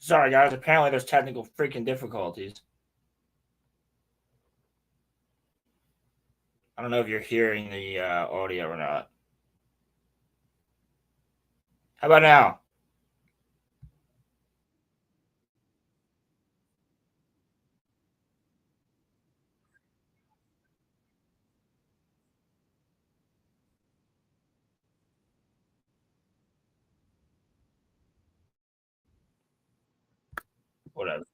Sorry, guys. Apparently, there's technical freaking difficulties. I don't know if you're hearing the audio or not. How about now? Whatever.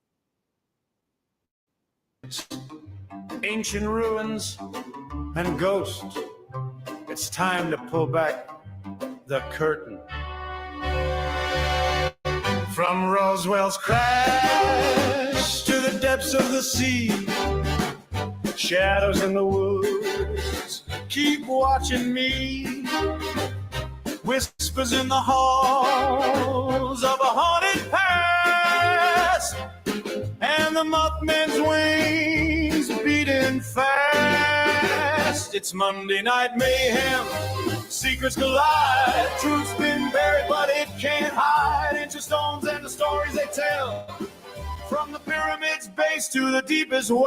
Ancient ruins and ghosts. It's time to pull back the curtain. From Roswell's crash to the depths of the sea, shadows in the woods keep watching me. Whispers in the halls of a haunted past, and the Mothman's wings beating fast. It's Monday Night Mayhem. Secrets collide. Truth's been buried, but it can't hide. Into stones and the stories they tell. From the pyramid's base to the deepest well.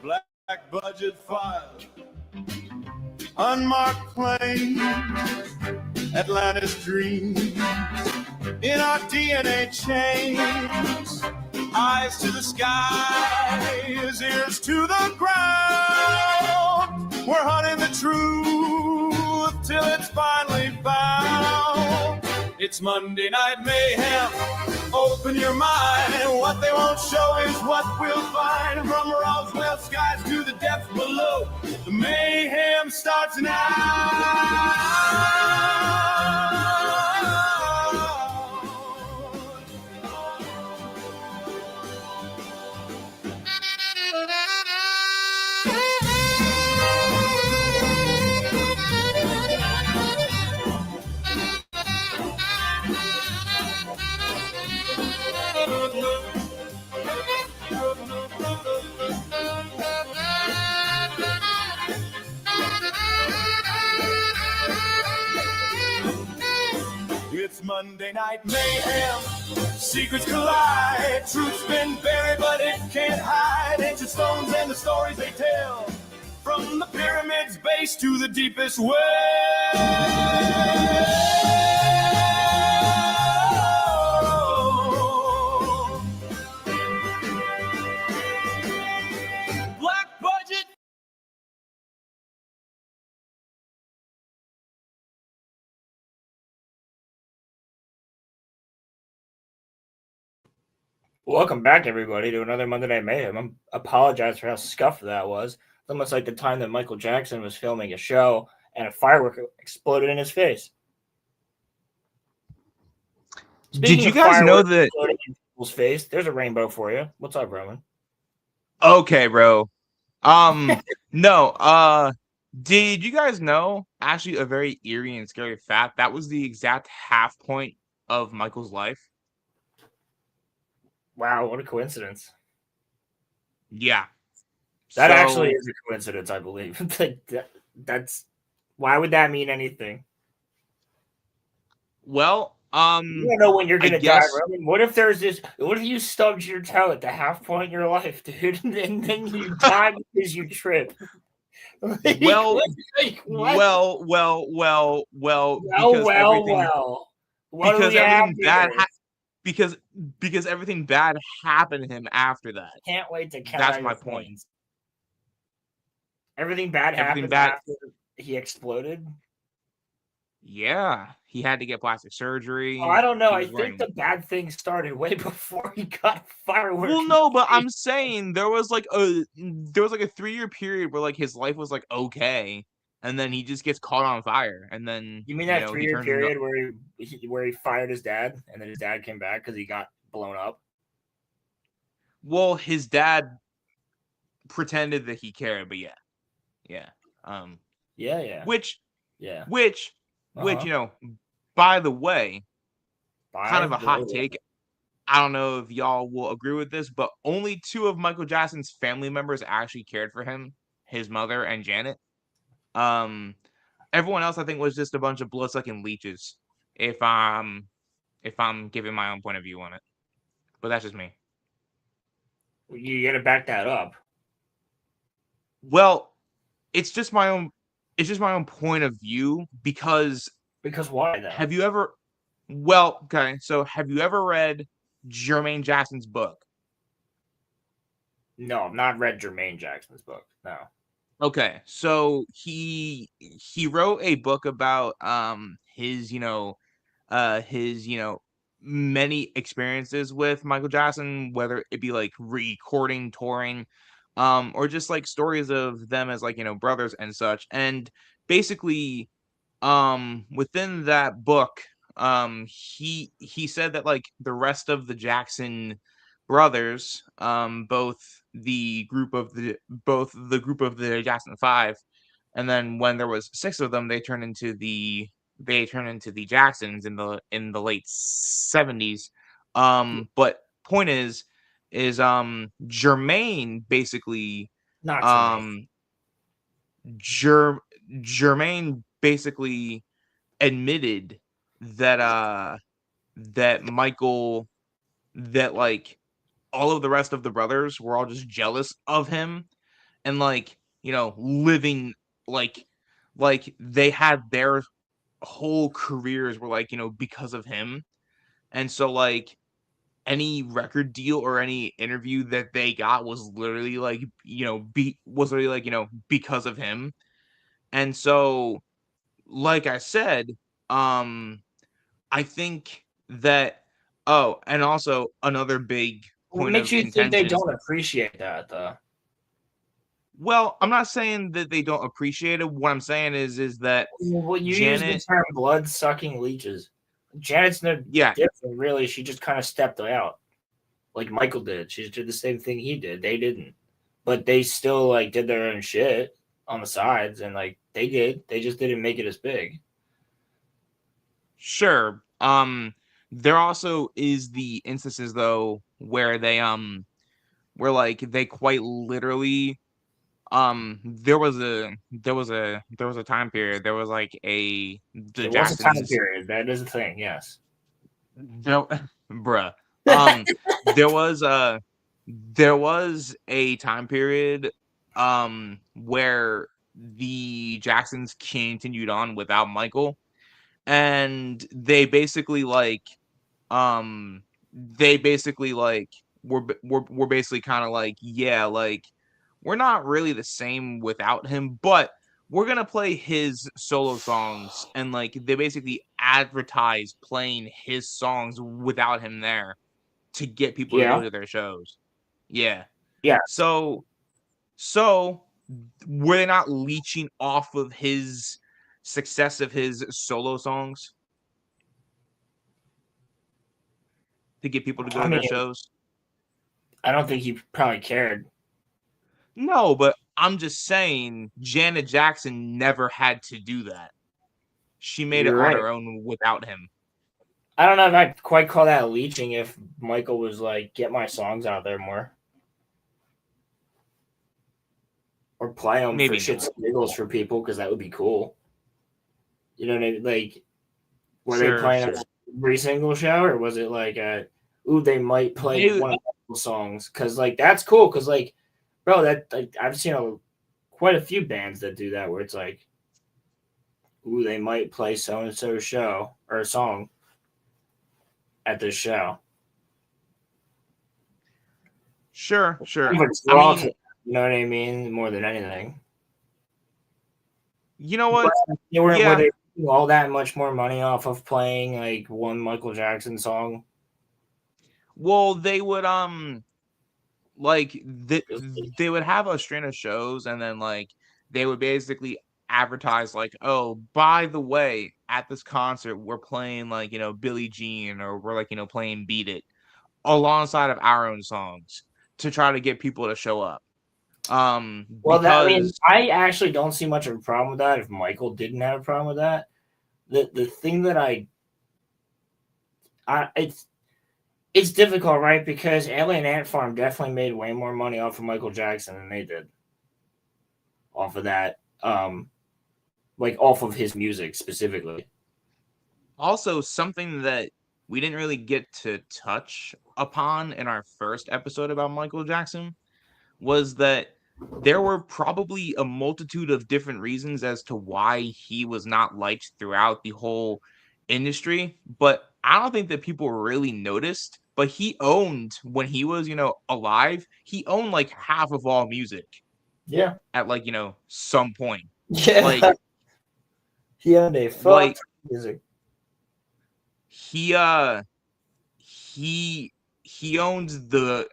Black budget file. Unmarked planes, Atlantis dreams, in our DNA chains, eyes to the skies, ears to the ground. We're hunting the truth till it's finally found. It's Monday Night Mayhem. Open your mind. What they won't show is what we'll find. From Roswell skies to the depths below, the mayhem starts now. It's Monday Night Mayhem. Secrets collide. Truth's been buried, but it can't hide. Ancient stones and the stories they tell. From the pyramid's base to the deepest well. Black budget. Welcome back, everybody, to another Monday Night Mayhem. I apologize for how scuffed that was. It's almost like the time that Michael Jackson was filming a show and a firework exploded in his face. Did you guys know that exploding in people's face? There's a rainbow for you. What's up, Roman? Okay, bro. No. Did you guys know, actually, a very eerie and scary fact, that was the exact half point of Michael's life? Wow, what a coincidence. Yeah. That actually is a coincidence, I believe. That's why would that mean anything? Well, you don't know when you're gonna die, Roman. What if there's this? What if you stubbed your toe at the half point in your life, dude, and then you die because you trip? Well. Because everything bad happened to him after that. Can't wait to catch. That's my point. Everything bad happened after he exploded. Yeah, he had to get plastic surgery. Oh, I don't know. I think the bad thing started way before he got fireworks. Well, no, but I'm saying there was like a 3-year period where like his life was like okay, and then he just gets caught on fire, and then you mean that 3-year period where he fired his dad, and then his dad came back because he got blown up? Well, his dad pretended that he cared, but yeah. Which you know, by the way, kind of a hot take. I don't know if y'all will agree with this, but only 2 of Michael Jackson's family members actually cared for him, his mother and Janet. Um, Everyone else I think was just a bunch of blood-sucking leeches. If I'm giving my own point of view on it, but that's just me. You got to back that up. Well, it's just my own. It's just my own point of view because Why though? have you ever? Well, okay. So have you ever read Jermaine Jackson's book? No, I've not read Jermaine Jackson's book. No. Okay, so he wrote a book about his many experiences with Michael Jackson, whether it be like recording, touring, or just like stories of them as like brothers and such. And basically, within that book, he said that like the rest of the Jackson brothers, both the group of the Jackson 5, and then when there was 6 of them, they turned into the Jacksons in the late 70s. But point is Jermaine basically Not Jermaine. Jermaine basically admitted that Michael, that like all of the rest of the brothers were all just jealous of him, and like living like they had their whole careers were like because of him. And so like any record deal or any interview that they got was literally like because of him. And so like I said, I think that, oh, and also another big What point makes of you think they contention. don't appreciate that though? Well, I'm not saying that they don't appreciate it. What I'm saying is that Well, you use the Janet, term blood sucking leeches. Janet's no yeah, different, really. She just kind of stepped out, like Michael did. She did the same thing he did. They didn't, but they still like did their own shit on the sides, and like they did. They just didn't make it as big. sure. There also is the instances though where where like they quite literally there was a time period, there was like the There was a time Jacksons. period. That is a thing. Yes. No, bruh. Um, there was a time period where the Jacksons continued on without Michael, and they basically like were basically kind of like, yeah, like we're not really the same without him, but we're gonna play his solo songs. And like they basically advertise playing his songs without him there to get people to go Yeah. to their shows. Yeah. Yeah. So were they not leeching off of his success of his solo songs to get people to go I to mean, their shows? I don't think he probably cared. No, but I'm just saying Janet Jackson never had to do that. She made it You're on right. her own without him. I don't know if I'd quite call that leeching if Michael was like, get my songs out there more. Or play them Maybe for shits not. and giggles for people, because that would be cool. You know what I mean? Like, were they Sure, playing sure. every single show, or was it like, ooh, they might play They, one of the songs? Because, like, that's cool. Because, like, bro, that like, I've seen quite a few bands that do that where it's like, ooh, they might play so and so show or a song at this show. sure. I mean, you know what I mean? More than anything. You know what? Were Yeah. they making all that much more money off of playing like one Michael Jackson song? Well, they would they would have a string of shows, and then like they would basically advertise like, oh, by the way, at this concert we're playing like Billie Jean, or we're like playing Beat It alongside of our own songs to try to get people to show up. Well, Because I actually don't see much of a problem with that if Michael didn't have a problem with that. The thing that It's difficult, right? Because Alien Ant Farm definitely made way more money off of Michael Jackson than they did off of that. Like off of his music specifically. Also, something that we didn't really get to touch upon in our first episode about Michael Jackson was that there were probably a multitude of different reasons as to why he was not liked throughout the whole industry, but I don't think that people really noticed. But he owned, when he was, alive, he owned like half of all music Yeah. at like, some point. Yeah. Like, he owned a fuck like music. he he owned the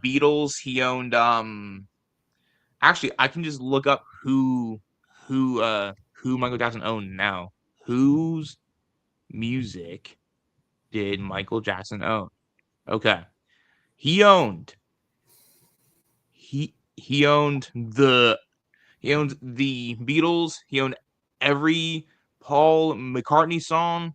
Beatles. He owned actually I can just look up who Michael Jackson owned now. Whose music did Michael Jackson own? Okay. He owned he owned the Beatles. He owned every Paul McCartney song.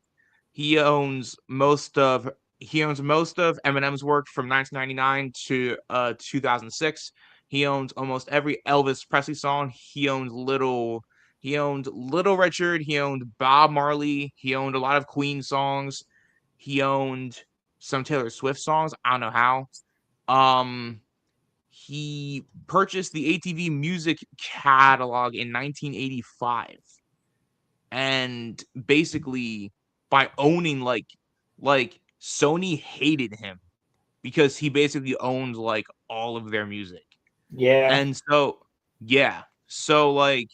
He owns most of Eminem's work from 1999 to 2006. He owns almost every Elvis Presley song. He owned Little Richard. He owned Bob Marley. He owned a lot of Queen songs. He owned some Taylor Swift songs. I don't know how. He purchased the ATV music catalog in 1985. And basically by owning like Sony hated him because he basically owned like all of their music. Yeah. And so like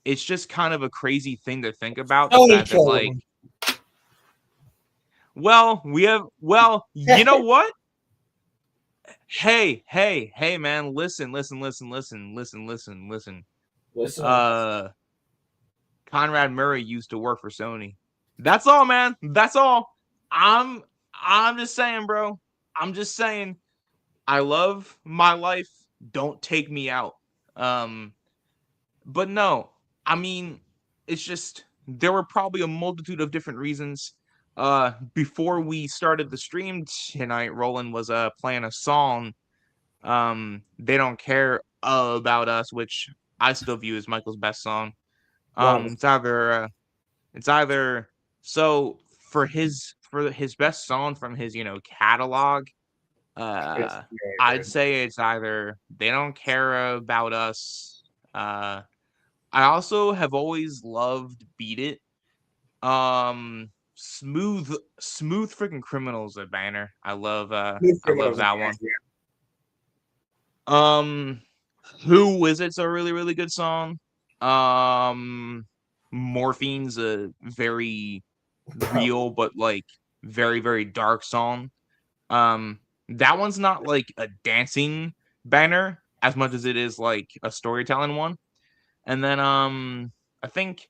it's just kind of a crazy thing to think about, the fact that like him. you know what? Hey man, listen. Conrad Murray used to work for Sony. That's all, man. That's all. I'm just saying, bro. I'm just saying. I love my life. Don't take me out. But no, I mean, it's just there were probably a multitude of different reasons. Before we started the stream tonight, Roland was playing a song. They Don't Care About Us, which I still view as Michael's best song. It's either so for his best song from his catalog. I'd say it's either They Don't Care About Us. I also have always loved Beat It. Smooth Freaking Criminals a banner. I love that one. Yeah. Who Is It's a really, really good song. Morphine's a very real but like very, very dark song. That one's not like a dancing banner as much as it is like a storytelling one. And then I think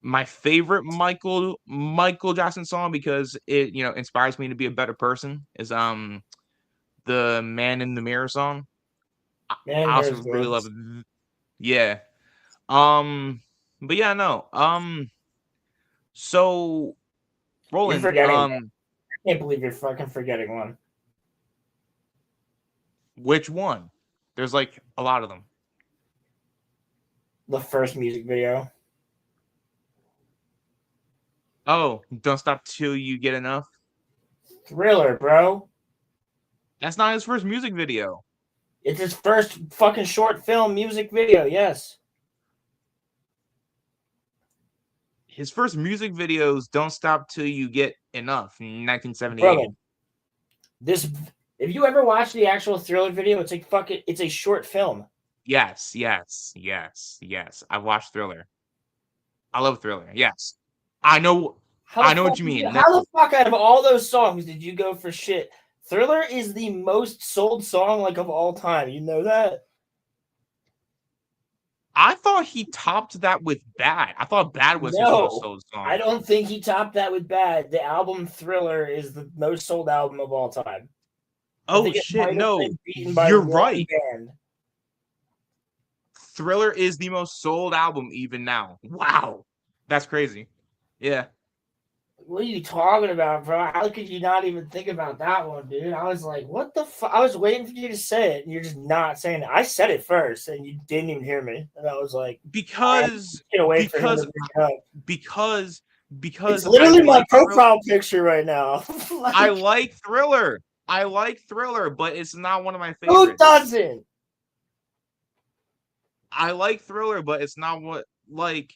my favorite Michael Jackson song, because it inspires me to be a better person, is the Man in the Mirror song. I also really love it. Yeah. But yeah, no. So Roland, I can't believe you're fucking forgetting one. Which one? There's like a lot of them. The first music video. Oh, Don't Stop Till You Get Enough. Thriller, bro. That's not his first music video. It's his first fucking short film music video, yes. His first music videos, Don't Stop Till You Get Enough, in 1978. Brother, if you ever watch the actual Thriller video, it's like it's a short film. Yes. I've watched Thriller. I love Thriller. Yes. I know what you mean. How the fuck out of all those songs did you go for shit? Thriller is the most sold song like of all time. You know that? I thought he topped that with Bad. I thought Bad was his most sold song. I don't think he topped that with Bad. The album Thriller is the most sold album of all time. Oh shit, no. You're right. Band. Thriller is the most sold album even now. Wow. That's crazy. Yeah. What are you talking about, bro? How could you not even think about that one, dude? I was like, what the fuck? I was waiting for you to say it, and you're just not saying it. I said it first, and you didn't even hear me. And I was like, because get away for him to because bring it up. because It's because literally I my like profile picture right now. Like, I like Thriller. I like Thriller, but it's not one of my who favorites. doesn't? I like Thriller, but it's not what like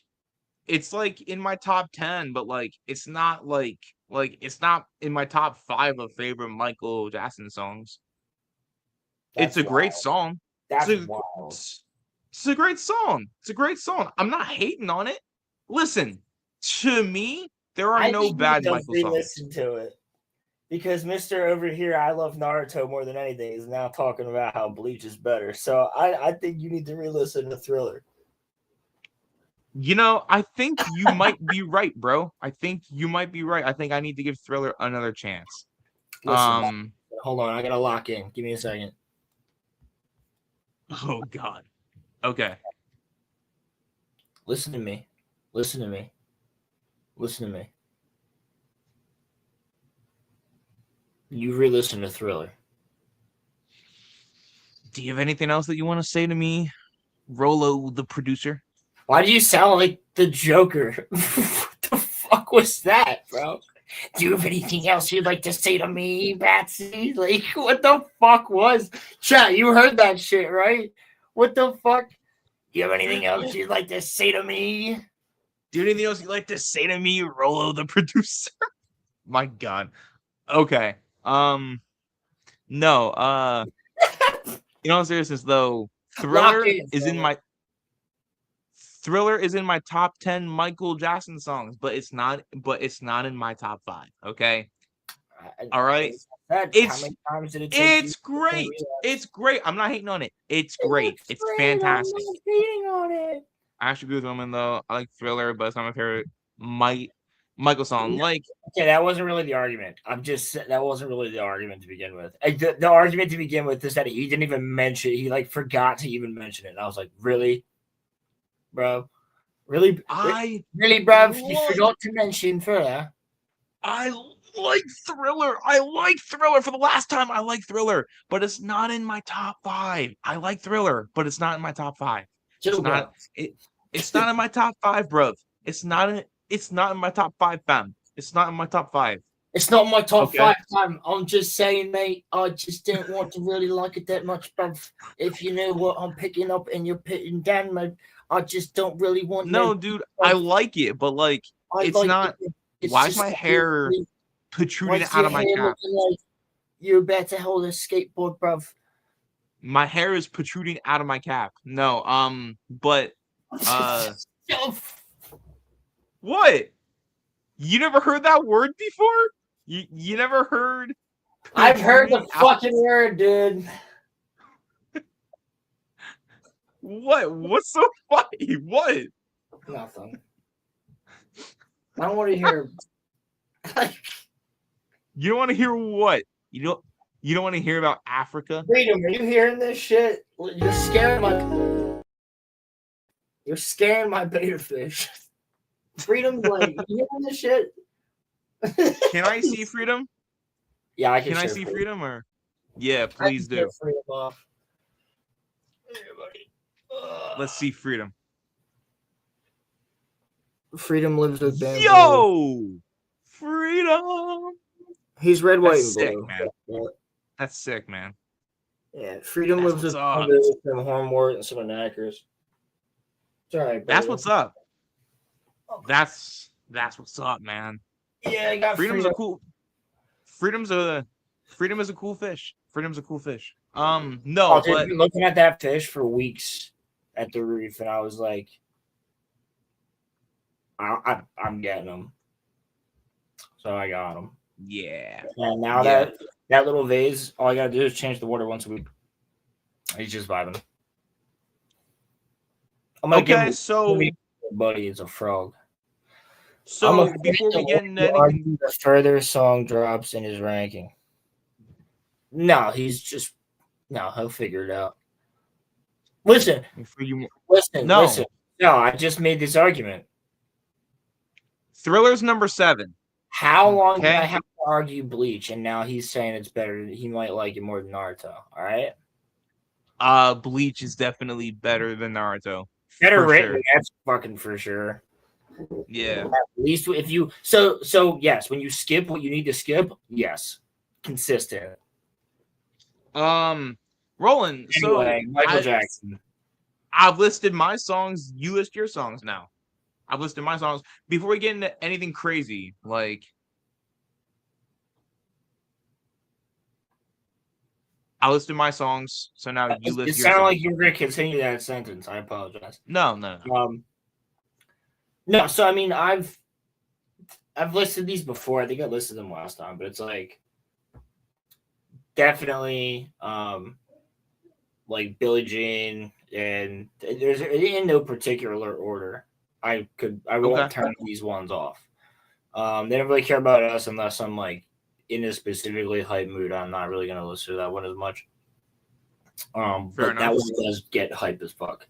it's like in my top 10, but like it's not like it's not in my top 5 of favorite Michael Jackson songs. That's It's a great wild. song. That's It's a, wild. it's a great song. It's a great song. I'm not hating on it. Listen, to me, there are I no think you bad need to Michael songs. re-listen to it. Because Mr. Over Here, I love Naruto more than anything, is now talking about how Bleach is better. So I think you need to re-listen to Thriller. You know, I think you might be right, bro. I think you might be right. I think I need to give Thriller another chance. Listen, hold on, I gotta lock in. Give me a second. Oh God. Okay. Listen to me. Listen to me. Listen to me. You re-listen to Thriller. Do you have anything else that you want to say to me, Rolo, the producer? Why do you sound like the Joker? What the fuck was that, bro? Do you have anything else you'd like to say to me, Batsy? Like, what the fuck was? Chat, you heard that shit, right? What the fuck? Do you have anything else you'd like to say to me? Do you have anything else you'd like to say to me, Rolo, the producer? My God. Okay. No. In all seriousness, though, Thriller is in my top 10 Michael Jackson songs, but it's not in my top 5. Okay. All right. How many times did it take? It's great. It's great. I'm not hating on it. It's great. It's fantastic. I'm not hating on it. I actually agree with Woman though. I like Thriller, but it's not my favorite Michael song. Like, okay, that wasn't really the argument. That wasn't really the argument to begin with. The argument to begin with is that he didn't even mention. He like forgot to even mention it. And I was like, really, bro, really, bro. You forgot to mention Thriller. I like Thriller. I like Thriller. For the last time, I like Thriller, but it's not in my top 5. I like Thriller, but it's not in my top 5. It's not. It's not in my top 5, bro. It's not in my top 5, fam. It's not in my top 5. It's not in my top 5, fam. I'm just saying, mate. I just didn't want to really like it that much, bruv. If you know what I'm picking up and you're putting down, mate, I just don't really want. No, dude, I like it, but like, it's like not. Why is my hair protruding out of my cap? Like you're about to hold a skateboard, bruv. My hair is protruding out of my cap. No, but what? You never heard that word before? You never heard? I've heard the fucking word, dude. What? What's so funny? What? Nothing. I don't want to hear. You don't want to hear what? You don't want to hear about Africa? Freedom, are you hearing this shit? You're scaring my beta fish. Freedom, like, you hearing this shit? Can I see Freedom? Yeah, I can. Can I see Freedom or? Yeah, please do. Freedom off. Let's see Freedom. Freedom lives with Bamboo. Yo, Freedom. He's red, white, and blue. Sick, man. That's sick, man. Yeah, Freedom lives with Bamboo, some Hornwort, and some Knackers. Sorry, that's what's up. That's what's up, man. Yeah, I got Freedom is a cool fish. Freedom's a cool fish. No, dude, but I've been looking at that fish for weeks at the reef, and I was like, I'm getting them. So I got them. Yeah. And now that little vase, all I gotta do is change the water once a week. He's just vibing. I'm gonna give him, buddy is a frog. So before we get into anything, the further song drops in his ranking. No, he'll figure it out. Listen. No, I just made this argument. Thriller's number 7. How long did Okay. I have to argue Bleach, and now he's saying it's better? He might like it more than Naruto. All right. Bleach is definitely better than Naruto. Better For written, sure. that's fucking for sure. Yeah. At least if you yes, when you skip what you need to skip, yes, consistent. Roland, so Anyway, Michael Jackson. I've listed my songs. You list your songs now. I've listed my songs. Before we get into anything crazy, like I listed my songs, so now you It list your sounded songs. like you were going to continue that sentence. I apologize. No. No. So I mean, I've listed these before. I think I listed them last time, but it's like definitely like Billie Jean, and there's in no particular order. I won't Okay. turn these ones off. They don't really care about us unless I'm like in a specifically hype mood. I'm not really gonna listen to that one as much. Fair But enough. that one does get hype as fuck.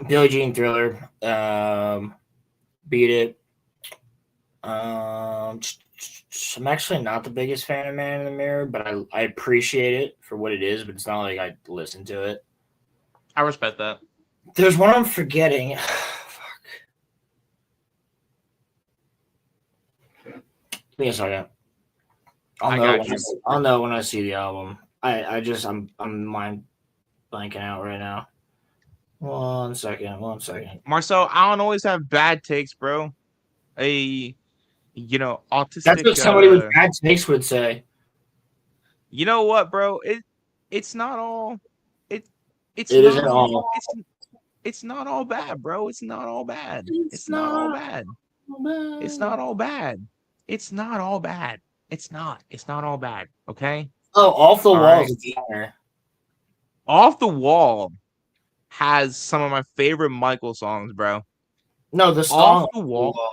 Billie Jean Thriller, Beat It. I'm actually not the biggest fan of Man in the Mirror, but I appreciate it for what it is. But it's not like I listen to it. I respect that. There's one I'm forgetting. Fuck. Give me a second. I'll know when I see the album. I'm mind blanking out right now. One second. Marcel, I don't always have bad takes, bro. Autistic. That's what somebody with bad takes would say. You know what, bro? It's not all. It's It not isn't all. It's not all bad, bro. It's not all bad. It's not all bad. It's not all bad. It's not all bad. It's not. It's not all bad. Okay. Oh, Off the Wall right. is a banger. Off the Wall has some of my favorite Michael songs, bro. No, the song Off the Wall.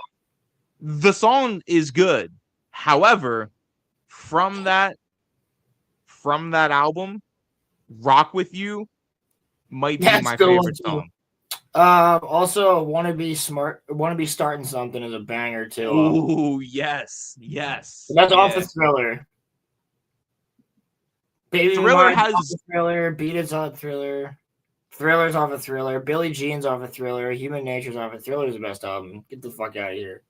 The song is good. However, from that album, Rock With You might be my favorite song. Also, Wanna Be Starting Something is a banger too. Ooh, yes. That's off the Thriller. Baby Thriller Mine has off the Thriller. Beat It's off Thriller. Thriller's off a Thriller. Billie Jean's off a Thriller. Human Nature's off a Thriller is the best album. Get the fuck out of here.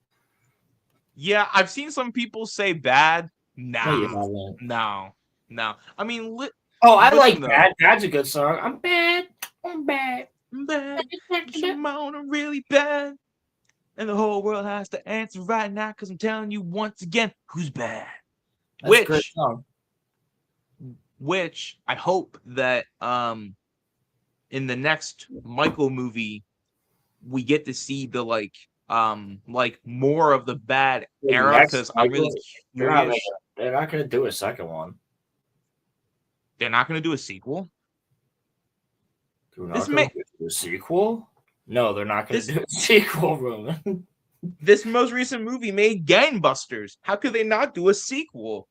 Yeah, I've seen some people say bad. No. I mean, I like Bad. Bad's a good song. I'm bad. I'm really bad. And the whole world has to answer right now because I'm telling you once again who's bad. That's a great song. Which I hope that in the next Michael movie we get to see the like more of the bad era because I'm really curious. They're not gonna do a second one. They're not gonna do a sequel. Do a sequel? No, they're not going to do a sequel, Roman. This most recent movie made gangbusters. How could they not do a sequel?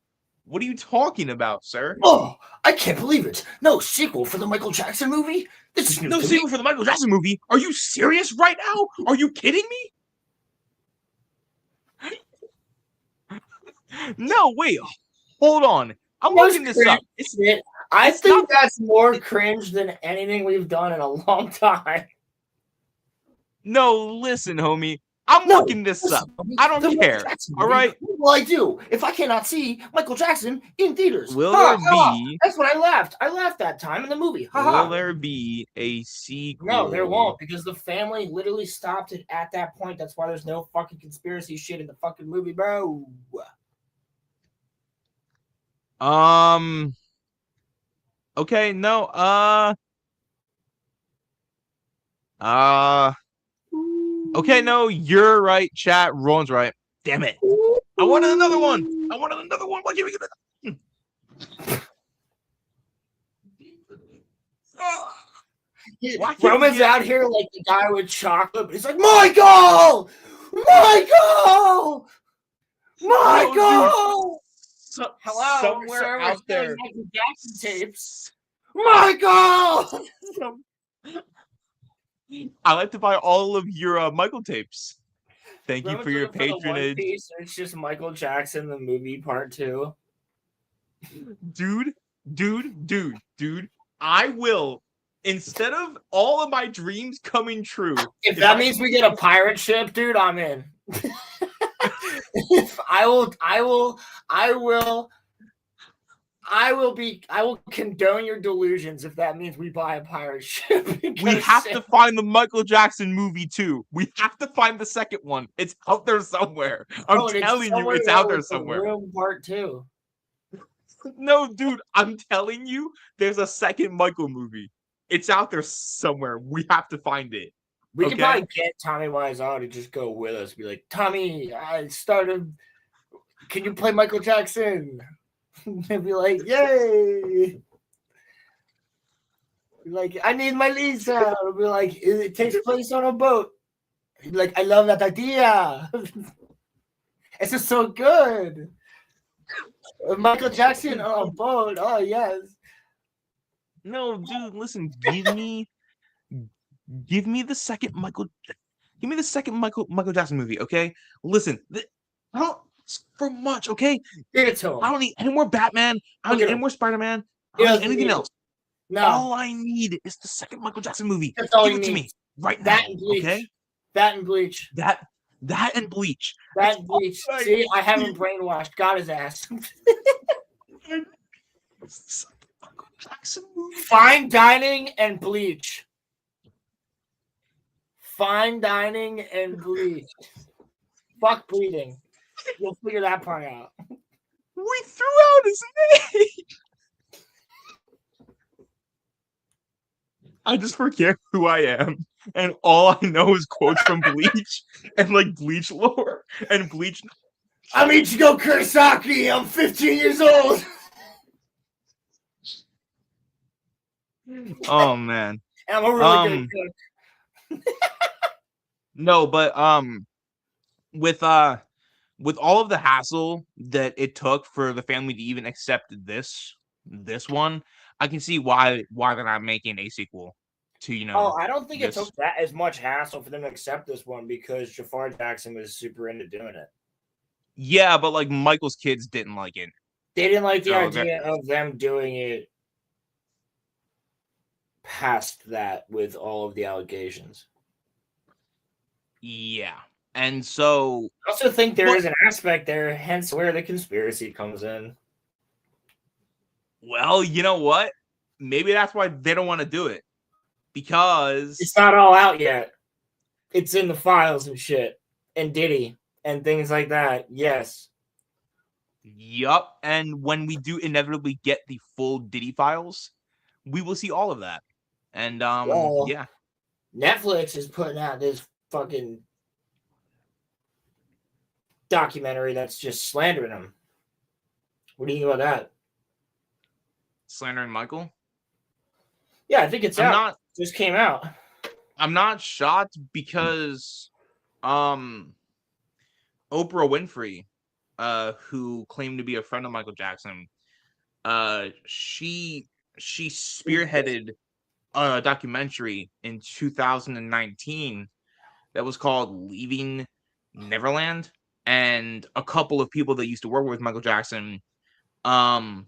What are you talking about, sir? Oh, I can't believe it. No sequel for the Michael Jackson movie? This is no sequel for the Michael Jackson movie? Are you serious right now? Are you kidding me? No, wait. Hold on. I'm looking this up. I think that's more cringe than anything we've done in a long time. No, listen, homie. I'm looking this up. I don't care. All right. Well, I do. If I cannot see Michael Jackson in theaters, will there be? That's when I laughed. I laughed that time in the movie. Will there be a sequel? No, there won't, because the family literally stopped it at that point. That's why there's no fucking conspiracy shit in the fucking movie, bro. Okay, no, okay, no, you're right, chat. Ron's right. Damn it. I wanted another one. Why can't we get it? Roman's out here like the guy with chocolate, but he's like, Michael! Hello, somewhere out there. Michael Jackson tapes. Michael! I like to buy all of your Michael tapes. Thank you Roman's for your looking for the One patronage. Piece, and it's just Michael Jackson, the movie part 2. Dude. I will, instead of all of my dreams coming true. If that means we get a pirate ship, dude, I'm in. I will condone your delusions if that means we buy a pirate ship. We have to find the Michael Jackson movie too. We have to find the second one. It's out there somewhere. I'm telling you, it's out there somewhere. Room part 2. No, dude, I'm telling you, there's a second Michael movie. It's out there somewhere. We have to find it. We could probably get Tommy Wiseau to just go with us. Be like, Tommy, I started. Can you play Michael Jackson? And be like, yay! Be like, I need my Lisa. It'll be like, it takes place on a boat. He'd be like, I love that idea. It's just so good. Michael Jackson on a boat. Oh yes. No, dude, listen. Give me the second Michael. Give me the second Michael Jackson movie. Okay. Listen. I don't ask for much. Okay. Give it to him. I don't need any more Batman. I don't need any more Spider-Man. I don't need anything else. No. All I need is the second Michael Jackson movie. That's all Give it to me right now. That and Bleach. Okay. That and Bleach. That and Bleach. That and Bleach. See, I haven't brainwashed. Got his ass. Fine dining and Bleach. Fine dining and Bleach. Fuck bleeding. You'll figure that part out. We threw out his name. I just forget who I am. And all I know is quotes from Bleach and like Bleach lore and Bleach. I'm Ichigo Kurosaki. I'm 15 years old. Oh man. And I'm a really good cook. No, but with all of the hassle that it took for the family to even accept this one, I can see why they're not making a sequel to, you know. Oh, I don't think it took that as much hassle for them to accept this one because Jafar Jackson was super into doing it. Yeah, but like Michael's kids didn't like it. They didn't like the idea of them doing it past that with all of the allegations. Yeah. And so I also think there is an aspect there, hence where the conspiracy comes in. Well, you know what? Maybe that's why they don't want to do it. Because it's not all out yet. It's in the files and shit. And Diddy and things like that. Yes. Yup. And when we do inevitably get the full Diddy files, we will see all of that. And yeah. Netflix is putting out this fucking documentary that's just slandering him. What do you think about that? Slandering Michael? Yeah, I think it's out. Just came out. I'm not shocked because Oprah Winfrey, who claimed to be a friend of Michael Jackson, she spearheaded a documentary in 2019 that was called Leaving Neverland, and a couple of people that used to work with Michael Jackson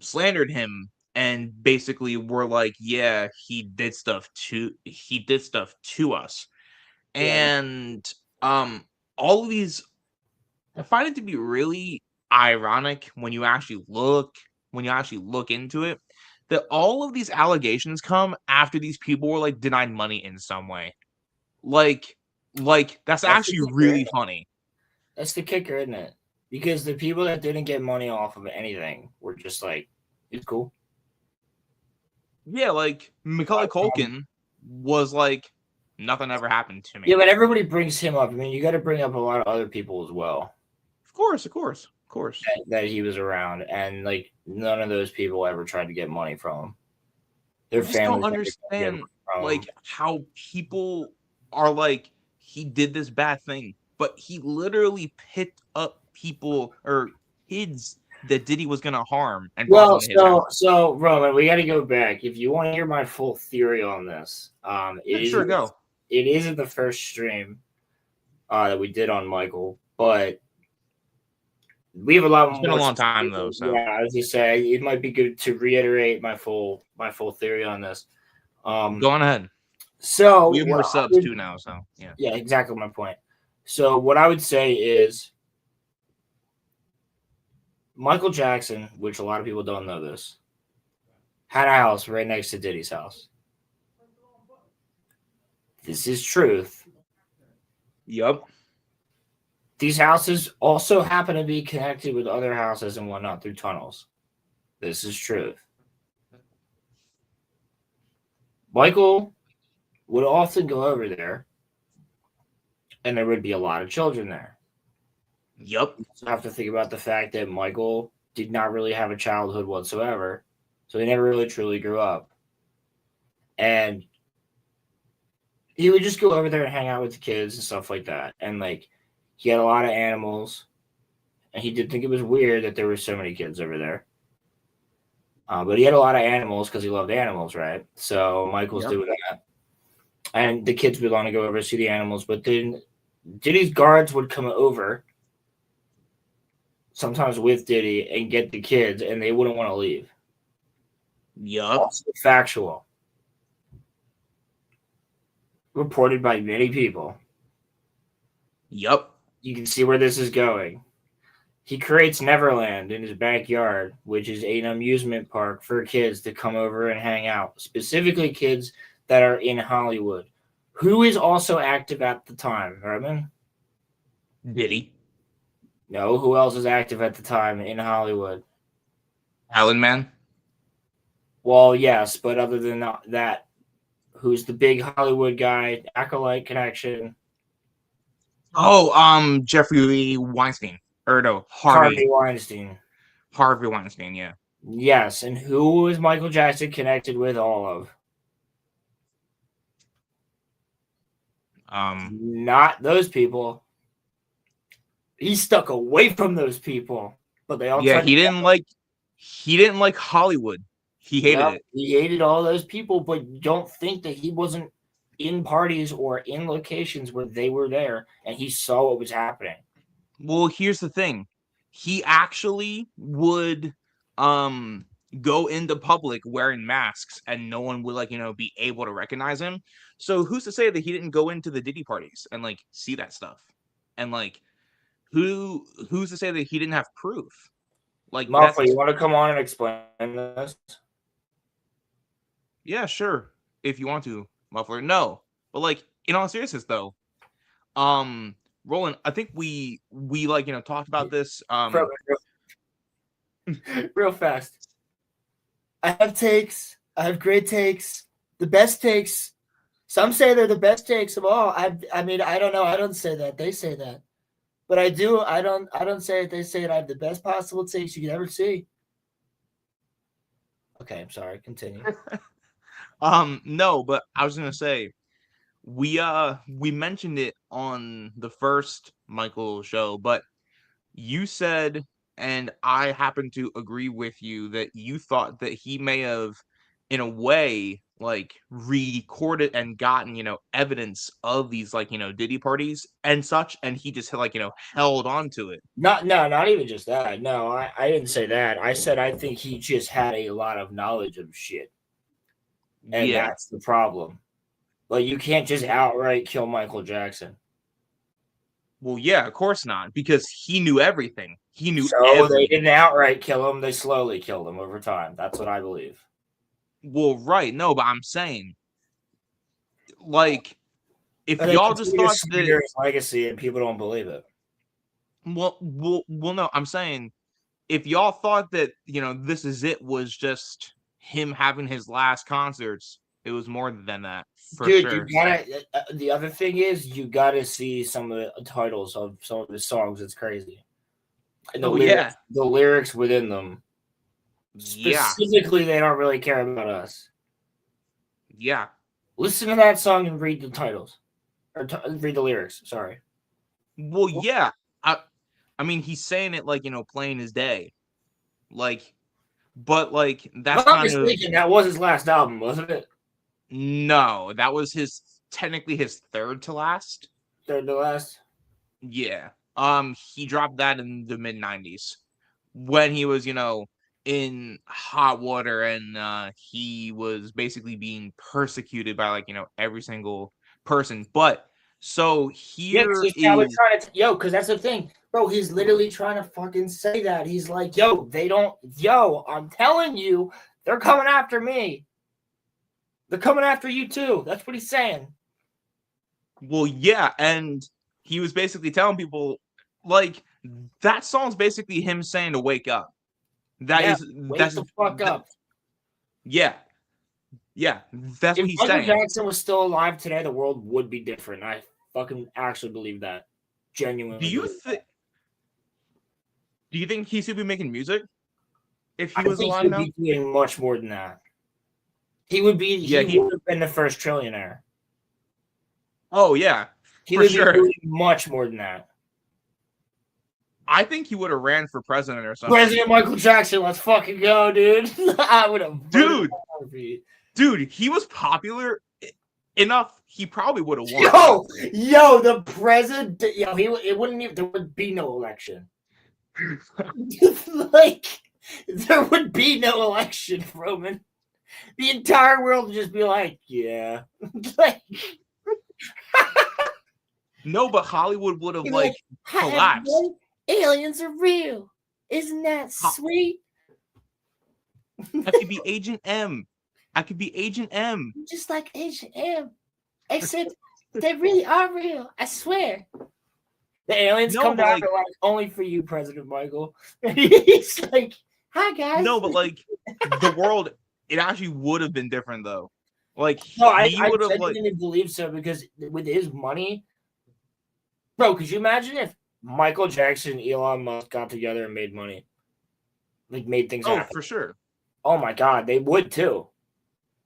slandered him and basically were like, yeah, he did stuff to us. Yeah. And all of these, I find it to be really ironic when you actually look into it, that all of these allegations come after these people were like denied money in some way. Like that's actually really funny. That's the kicker, isn't it? Because the people that didn't get money off of anything were just like, it's cool. Yeah, like Macaulay Culkin was like, nothing ever happened to me. Yeah, but everybody brings him up. I mean, you got to bring up a lot of other people as well. Of course. That he was around, and like none of those people ever tried to get money from him. Their families don't understand like how people are like, he did this bad thing, but he literally picked up people or kids that Diddy was gonna harm. And so Roman, we got to go back. If you want to hear my full theory on this, it is in the first stream. that we did on Michael, but we have a lot more. It's been a long time though, so yeah, as you say, it might be good to reiterate my full theory on this. go on ahead. So We have more subs too now, so yeah, exactly my point. So what I would say is Michael Jackson, which a lot of people don't know this, had a house right next to Diddy's house. This is truth. Yup. These houses also happen to be connected with other houses and whatnot through tunnels. This is truth. Michael would often go over there, and there would be a lot of children there. Yup. You also have to think about the fact that Michael did not really have a childhood whatsoever, so he never really truly grew up. And he would just go over there and hang out with the kids and stuff like that. And like, he had a lot of animals, and he did think it was weird that there were so many kids over there. But he had a lot of animals because he loved animals, right? So Michael's doing that. And the kids would want to go over to see the animals, but then Diddy's guards would come over, sometimes with Diddy, and get the kids, and they wouldn't want to leave. Yup. Also factual. Reported by many people. Yup. You can see where this is going. He creates Neverland in his backyard, which is an amusement park for kids to come over and hang out, specifically kids that are in Hollywood. Who is also active at the time, Roman? Diddy. No, who else is active at the time in Hollywood? Alan Man. Well, yes, but other than that, who's the big Hollywood guy, acolyte connection? Oh, Jeffrey Weinstein. Or no, Harvey Weinstein. Harvey Weinstein, yeah. Yes, and who is Michael Jackson connected with all of? Not those people. He stuck away from those people, but they all he didn't like Hollywood. He hated it. He hated all those people, but don't think that he wasn't in parties or in locations where they were there and he saw what was happening. Well, here's the thing. He actually would go into public wearing masks and no one would be able to recognize him. So who's to say that he didn't go into the Diddy parties and see that stuff? And who's to say that he didn't have proof? Malfoy, you want to come on and explain this? Yeah, sure. If you want to, Muffler. No. But in all seriousness though, Roland, I think we talked about this real fast. I have takes. I have great takes. The best takes. Some say they're the best takes of all. I mean, I don't know. I don't say that. They say that. But I do. I don't say it. They say it. I have the best possible takes you could ever see. Okay, I'm sorry. Continue. No, but I was gonna say we mentioned it on the first Michael show, but you said, and I happen to agree with you, that you thought that he may have, in a way, recorded and gotten, evidence of these Diddy parties and such, and he just held on to it. Not even just that. No, I didn't say that. I said I think he just had a lot of knowledge of shit. And that's the problem. Like, you can't just outright kill Michael Jackson. Well, yeah, of course not, because he knew everything. He knew everything. They didn't outright kill him. They slowly killed him over time. That's what I believe. Well, right. No, but I'm saying, if y'all just thought that his legacy and people don't believe it. Well, no, I'm saying, if y'all thought that, This Is It was just him having his last concerts, it was more than that. Dude, sure. You gotta. The other thing is, you gotta see some of the titles of some of the songs. It's crazy. And the lyrics within them. Specifically, they don't really care about us. Yeah. Listen to that song and read the titles, or read the lyrics. Sorry. Well, yeah. I mean, he's saying it plain as day, but that's that was his last album, wasn't it? No, that was technically his third to last. Third to last. Yeah. He dropped that in the mid 90s when he was, in hot water and he was basically being persecuted by every single person. But so Yeah, because here he's probably is trying to, because that's the thing, bro. He's literally trying to fucking say that. He's like, I'm telling you, they're coming after me. They're coming after you too. That's what he's saying. well, yeah, and he was basically telling people like that song's basically him saying to wake up. Wake That's the fuck up. Yeah. Yeah, that's If what he's Michael saying. Jackson was still alive today, the world would be different. I fucking actually believe that. Genuinely. Do you think he should be making music if he I was think alive he'd now? be doing much more than that. He would have been the first trillionaire. Oh yeah, He for would sure. be doing much more than that. I think he would have ran for president or something. President Michael Jackson, let's fucking go, dude. I would have. Dude, he was popular enough. He probably would have won. Yo, the president. Yo, it wouldn't even. There would be no election. Like, there would be no election, Roman. The entire world would just be like, yeah. Like, no, but Hollywood would have collapsed. Aliens are real. Isn't that sweet? I could be Agent M. Just like Agent M. Except they really are real. I swear. The aliens come down to like only for you, President Michael. He's like, hi guys. No, but the world, it actually would have been different though. I genuinely believe so because with his money, bro. Could you imagine if Michael Jackson and Elon Musk got together and made money, made things happen? Oh, for sure. Oh my God, they would too.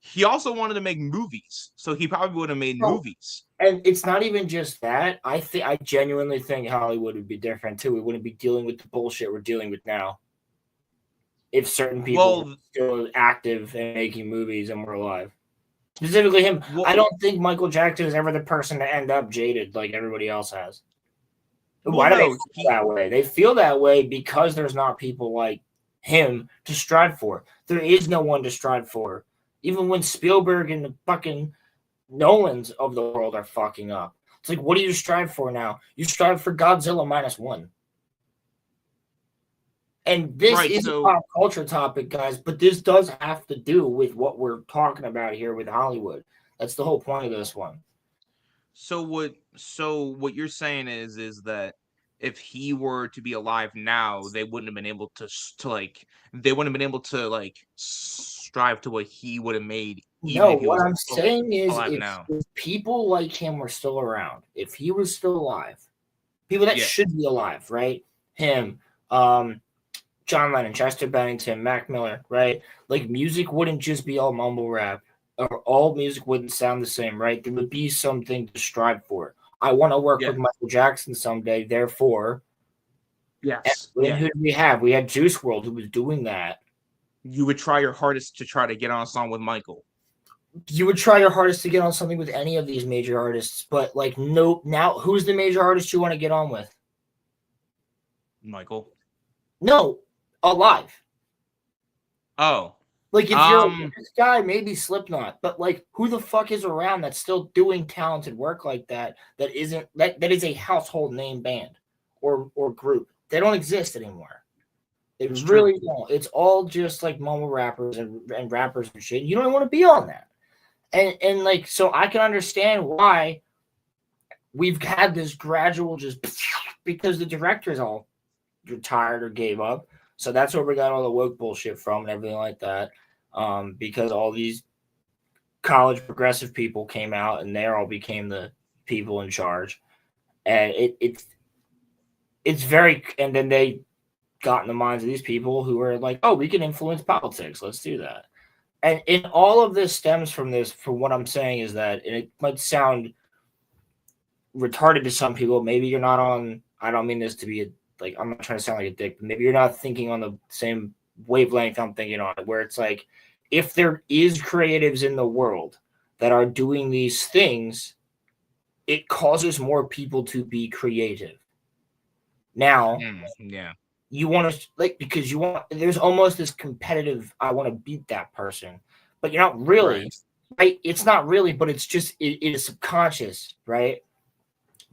He also wanted to make movies, so he probably would have made movies. And it's not even just that. I genuinely think Hollywood would be different too. We wouldn't be dealing with the bullshit we're dealing with now. If certain people were still active and making movies and were alive. Specifically him. I don't think Michael Jackson is ever the person to end up jaded like everybody else has. Why do they feel that way? They feel that way because there's not people like him to strive for. There is no one to strive for. Even when Spielberg and the fucking Nolans of the world are fucking up. It's like, what do you strive for now? You strive for Godzilla -1. And this is a pop culture topic, guys, but this does have to do with what we're talking about here with Hollywood. That's the whole point of this one. So what you're saying is that if he were to be alive now, they wouldn't have been able to strive to what he would have made. No, what I'm saying is if people like him were still around, if he was still alive, people that should be alive, right? Him, John Lennon, Chester Bennington, Mac Miller, right? Music wouldn't just be all mumble rap, or all music wouldn't sound the same, right? There would be something to strive for. I want to work with Michael Jackson someday, therefore. Yes. Who did we have? We had Juice WRLD who was doing that. You would try your hardest to try to get on a song with Michael. You would try your hardest to get on something with any of these major artists, but no. Now, who's the major artist you want to get on with? Michael. No, alive. Oh. If you're this guy, maybe Slipknot, but who the fuck is around that's still doing talented work like that? That is a household name band or group. They don't exist anymore. They really don't. It's all just mumble rappers and rappers and shit. You don't want to be on that. And so I can understand why we've had this gradual just because the directors all retired or gave up. So that's where we got all the woke bullshit from and everything like that. Because all these college progressive people came out and they all became the people in charge. And it's very, and then they got in the minds of these people who are like, oh, we can influence politics. Let's do that. And all of this stems from this, from what I'm saying is that, and it might sound retarded to some people. Maybe you're not on, I don't mean this to be I'm not trying to sound like a dick, but maybe you're not thinking on the same wavelength I'm thinking on, where it's if there is creatives in the world that are doing these things, it causes more people to be creative. Now Yeah. you want to like because you want there's almost this competitive I want to beat that person, but you're not really right. It's not really, but it's just it is subconscious, right?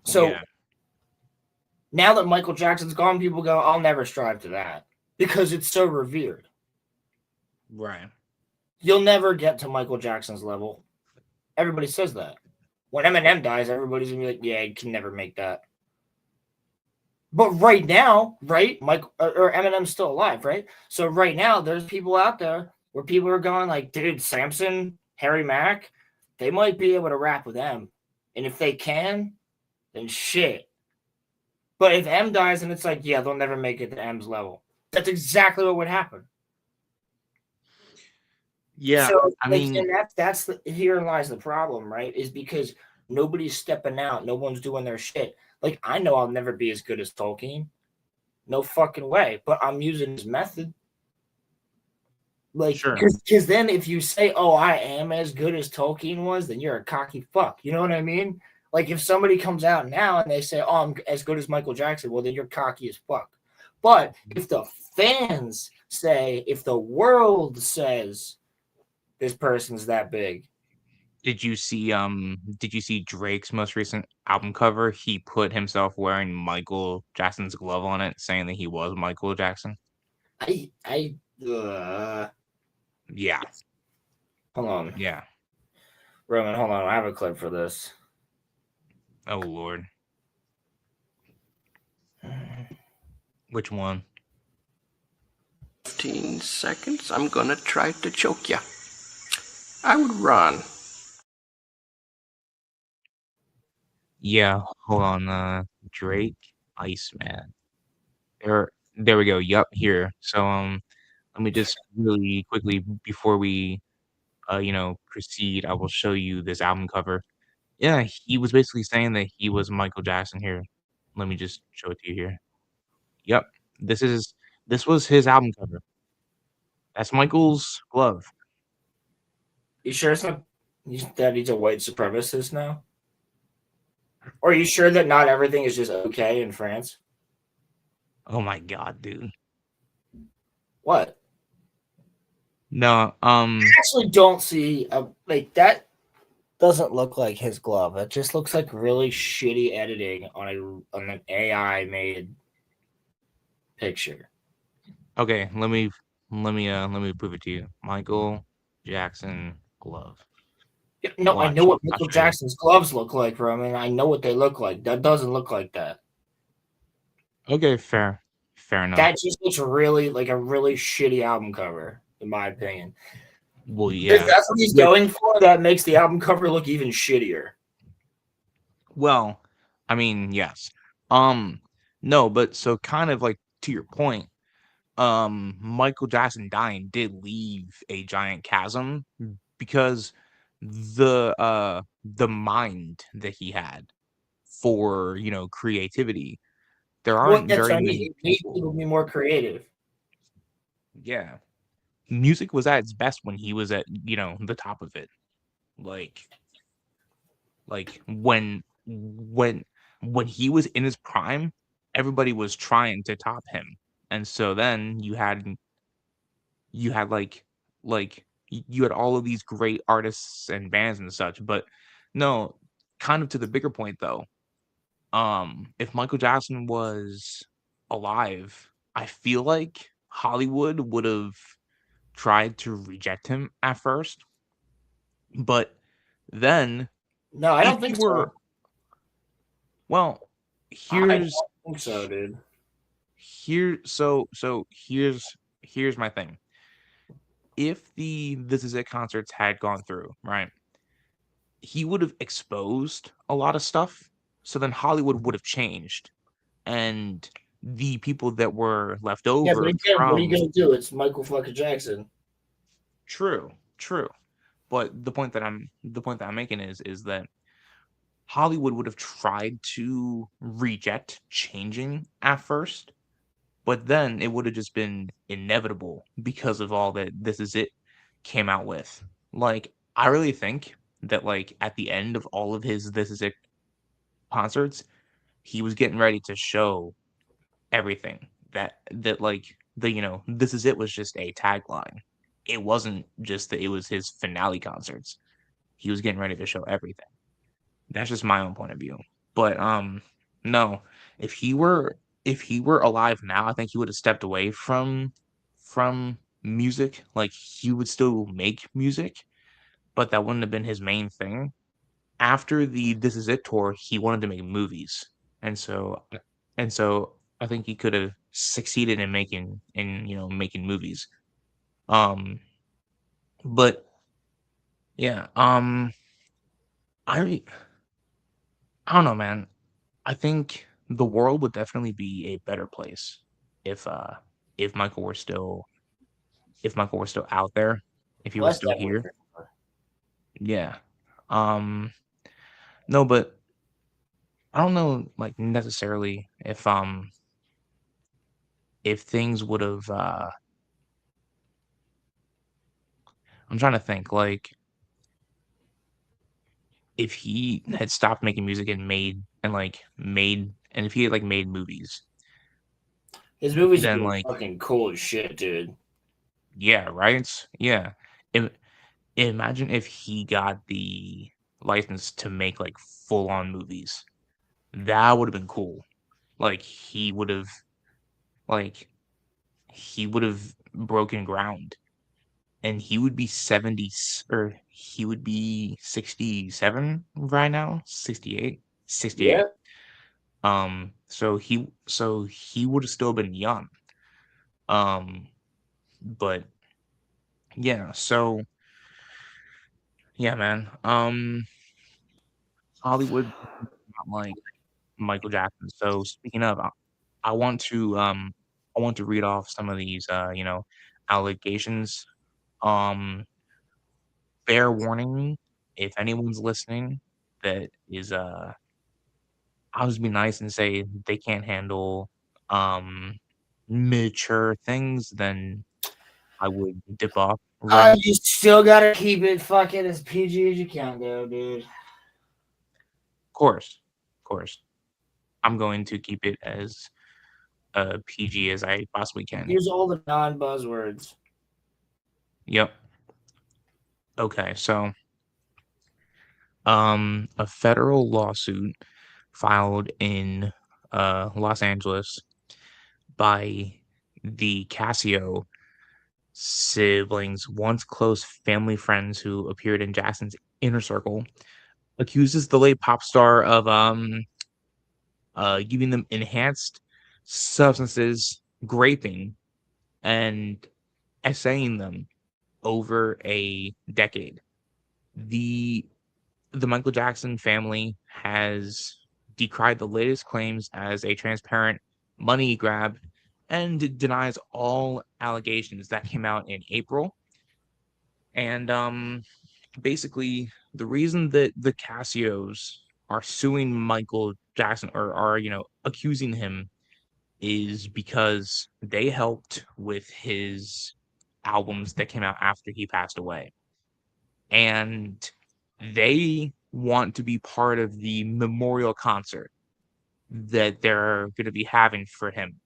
So Yeah. now that Michael Jackson's gone, people go, I'll never strive to that because it's so revered. Right. You'll never get to Michael Jackson's level. Everybody says that. When Eminem dies, everybody's gonna be like, yeah, you can never make that. But right now, right, Mike or Eminem's still alive, right? So right now, there's people out there where people are going like, dude, Samson, Harry Mack, they might be able to rap with M, and if they can, then shit. But if M dies, and it's like, yeah, they'll never make it to M's level. That's exactly what would happen. Yeah. So, I like, mean, and that's here lies the problem, right? Is because nobody's stepping out, no one's doing their shit. Like, I know I'll never be as good as Tolkien. No fucking way. But I'm using his method. Like, sure. because then if you say, oh, I am as good as Tolkien was, then you're a cocky fuck. You know what I mean? Like, if somebody comes out now and they say, oh, I'm as good as Michael Jackson, well, then you're cocky as fuck. But if the fans say, if the world says this person's that big, Did you see Drake's most recent album cover? He put himself wearing Michael Jackson's glove on it, saying that he was Michael Jackson. I Yeah. hold on, Yeah. Roman, hold on. I have a clip for this. Oh Lord. Which one? 15 seconds. I'm gonna try to choke you. I would run. Yeah, hold on, Drake, Iceman. There we go. Yup, here. So let me just really quickly before we proceed, I will show you this album cover. Yeah, he was basically saying that he was Michael Jackson here. Let me just show it to you here. Yep. This is this was his album cover. That's Michael's glove. You sure it's not that he's a white supremacist now? Or are you sure that not everything is just okay in France? Oh my god, dude. What? No, I actually don't see like that. Doesn't look like his glove. It just looks like really shitty editing on an AI made picture. okay, let me prove it to you. Michael Jackson glove. Yeah, no, I know Watch. what I'll Michael show you. Jackson's gloves look like, Roman. I know what they look like. That doesn't look like that. Okay, fair. Fair enough. That just looks really like a really shitty album cover, in my opinion. Well, If yeah. that's what he's going for, that makes the album cover look even shittier. Well, I mean, yes. No, but so kind of like to your point, Michael Jackson dying did leave a giant chasm because the mind that he had for, creativity, there Well, aren't that's very what I mean. many It needs people. people to be more creative. Yeah. Music was at its best when he was at, the top of it. Like when he was in his prime, everybody was trying to top him. And so then you had you had all of these great artists and bands and such, but no, kind of to the bigger point though. If Michael Jackson was alive, I feel like Hollywood would have tried to reject him at first, but then No, I if don't he think were so. well, I here's don't think so, dude. here's my thing. If the This Is It concerts had gone through, right, he would have exposed a lot of stuff. So then Hollywood would have changed, and the people that were left Yeah, but over again, what are you from gonna do? It's Michael fucking Jackson. true. But the point that I'm making is that Hollywood would have tried to reject changing at first, but then it would have just been inevitable because of all that This Is It came out with. Like, I really think that like at the end of all of his This Is It concerts, he was getting ready to show everything. That like the this is it was just a tagline. It wasn't just that it was his finale concerts. He was getting ready to show everything. That's just my own point of view. But no, if he were alive now, I think he would have stepped away from music. Like he would still make music, but that wouldn't have been his main thing. After the This Is It tour, he wanted to make movies. And so I think he could have succeeded in making movies. Um but yeah, I I don't know, man. I think the world would definitely be a better place if uh if Michael were still out there, if he Well, were that's still definitely here. for sure. Yeah. Um no, but I don't know like necessarily if things would have I'm trying to think like if he had stopped making music and if he had like made movies, His movies would then be like fucking cool as shit, dude. yeah, right? Yeah. Im- Imagine if he got the license to make like full on movies. That would have been cool. Like like he would have broken ground and he would be 70 or he would be 67 right now, 68, 68. Yeah. So he would have still been young. Um, but yeah, so yeah, man. Hollywood not like Michael Jackson. So speaking of, I want to read off some of these allegations. Um, fair warning if anyone's listening that is I'll just be nice and say they can't handle um mature things, then I would dip off running. You still gotta keep it fucking as PG as you can, though, dude. Course, of course. I'm going to keep it as PG as I possibly can. Use all the non-buzzwords. Yep. Okay, so a federal lawsuit filed in Los Angeles by the Casio siblings, once close family friends who appeared in Jackson's inner circle, accuses the late pop star of giving them enhanced substances, graping, and essaying them over a decade. The the Michael Jackson family has decried the latest claims as a transparent money grab and denies all allegations that came out in April. And basically, the reason that the Casios are suing Michael Jackson or are accusing him is because they helped with his albums that came out after he passed away. And they want to be part of the memorial concert that they're going to be having for him.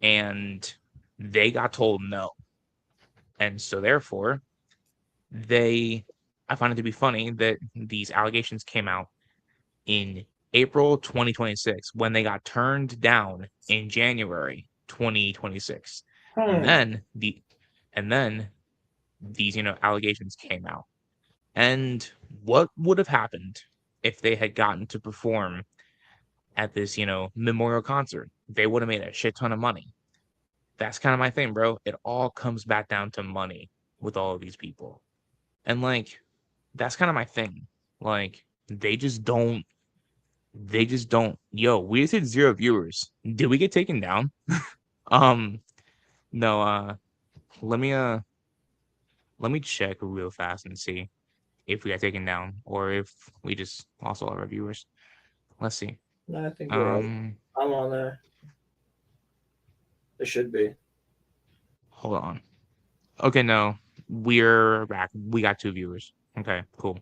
And they got told no. And so, therefore, I find it to be funny that these allegations came out in April 2026 when they got turned down in January 2026. And Hmm. then these allegations came out. And what would have happened if they had gotten to perform at this, memorial concert? They would have made a shit ton of money. That's kind of my thing, bro. It all comes back down to money with all of these people. And like that's kind of my thing. Like they just don't yo, we just hit 0 viewers. Did we get taken down? Um no, let me check real fast and see if we got taken down or if we just lost all of our viewers. Let's see. No, I think you're right. Um, I'm on there. It should be. hold on. Okay, no, we're back. We got 2 viewers. Okay, cool.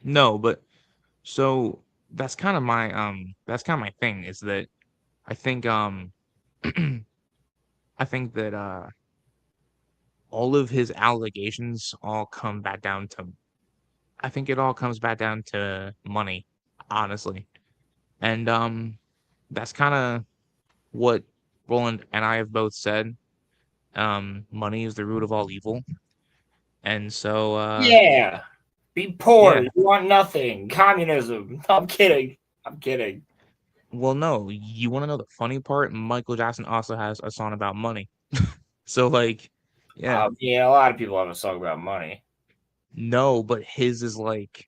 No, but so that's kind of my thing is that I think I think that all of his allegations all come back down to I think it all comes back down to money, honestly. And that's kind of what Roland and I have both said. Money is the root of all evil. And so Yeah. Be poor. yeah. You want nothing. Communism. I'm kidding. I'm kidding. Well, no, you want to know the funny part? Michael Jackson also has a song about money. So like, yeah. Yeah, a lot of people have a song about money. No, but his is like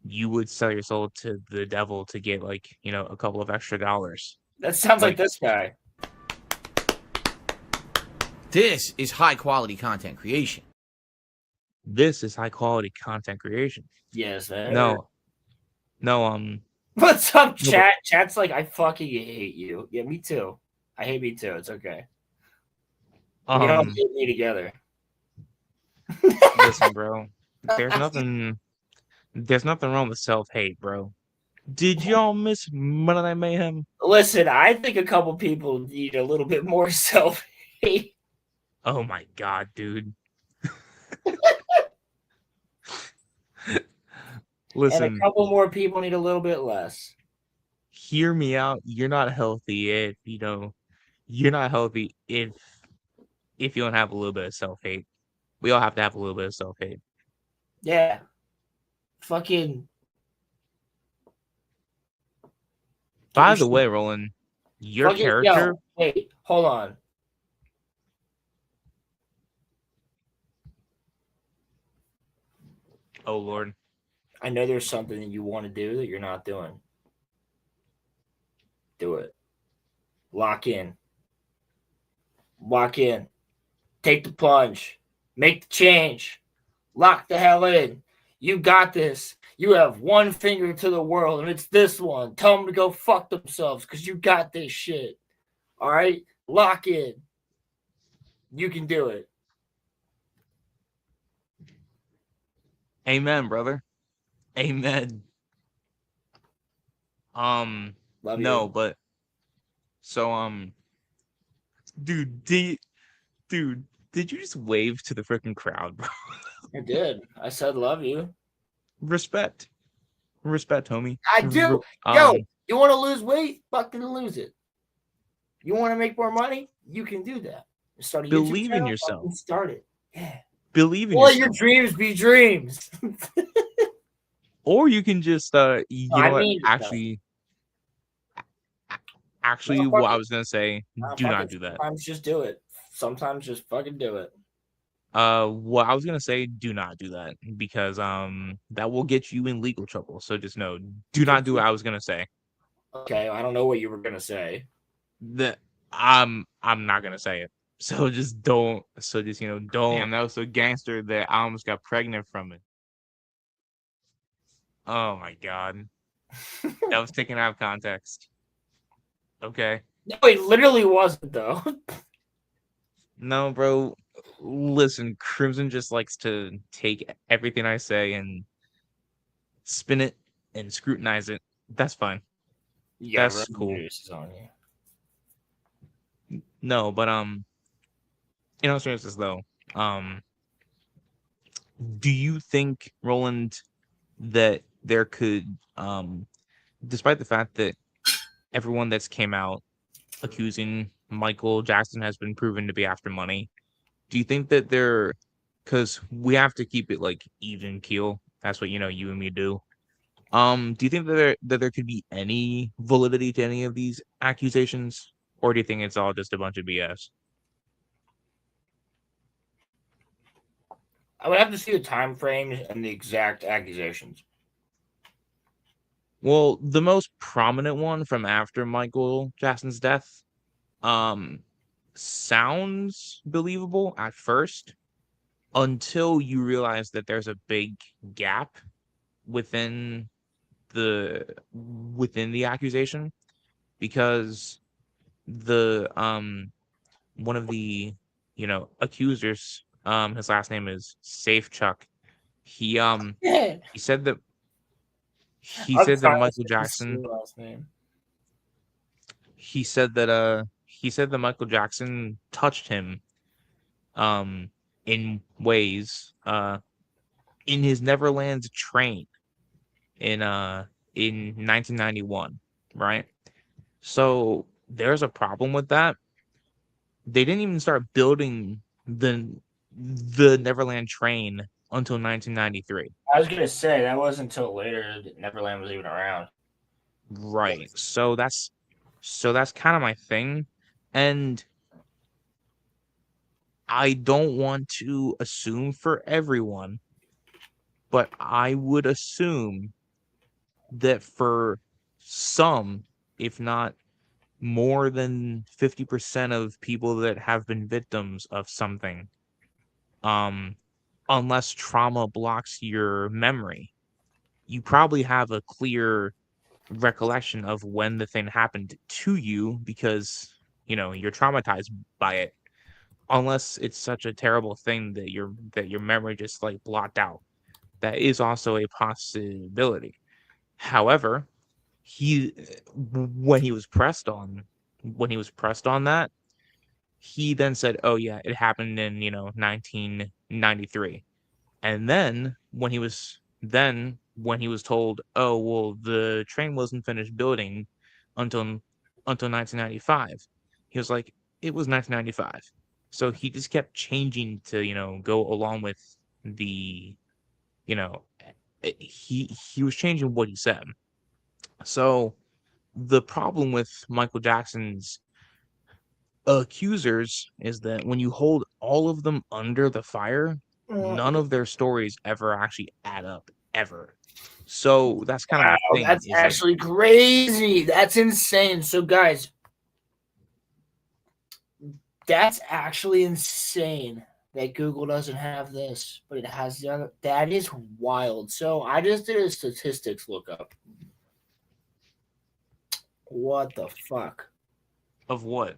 you would sell your soul to the devil to get like, a couple of extra dollars. That sounds like Like- this guy. This is high quality content creation. This is high quality content creation. Yes, man. No. What's up, No, chat? Chat's like, I fucking hate you. Yeah, me too. I hate me too. It's okay. We all hate me together. Listen, bro. There's nothing wrong with self-hate, bro. Did y'all miss Monday Night Mayhem? Listen, I think a couple people need a little bit more self-hate. Oh my god, dude. Listen, And a couple more people need a little bit less. hear me out. You're not healthy if you're not healthy if you don't have a little bit of self-hate. We all have to have a little bit of self-hate. Yeah. Fucking. By the way, Roland, your fucking, character. Yo, wait, hold on. Oh Lord. I know there's something that you want to do that you're not doing. Do it. Lock in. Lock in. Take the plunge. Make the change. Lock the hell in. You got this. You have one finger to the world, and it's this one. Tell them to go fuck themselves because you got this shit. All right? Lock in. You can do it. Amen, brother. Amen. Love No, you. but so dude, did you just wave to the freaking crowd, bro? I did. I said love you. Respect, homie. I do. Yo, you want to lose weight? Fucking lose it. You want to make more money? You can do that. Start a YouTube Believe in channel, yourself. fucking start it. Yeah. Believe in Let yourself. your dreams be dreams. Or you can just you know I what? mean, Actually, No, what fuck I it. was gonna say, do fuck not it. do that. Sometimes just do it. Sometimes just fucking do it. What I was gonna say, do not do that because that will get you in legal trouble. So just know, do not do what I was gonna say. Okay, I don't know what you were gonna say. That I'm not gonna say it. So just don't. So just don't. Damn, that was so gangster that I almost got pregnant from it. Oh my god, that was taken out of context. Okay. No, it literally wasn't though. No, bro. Listen, Crimson just likes to take everything I say and spin it and scrutinize it. That's fine. Yeah, That's cool. On you. No, but in all seriousness though, do you think, Roland, that there could despite the fact that everyone that's came out accusing Michael Jackson has been proven to be after money, do you think that they're, because we have to keep it like even keel, that's what you and me do, do you think that there could be any validity to any of these accusations, or do you think it's all just a bunch of BS? I would have to see the time frame and the exact accusations. Well, the most prominent one from after Michael Jackson's death sounds believable at first until you realize that there's a big gap within the accusation, because the one of the accusers, his last name is Safe Chuck. He said that Michael Jackson, Last name. he said that Michael Jackson touched him in ways in his Neverland train in 1991, right? So there's a problem with that. They didn't even start building the Neverland train until 1993. I was gonna say that wasn't until later that Neverland was even around. Right. So that's kind of my thing. And I don't want to assume for everyone, but I would assume that for some, if not more than 50% of people that have been victims of something, unless trauma blocks your memory, you probably have a clear recollection of when the thing happened to you because you're traumatized by it, unless it's such a terrible thing that your memory just like blocked out. That is also a possibility. However, he when he was pressed on that, he then said, oh yeah, it happened in 1993. And then when he was told, oh well, the train wasn't finished building until 1995, he was like, it was 1995. So he just kept changing to go along with the you know he was changing what he said. So the problem with Michael Jackson's accusers is that when you hold all of them under the fire, none of their stories ever actually add up ever. So that's kind of Wow, my thing. that's is that actually crazy. That's insane. So, guys, that's actually insane that Google doesn't have this, but it has the other. That is wild. So, I just did a statistics lookup. What the fuck? of what?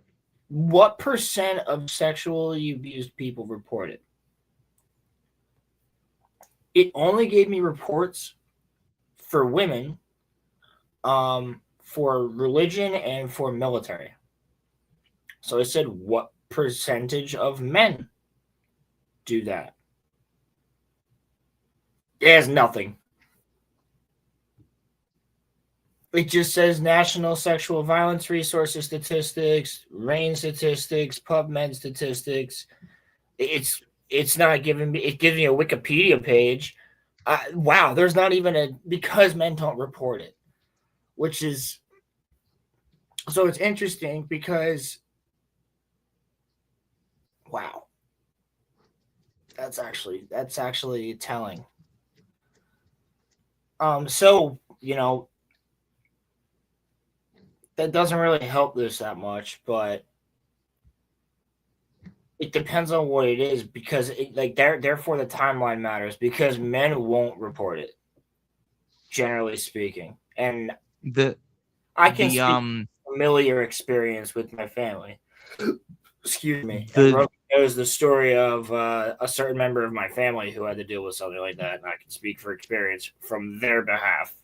What percent of sexually abused people reported? It only gave me reports for women, for religion, and for military. So I said, what percentage of men do that? It has nothing. It just says National Sexual Violence Resources statistics, RAIN statistics, PubMed statistics. It's not giving me. It gives me a Wikipedia page. Wow, there's not even a because men don't report it, which is so it's interesting because wow, that's actually telling. So that doesn't really help this that much, but it depends on what it is because therefore the timeline matters because men won't report it, generally speaking, and The I can the speak familiar experience with my family. Excuse me. the And Rogan knows the story of a certain member of my family who had to deal with something like that, and I can speak for experience from their behalf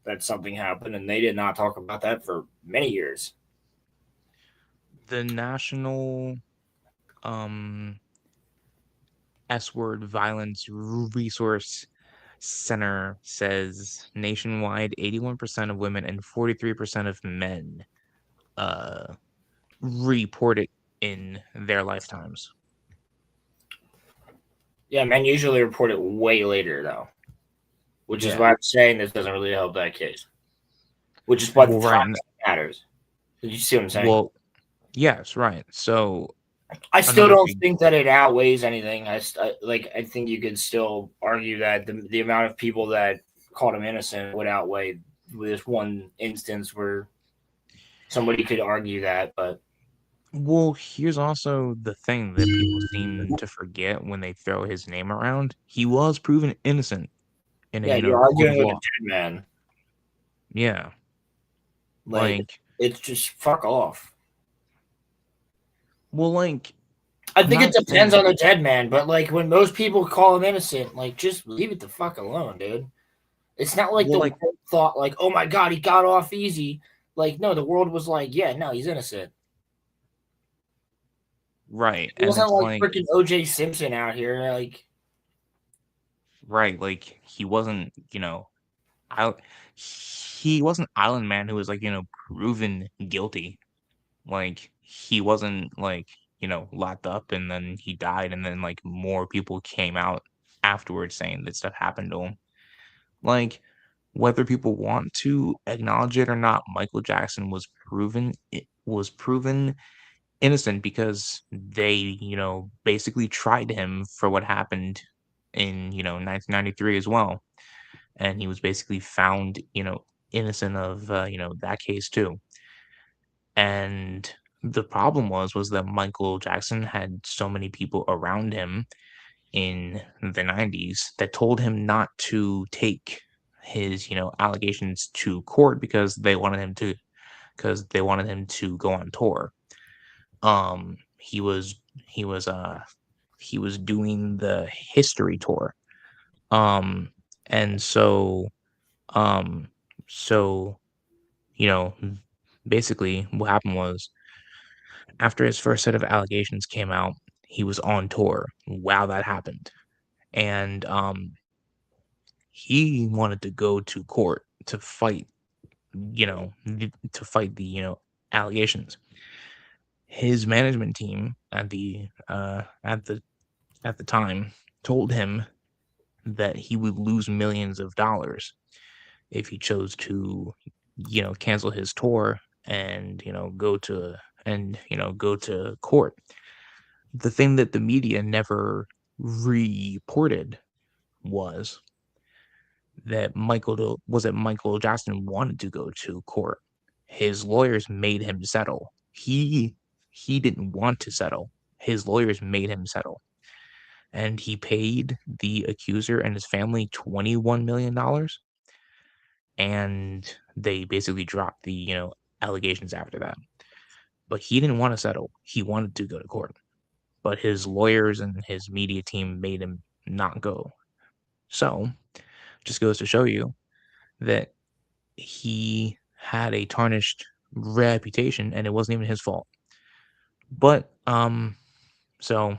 that something happened, and they did not talk about that for many years. the National S-word violence resource center says nationwide 81% of women and 43% of men report it in their lifetimes. Yeah, men usually report it way later, though, which is Yeah. why I'm saying this doesn't really help that case, which is what Well, the right. time matters. Did you see what I'm saying? Well, yes, right. So I still another don't thing- think that it outweighs anything. I think you could still argue that the amount of people that called him innocent would outweigh this one instance where somebody could argue that. But Well, here's also the thing that people seem to forget when they throw his name around. He was proven innocent in yeah, a you're court of arguing with a law. dead man. Yeah, Like it's just fuck off. well, like I think I'm it not depends saying- on the dead man, but like when most people call him innocent, like just leave it the fuck alone, dude. It's not like Well, the like- world thought like, oh my god, he got off easy. Like, no, the world was like, yeah, no, he's innocent. Right. It And wasn't it's like like, freaking OJ Simpson out here. Like, right, like he wasn't, I he wasn't Island Man who was like, proven guilty. Like he wasn't like, locked up and then he died and then like more people came out afterwards saying that stuff happened to him. Like whether people want to acknowledge it or not, Michael Jackson was proven innocent because they, basically tried him for what happened in, 1993 as well. And he was basically found, innocent of, that case too. And the problem was that Michael Jackson had so many people around him in the 90s that told him not to take his, allegations to court because they wanted him to go on tour. He was he was he was doing the history tour. Um and um so you know basically what happened was after his first set of allegations came out, he was on tour while that happened. And he wanted to go to court to fight, to fight the, allegations. His management team at the time told him that he would lose millions of dollars if he chose to, cancel his tour and, go to court. The thing that the media never reported was that Michael Jackson wanted to go to court. His lawyers made him settle. He didn't want to settle. His lawyers made him settle. And he paid the accuser and his family $21 million. And they basically dropped the, allegations after that. But he didn't want to settle. He wanted to go to court. But his lawyers and his media team made him not go. So, just goes to show you that he had a tarnished reputation and it wasn't even his fault. But so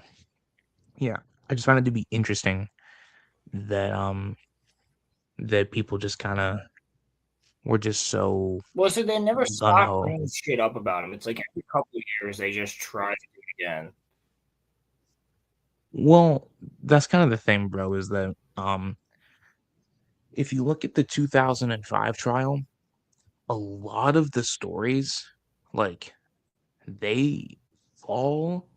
yeah, I just found it to be interesting that that people just kind of were just so well, so they never gun stop ho. bringing shit up about him. It's like every couple of years they just try to do it again. Well, that's kind of the thing, bro, is that if you look at the 2005 trial, a lot of the stories like they fall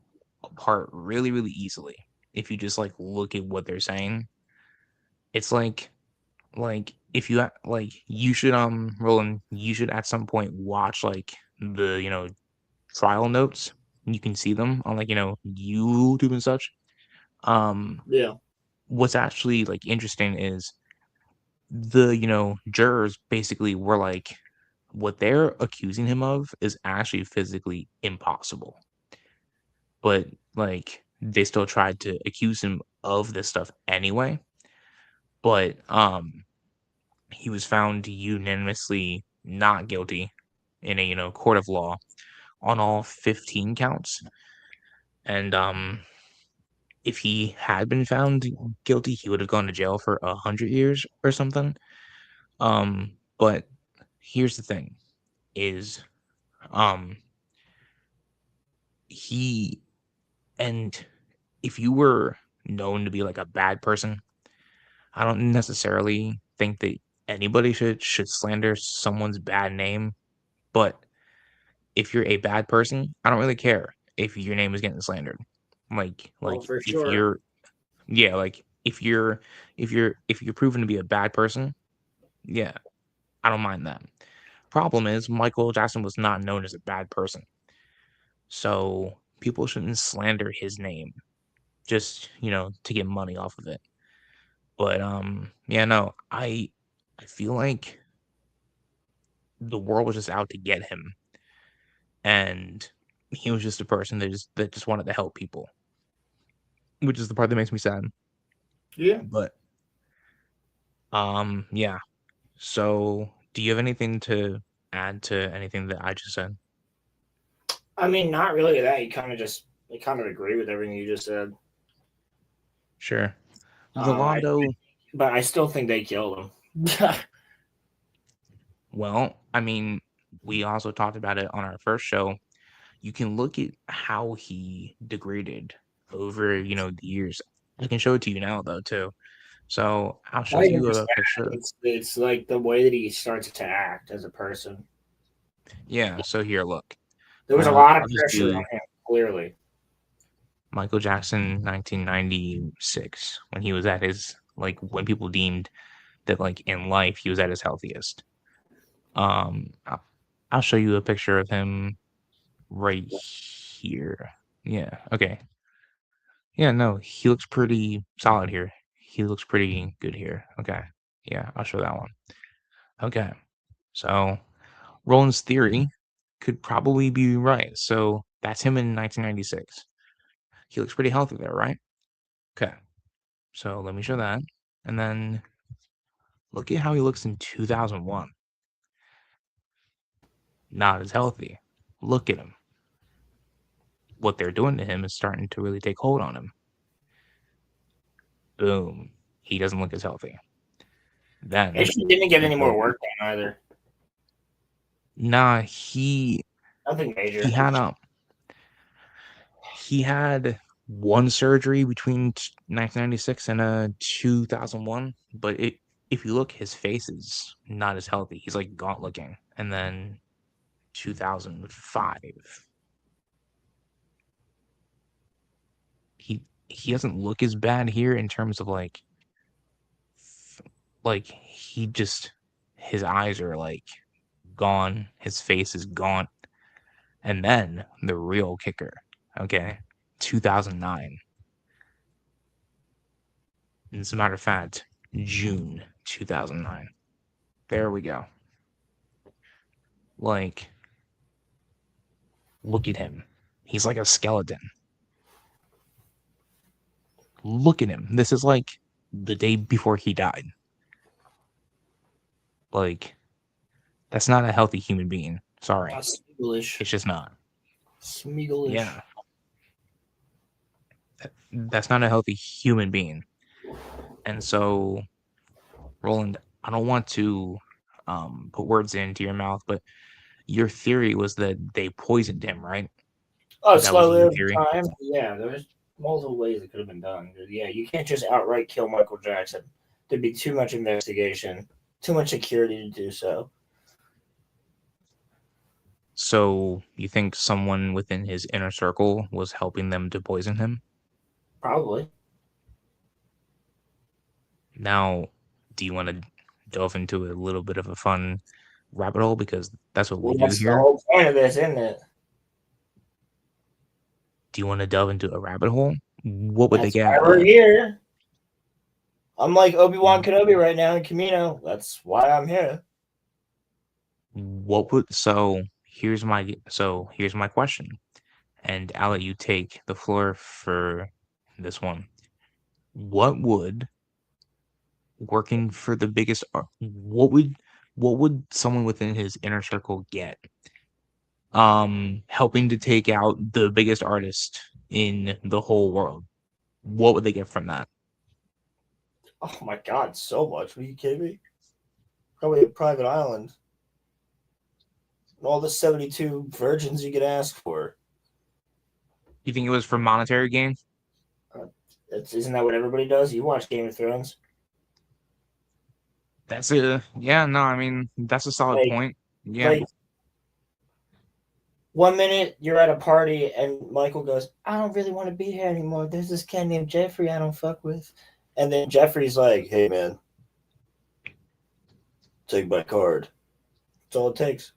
apart really, really easily. If you just like look at what they're saying, it's like if you like you should Roland, you should at some point watch like the trial notes. You can see them on like YouTube and such. Um, Yeah. what's actually like interesting is the jurors basically were like what they're accusing him of is actually physically impossible. But like they still tried to accuse him of this stuff anyway. But he was found unanimously not guilty in a court of law on all 15 counts. And if he had been found guilty, he would have gone to jail for 100 years or something. But here's the thing: is um he and if you were known to be like a bad person, I don't necessarily think that anybody should slander someone's bad name. But if you're a bad person, I don't really care if your name is getting slandered. Like Oh, like for if sure. you're yeah, like if you're proven to be a bad person, yeah, I don't mind that. Problem is Michael Jackson was not known as a bad person. So people shouldn't slander his name just, to get money off of it. But yeah, no, I feel like the world was just out to get him and he was just a person that just wanted to help people, which is the part that makes me sad. Yeah. But yeah. So, do you have anything to add to anything that I just said? I mean, not really that. I kind of agree with everything you just said. Sure. Um, Rolando. But I still think they killed him. Well, I mean, we also talked about it on our first show. You can look at how he degraded over, the years. I can show it to you now, though, too. So I'll show Not even you just a that. picture. It's like the way that he starts to act as a person. Yeah. So here, look. There was a lot I'll of just pressure on do him, clearly. Michael Jackson, 1996, when he was at his when people deemed that in life he was at his healthiest. I'll show you a picture of him right here. Yeah. Okay. Yeah. No, he looks pretty solid here. He looks pretty good here. Okay. Yeah, I'll show that one. Okay. So Roland's theory could probably be right. So that's him in 1996. He looks pretty healthy there, right? Okay. So let me show that. And then look at how he looks in 2001. Not as healthy. Look at him. What they're doing to him is starting to really take hold on him. Boom. He doesn't look as healthy. Then Actually, didn't get any more work done either. Nah, he Nothing major. he had one surgery between 1996 and 2001, but if you look, his face is not as healthy. He's gaunt looking. And then 2005, he doesn't look as bad here in terms of he just, his eyes are gone, his face is gaunt. And then the real kicker, okay, 2009. As a matter of fact, June 2009. There we go. Look at him. He's like a skeleton. Look at him. This is the day before he died. That's not a healthy human being. Sorry. That's Smeagolish. It's just not. Smeagolish. Yeah. That's not a healthy human being. And so, Roland, I don't want to put words into your mouth, but your theory was that they poisoned him, right? Oh, That was slowly your over theory? time. Yeah, there's multiple ways it could have been done. Yeah, you can't just outright kill Michael Jackson. There'd be too much investigation, too much security to do so. So you think someone within his inner circle was helping them to poison him? Probably. Now, do you want to delve into a little bit of a fun rabbit hole? Because that's what we do That's the here. whole point of this, isn't it? Do you want to delve into a rabbit hole? What would That's they get why out of we're that? here. I'm like Obi-Wan Kenobi right now in Camino. That's why I'm here. So here's my question, and I'll let you take the floor for this one. What would working for the biggest what would someone within his inner circle get helping to take out the biggest artist in the whole world? What would they get from that? Oh my god, so much. Are you kidding me? Probably a private island. And all the 72 virgins you could ask for. You think it was for monetary gain? Isn't that what everybody does? You watch Game of Thrones. That's a yeah, no, I mean that's a solid point. Yeah. Like, 1 minute you're at a party and Michael goes, I don't really want to be here anymore. There's this kid named Jeffrey I don't fuck with. And then Jeffrey's like, hey man, take my card. That's all it takes.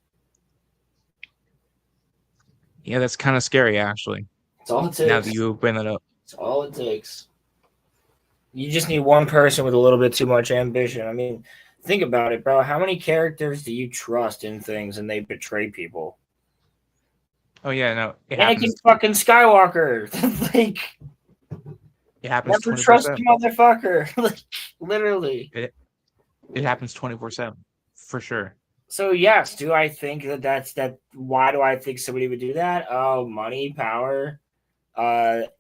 Yeah, that's kind of scary actually. That's all it takes. Now that you bring that up. That's all it takes. You just need one person with a little bit too much ambition. I mean, think about it, bro. How many characters do you trust in things and they betray people? Oh yeah, no. Anakin fucking Skywalker. Like, it happens. Never trust the motherfucker. Like, literally. It happens 24/7 for sure. So yes, do I think that? Why do I think somebody would do that? Oh, money, power,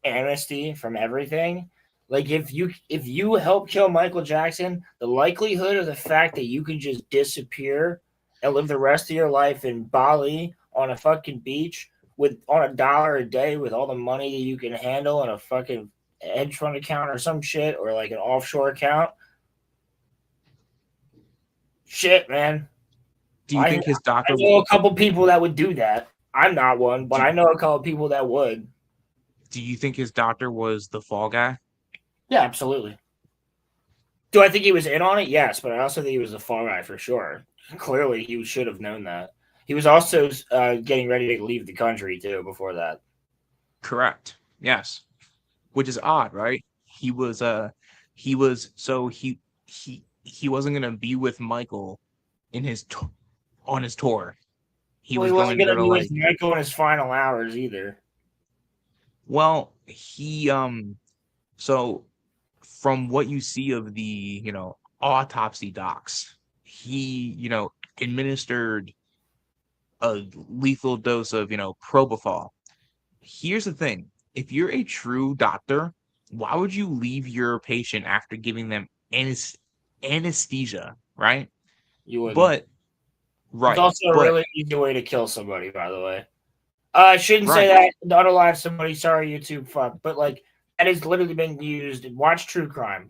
amnesty from everything. Like if you help kill Michael Jackson, the likelihood of the fact that you can just disappear and live the rest of your life in Bali on a fucking beach with on $1 a day with all the money that you can handle in a fucking hedge fund account or some shit or like an offshore account. Shit, man. Do you I think his I doctor? know a couple people that would do that. I'm not one, but Do, I know a couple people that would. do you think his doctor was the fall guy? Yeah, absolutely. Do I think he was in on it? Yes, but I also think he was a fall guy for sure. Clearly, he should have known that. He was also getting ready to leave the country too before that. Correct. Yes. Which is odd, right? He wasn't gonna be with Michael in on his tour. He Well, he was wasn't going to going go to to be with like, Michael in his final hours either. well, so from what you see of the, autopsy docs, he, administered a lethal dose of, propofol. Here's the thing. If you're a true doctor, why would you leave your patient after giving them anesthesia, right? You wouldn't. But It's right, also a but really easy way to kill somebody, by the way. I shouldn't say right. that. Unalive somebody. Sorry, YouTube. Fuck. But like that has literally been used. Watch true crime.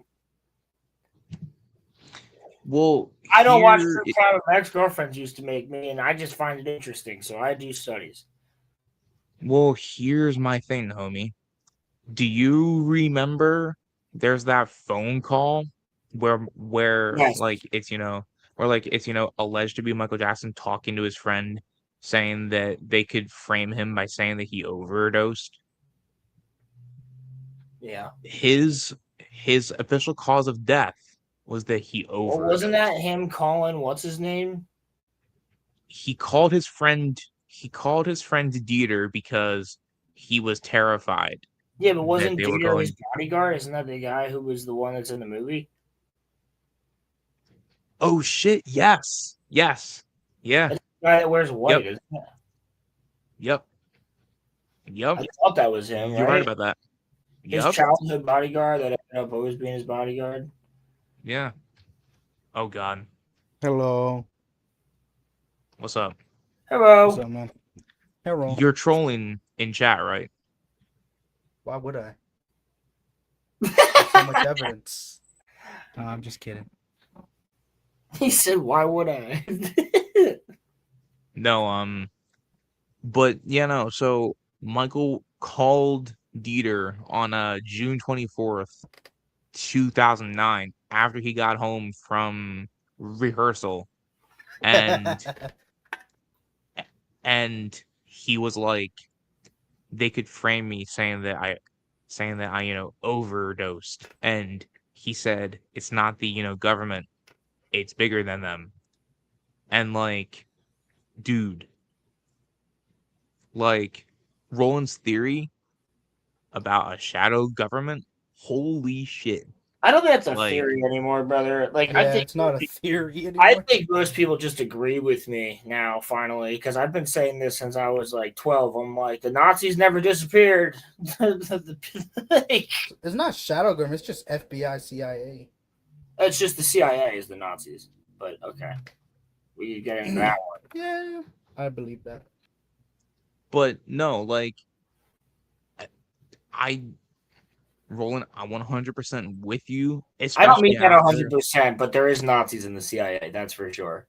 Well, I don't watch here, true crime. My ex-girlfriends used to make me, and I just find it interesting. So I do studies. here's my thing, homie. Do you remember there's that phone call where Yes. like it's alleged to be Michael Jackson talking to his friend saying that they could frame him by saying that he overdosed? Yeah. His official cause of death was that he Well, wasn't that overdosed. him calling? What's his name? He called his friend Dieter because he was terrified Yeah, but that wasn't they were Dieter his going. bodyguard? Isn't that the guy who was the one that's in the movie? Oh shit, yes, yeah, That's the guy that wears yep, white, isn't it? yep, yep. I thought that was him, You're right right? about that. His Yep. childhood bodyguard that ended up always being his bodyguard. Yeah. Oh God. Hello. What's up? What's Hello. up, man? Hello. You're trolling in chat, right? Why would I? There's so much evidence. No, I'm just kidding. He said, "Why would I?" No, but yeah, no. So Michael called Dieter on June 24th, 2009, after he got home from rehearsal, and and he was like, they could frame me saying that I overdosed, and he said it's not the government, it's bigger than them. And like, dude, like Roland's theory about a shadow government, holy shit. I don't think that's a Like, theory anymore, brother. Like, Yeah, it's not a theory I anymore. think most people just agree with me now, finally, because I've been saying this since I was like 12. I'm like, the Nazis never disappeared. It's not shadow government. It's just FBI, CIA. It's just the CIA is the Nazis. But okay, we get into that one. Yeah, I believe that. but no, like, I Roland, I'm 100% with you, I don't especially mean that after. 100%, but there is Nazis in the CIA. That's for sure.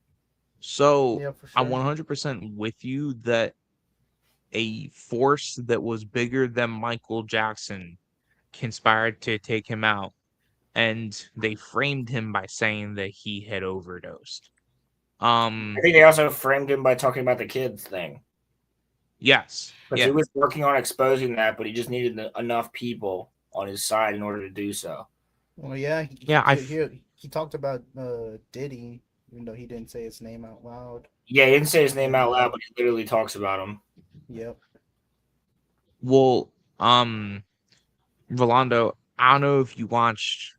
So Yeah, for I'm sure. 100% with you that a force that was bigger than Michael Jackson conspired to take him out, and they framed him by saying that he had overdosed. I think they also framed him by talking about the kids thing. Yes. Because he was working on exposing that, but he just needed enough people on his side in order to do so. Well, yeah. He talked about Diddy, even though he didn't say his name out loud. Yeah, he didn't say his name out loud, but he literally talks about him. Yep. Well, Rolando, I don't know if you watched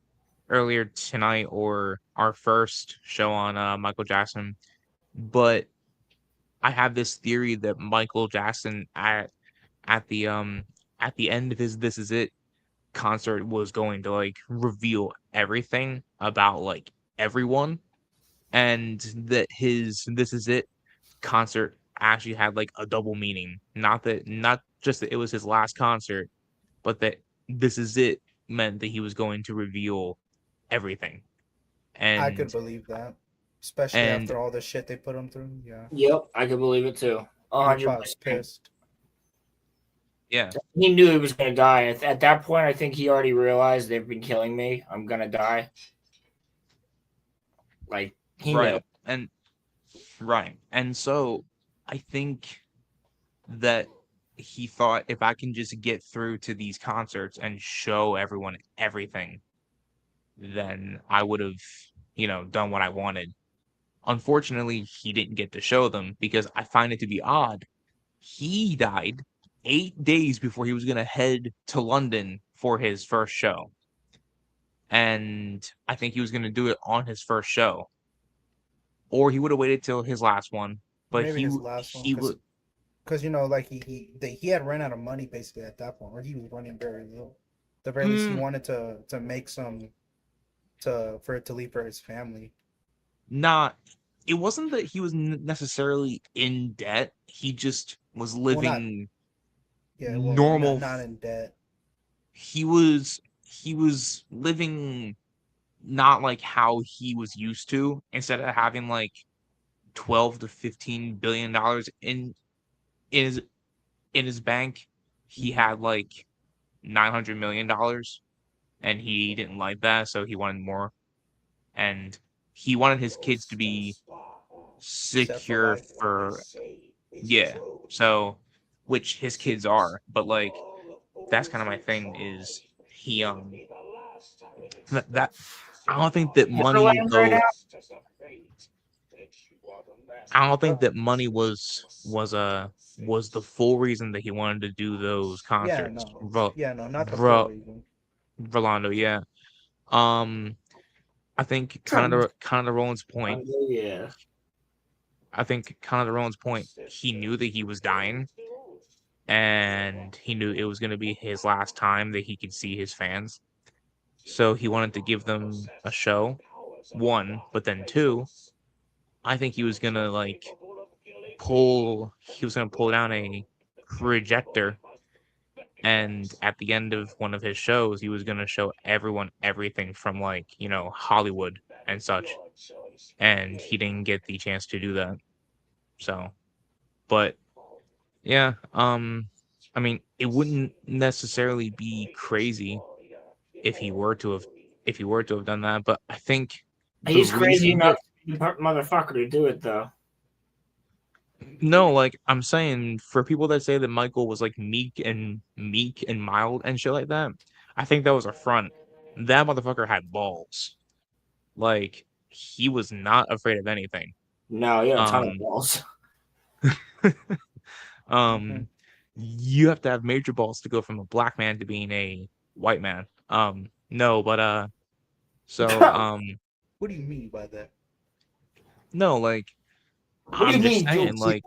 earlier tonight or our first show on Michael Jackson. but I have this theory that Michael Jackson at the end of his "This Is It" concert was going to like reveal everything about like everyone, and that his "This Is It" concert actually had like a double meaning. Not just that it was his last concert, but that "This Is It" meant that he was going to reveal everything. I could And believe that, especially and after all the shit they put him through. Yeah, Yep, I can believe it too. he probably 100%. pissed. yeah, He knew he was going to die. At that point, I think he already realized they've been killing me. I'm going to die. Like, he knew. right. And right. And so I think that he thought, if I can just get through to these concerts and show everyone everything, then I would have, done what I wanted. Unfortunately, he didn't get to show them because I find it to be odd. He died 8 days before he was going to head to London for his first show. And I think he was going to do it on his first show. Or he would have waited till his last one. But Maybe his last one, he would. because like he had ran out of money basically at that point, or he was running very low. At the very least, he wanted to make some for it to leave for his family. It wasn't that he was necessarily in debt. He just was living normal. Not in debt. He was living not like how he was used to. Instead of having like 12 to 15 billion dollars in his bank, he had like 900 million dollars, and he didn't like that, so he wanted more. And he wanted his kids to be secure for so, which his kids are, but like that's kind of my thing is he that I don't think that money though. I don't think that money was the full reason that he wanted to do those concerts. Not the full reason. Rolando, yeah. I think kind of Roland's point. Yeah. I think kind of Roland's point. He knew that he was dying, and he knew it was going to be his last time that he could see his fans. So he wanted to give them a show. One, but then two, I think he was gonna pull down a projector, and at the end of one of his shows, he was gonna show everyone everything from Hollywood and such. And he didn't get the chance to do that. So, but yeah, I mean, it wouldn't necessarily be crazy if he were to have done that, but I think he's crazy enough, motherfucker, to do it though. No, like I'm saying, for people that say that Michael was like meek and mild and shit like that, I think that was a front. That motherfucker had balls. Like, he was not afraid of anything. No, he had a ton of balls. You have to have major balls to go from a black man to being a white man. No, but so What do you mean by that? No, like, I'm just saying, like,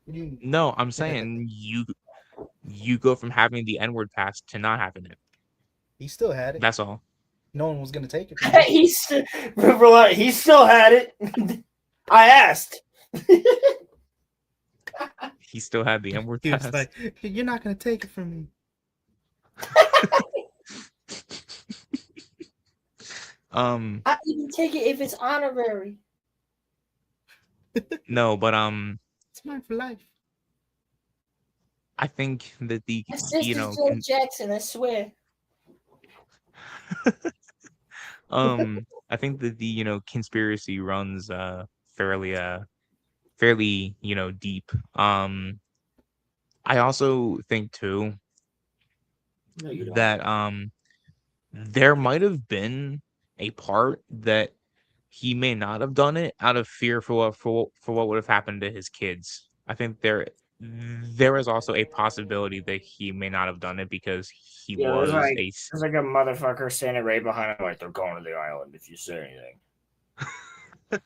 no, I'm saying you go from having the N-word pass to not having it. He still had it. That's all. No one was gonna take it. He still had it. I asked. He still had the N-word pass. He was like, "You're not gonna take it from me." I even take it if it's honorary. No, but it's mine for life. I think that the My sister's Joe Jackson, I swear. I think that the conspiracy runs fairly deep. I also think too that there might have been a part that he may not have done it out of fear for what would have happened to his kids. I think there is also a possibility that he may not have done it because he was there's like a motherfucker standing right behind him, like, they're going to the island if you say anything.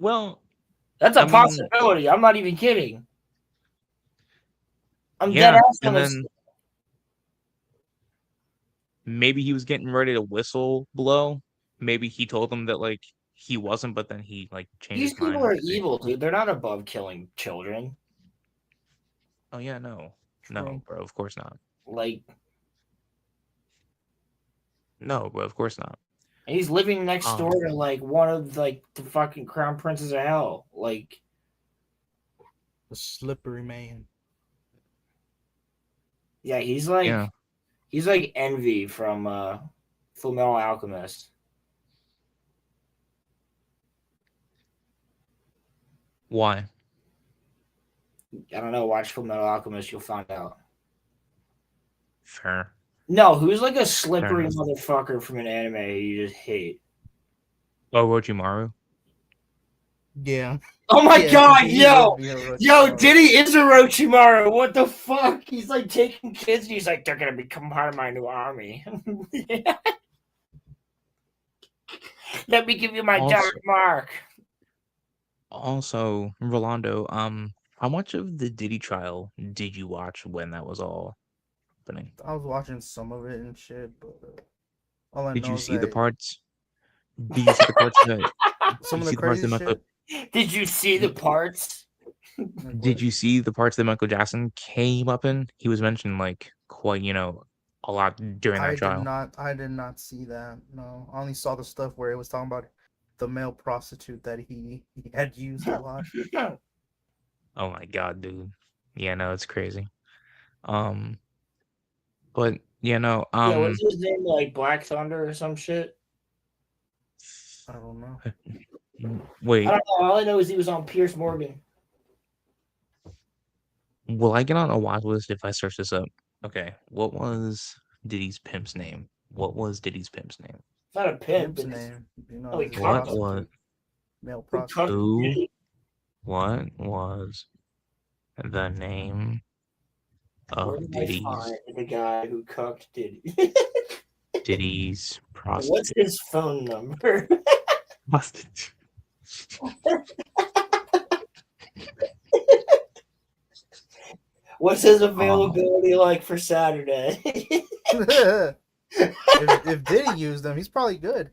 Well, That's a I mean, possibility. I'm not even kidding. I'm dead yeah, ass on and this. then maybe he was getting ready to whistle blow. Maybe he told them that like he wasn't, but then he like changed These his mind. people are evil, dude. They're not above killing children. Oh yeah, no, True. bro, of course not. Like, No, bro, of course not. and he's living next door to like one of like the fucking crown princes of hell. Like, The slippery man. yeah, he's like Yeah. Envy from Full Metal Alchemist. Why? I don't know. Watch Full Metal Alchemist, you'll find out. Fair. No, who's like a slippery enough. motherfucker from an anime you just hate? Oh, Orochimaru. Yeah. Oh my Yeah, god, he yo! would be a Yo, Orochimaru. Diddy is Orochimaru. What the fuck? He's like taking kids and he's like, they're gonna become part of my new army. Let me give you my dark mark. Also, Rolando, how much of the Diddy trial did you watch when that was all happening? I was watching some of it and shit, but all I Did know you is see the that parts? Did you see the parts that? some of did you see the the parts that crazy Michael? shit. Did you see the parts? Like, Did what? you see the parts that Michael Jackson came up in? He was mentioned like quite, a lot during that trial. I did not see that. No, I only saw the stuff where it was talking about the male prostitute that he had used a lot. Oh my god, dude. Yeah, no, it's crazy. But Yeah, what's his name? Like Black Thunder or some shit? I don't know. wait, I don't know. All I know is he was on Pierce Morgan. will I get on a watch list if I search this up? Okay, what was Diddy's pimp's name? What was Diddy's pimp's name? It's not a pimp. Pimp's It's name, you know, Oh, he is a cucked What was prostitute, male who prostitute. cucked who? Diddy. What was the name Where of did I find the guy who cucked Diddy? Diddy's What's prostitute? his phone number? Prostitute. What's his availability like for Saturday? if Diddy used them, he's probably good.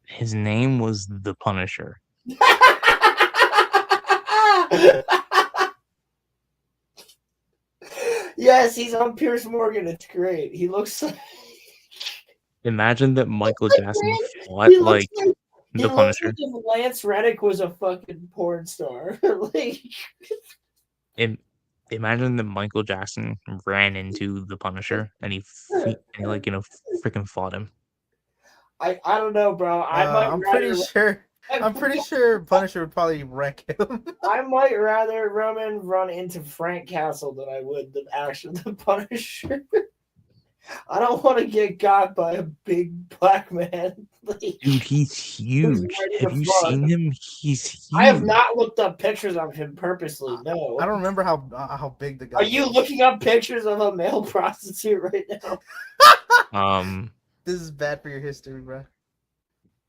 His name was the Punisher. Yes, he's on Pierce Morgan. It's great. He looks like Imagine that Michael Jackson fought he looks like like he the looks Punisher. like if Lance Reddick was a fucking porn star. Like, Imagine that Michael Jackson ran into the Punisher and he freaking fought him. I don't know, bro. I'm pretty sure Punisher would probably wreck him. I might rather Roman run into Frank Castle than I would the Punisher. I don't want to get got by a big black man. Like, Dude, he's huge. ready Have to you fuck. seen him? He's huge. I have not looked up pictures of him purposely. No. I don't remember how big the guy. Are you was. looking up pictures of a male prostitute right now? This is bad for your history, bro.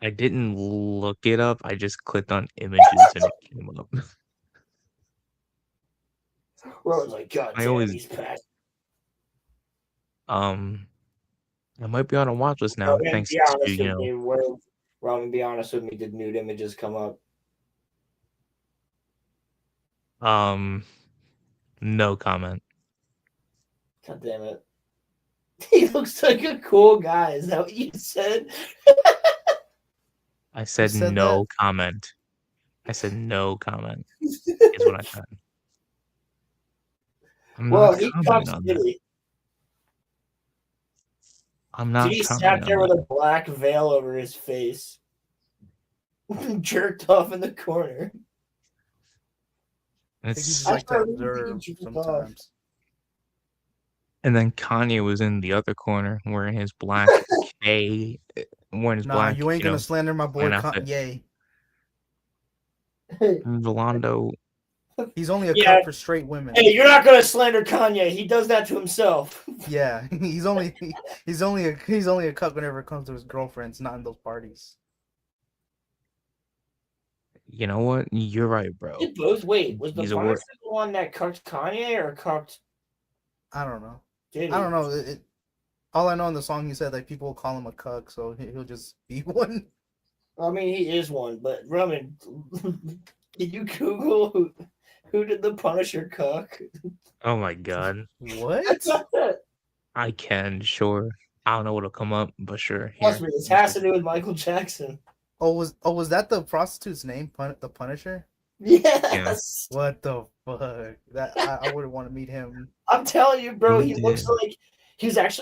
I didn't look it up. I just clicked on images and it came up. Roman's like, God I damn, always- he's fat. I might be on a watch list now. Roman, Thanks be to honest with me. Roman, be honest with me. Did nude images come up? No comment. God damn it. He looks like a cool guy. Is that what you said? I said said no that? comment. I said no comment. Is what I said. I'm Well, not he commenting cuffs on that. Diddy. I'm not Diddy sat commenting there on with that. a black veil over his face. Jerked off in the corner. I think he It's, just like to I really observe think he jerked off. sometimes. and then Kanye was in the other corner wearing his black wearing his Nah, black, you ain't gonna slander my boy plain outfit. Kanye. Rolando. He's only a Yeah. cup for straight women. Hey, you're not gonna slander Kanye. He does that to himself. Yeah, he's only a cup whenever it comes to his girlfriends, not in those parties. You know what? You're right, bro. Did both? Wait, was the He's a Punisher word. the one that cucked Kanye or cucked I don't know. Diddy? I don't know. All I know in the song, he said like people will call him a cuck, so he'll just be one. I mean, he is one, but Roman, can you Google who did the Punisher cuck? Oh my god. What? I can, sure. I don't know what'll come up, but sure. Trust Here. me, this has to do with Michael Jackson. Was that the prostitute's name? The Punisher? Yes. What the fuck? That I would want to meet him. I'm telling you, bro, he He looks did. like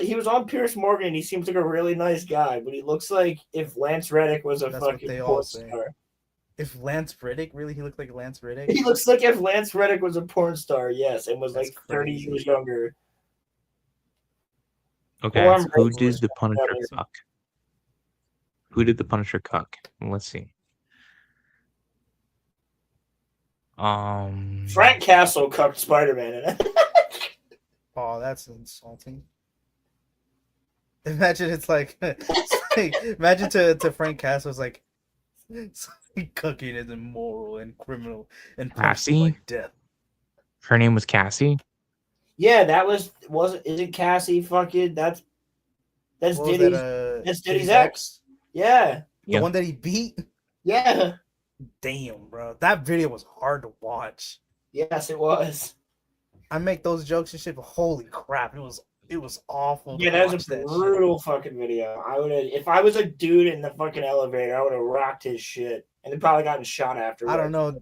he was on Pierce Morgan. He seems like a really nice guy, but he looks like if Lance Reddick was a That's what fucking they all porn say. star. If Lance Reddick, really, he looked like Lance Reddick. He looks like if Lance Reddick was a porn star, yes, and was That's like 30 crazy. years younger. Okay, Or I'm who racist. did the Punisher Whatever. cuck? Who did the Punisher cuck? Let's see. Frank Castle cucked Spider-Man in it. Oh, that's insulting. Imagine it's like, imagine to Frank Castle's like, cooking is immoral and criminal and punishable by Cassie? death. Her name was Cassie. Yeah, that isn't Cassie fucking that's What was Diddy's that? that's Diddy's ex. Yeah. The Yep. one that he beat. Yeah. Damn, bro, that video was hard to watch. Yes, it was. I make those jokes and shit, but holy crap, it was awful. Yeah, to that was watch a that shit. brutal fucking video. I would have, if I was a dude in the fucking elevator, I would have rocked his shit, and then probably gotten shot after. I don't know.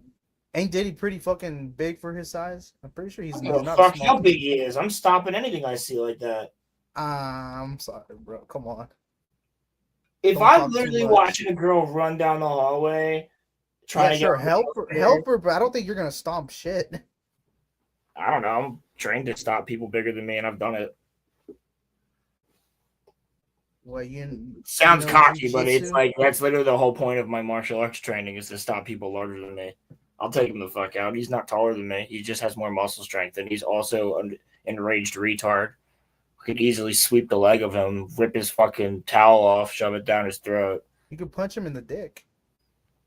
Ain't Diddy pretty fucking big for his size? I'm pretty sure he's Oh, not fuck, a small how dude. big he is! I'm stopping anything I see like that. I'm sorry, bro. Come on. If Don't I'm talk too literally much. watching a girl run down the hallway, trying Yeah, to sure, get help her, but I don't think you're gonna stomp shit. I don't know. I'm trained to stop people bigger than me, and I've done it. Well, you Sounds know cocky, but it's jujitsu? like that's literally the whole point of my martial arts training is to stop people larger than me. I'll take him the fuck out. He's not taller than me. He just has more muscle strength, and he's also an enraged retard. Could easily sweep the leg of him, rip his fucking towel off, shove it down his throat. You could punch him in the dick.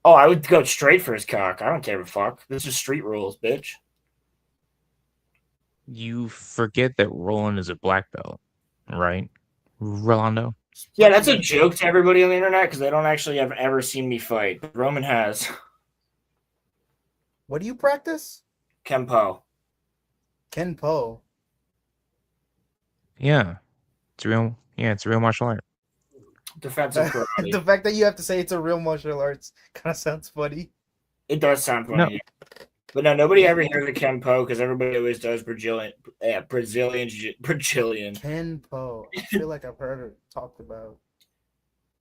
Oh, I would go straight for his cock. I don't give a fuck. This is street rules, bitch. You forget that Roland is a black belt, right? Rolando? Yeah, that's a joke to everybody on the internet because they don't actually have ever seen me fight. But Roman has. What do you practice? Kempo. Kenpo. Yeah. It's a real martial art. Defensive karate. The fact that you have to say it's a real martial arts kind of sounds funny. It does sound funny. No. But no, nobody ever hears of Kempo because everybody always does Brazilian. Kenpo. I feel like I've heard it talked about.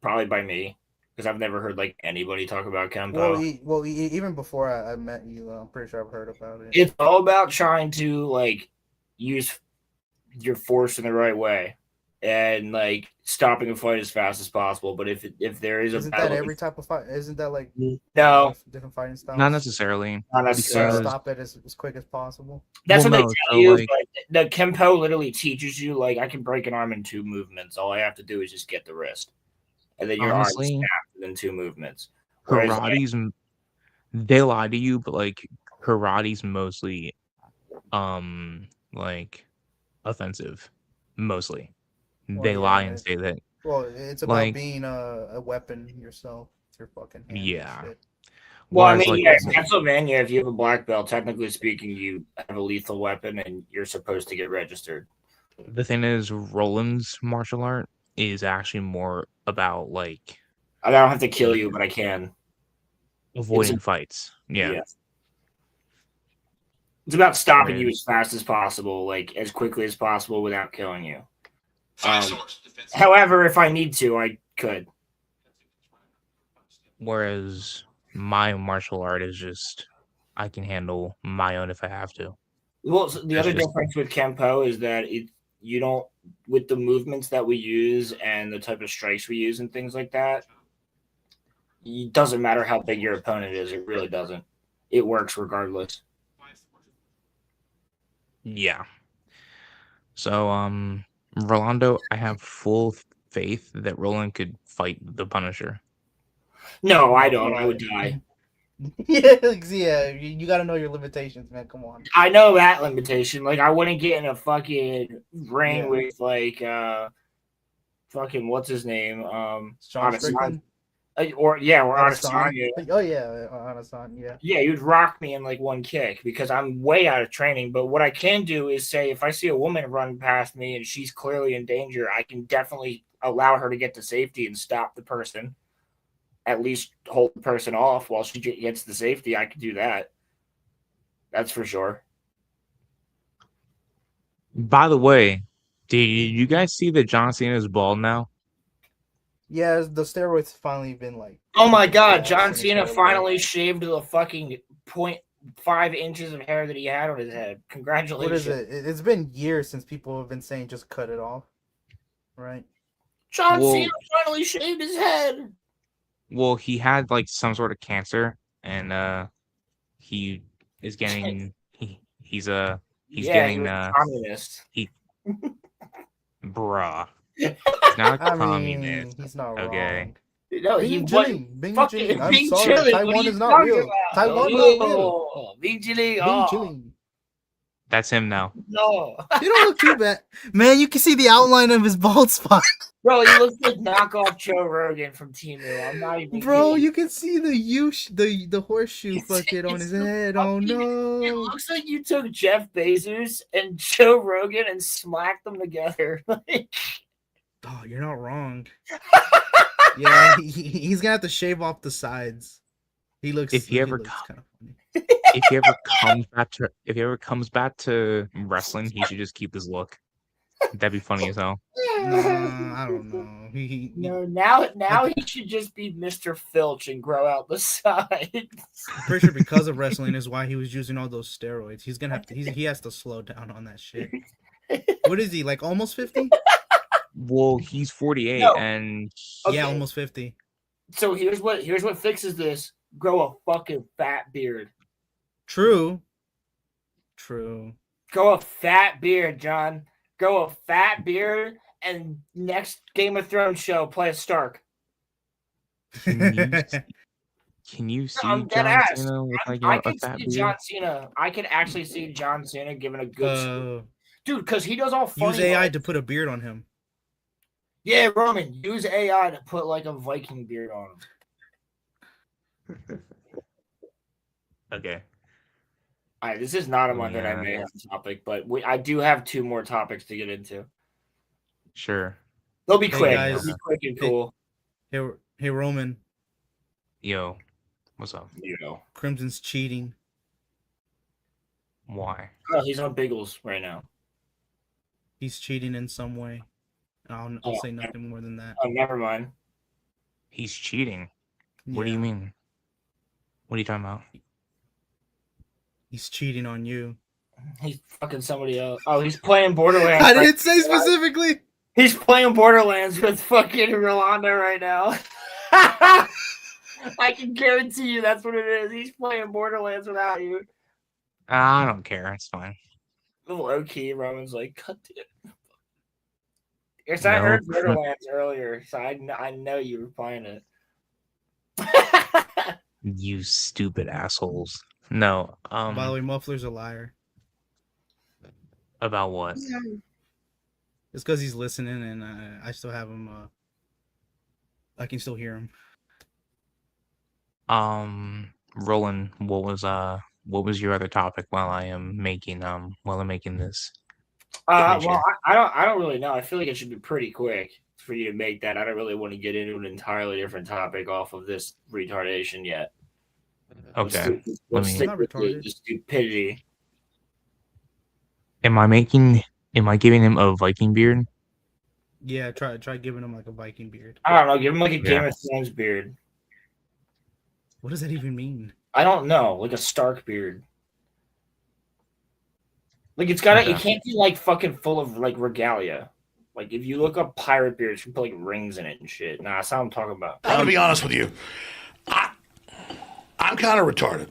Probably by me because I've never heard like anybody talk about Kempo. Even before I met you, I'm pretty sure I've heard about it. It's all about trying to like use your force in the right way and like stopping a fight as fast as possible. But if there is Isn't that every type of fight? Isn't that like no different fighting styles? Not necessarily. Not necessarily. Stop it as quick as possible. That's Well, what no, they tell so, you. like- But the Kempo literally teaches you like I can break an arm in 2 movements. All I have to do is just get the wrist, and then your Honestly, arm snaps in 2 movements. Whereas, Karate's they lie to you, but like karate's mostly like offensive. Mostly. Well, They yeah, lie and say that. Well, it's about Like- being a weapon yourself with your fucking hand and Yeah. shit. well, I Whereas, mean, like, yeah, in Pennsylvania, if you have a black belt, technically speaking, you have a lethal weapon, and you're supposed to get registered. the thing is, Roland's martial art is actually more about like I don't have to kill you, but I can. avoiding fights. Yeah. It's about stopping Right. you as fast as possible, like as quickly as possible, without killing you. However, if I need to, I could. Whereas my martial art is just I can handle my own if I have to. Well, so the That's other just- difference with Kempo is that you don't, with the movements that we use and the type of strikes we use and things like that, it doesn't matter how big your opponent is. It really doesn't. It works regardless. Yeah. So Rolando, I have full faith that Roland could fight the Punisher. No, I don't. I would die. Yeah, you got to know your limitations, man. Come on. I know that limitation. Like, I wouldn't get in a fucking ring Yeah. with like fucking what's his name Sean Strickland, or Anasan. Adesanya. Oh yeah, Anasan. Yeah. Yeah, you'd rock me in like one kick because I'm way out of training. But what I can do is say if I see a woman run past me and she's clearly in danger, I can definitely allow her to get to safety and stop the person. At least hold the person off while she gets the safety. I could do that. That's for sure. By the way, did you guys see that John Cena's bald now? Yeah, the steroids finally been like. Oh my kicking his God, ass John and his Cena hair finally shaved the fucking 0.5 inches of hair that he had on his head. Congratulations. What is it? It's been years since people have been saying just cut it off, right? John Well- Cena finally shaved his head. Well, he had like some sort of cancer, and he is getting he's Yeah, getting he was a communist. bruh. He's not a I communist. mean, he's not Okay. wrong. No, he Bing was Chilling, Bing fucking Chilling. I'm Bing sorry, Chilling, what are Taiwan you is not talking real. about? Taiwan not real. Bing Chilling, Bing oh, Chilling. That's him now. no. You don't look too bad, man. You can see the outline of his bald spot, Bro, he looks like knockoff Joe Rogan from Timu. I'm not even bro. kidding. You can see the horseshoe It's- fucking on it's his the head. Oh fucking- It no! looks like you took Jeff Bezos and Joe Rogan and smacked them together. Oh, you're not wrong. Yeah, he's gonna have to shave off the sides. He looks. If he ever looks kind of funny. If he ever comes back to wrestling, he should just keep his look. That'd be funny as hell. I don't know. No, now he should just be Mr. Filch and grow out the sides. I'm pretty sure because of wrestling is why he was using all those steroids. He's gonna have to. He has to slow down on that shit. What is he like? Almost 50? Well, he's 48, No. and Okay. Yeah, almost 50. So here's what fixes this: grow a fucking fat beard. True. Grow a fat beard, John. Grow a fat beard, and next Game of Thrones show, play a Stark. can you see I'm dead John ass. Cena with like I a can fat see beard? John Cena. I can actually see John Cena giving a good dude because he does all funny. Use AI ones. to put a beard on him. Yeah, Roman, use AI to put like a Viking beard on him. Okay. All right, this is not a Monday Yeah. Night Mayhem topic, but I do have 2 more topics to get into. Sure. They'll be Hey, quick. guys. They'll be quick and cool. Hey Roman, Yo, what's up? You know. Crimson's cheating. Why? Oh, he's on Biggles right now. He's cheating in some way. I'll Oh, say nothing more than that. Oh, never mind. He's cheating. What do you Yeah, mean? What are you talking about? He's cheating on you. He's fucking somebody else. Oh, he's playing Borderlands. I right didn't say now. specifically. He's playing Borderlands with fucking Rolando right now. I can guarantee you that's what it is. He's playing Borderlands without you. I don't care. It's fine. Low key, Roman's like, cut it. Yes, I No. heard Borderlands earlier, so I know you were playing it. You stupid assholes. No. By the way, Muffler's a liar. About what? It's because he's listening, and I still have him. I can still hear him. Roland, what was your other topic while I'm making this? Well, I don't really know. I feel like it should be pretty quick for you to make that. I don't really want to get into an entirely different topic off of this retardation yet. Okay. Let's me- stick Not with retarded. the stupidity. Am I giving him a Viking beard? Yeah, try giving him like a Viking beard. I don't know. Give him like a Yeah. Game of Thrones beard. What does that even mean? I don't know, like a Stark beard. Like it's gotta. It Okay. can't be like fucking full of like regalia. Like if you look up pirate beards, you can put like rings in it and shit. Nah, that's not what I'm talking about. I'm gonna be honest with you. I'm kind of retarded.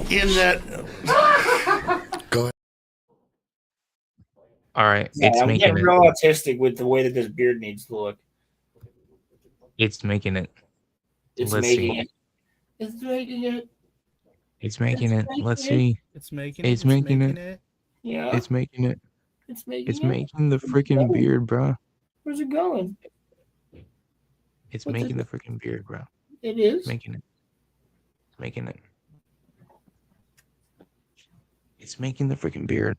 In that. Go ahead. All right, Yeah, it's I'm making getting it. real autistic with the way that this beard needs to look. It's making it. It's Let's making see. it. It's making it. It's making it. Let's see. It's making it. It's making it. it. Yeah. It's making it. It's making It's it. making the freaking beard, bro. Where's it going? It's What's making it? the freaking beard, bro. It is. It's making it. It's making it. It's making the freaking beard.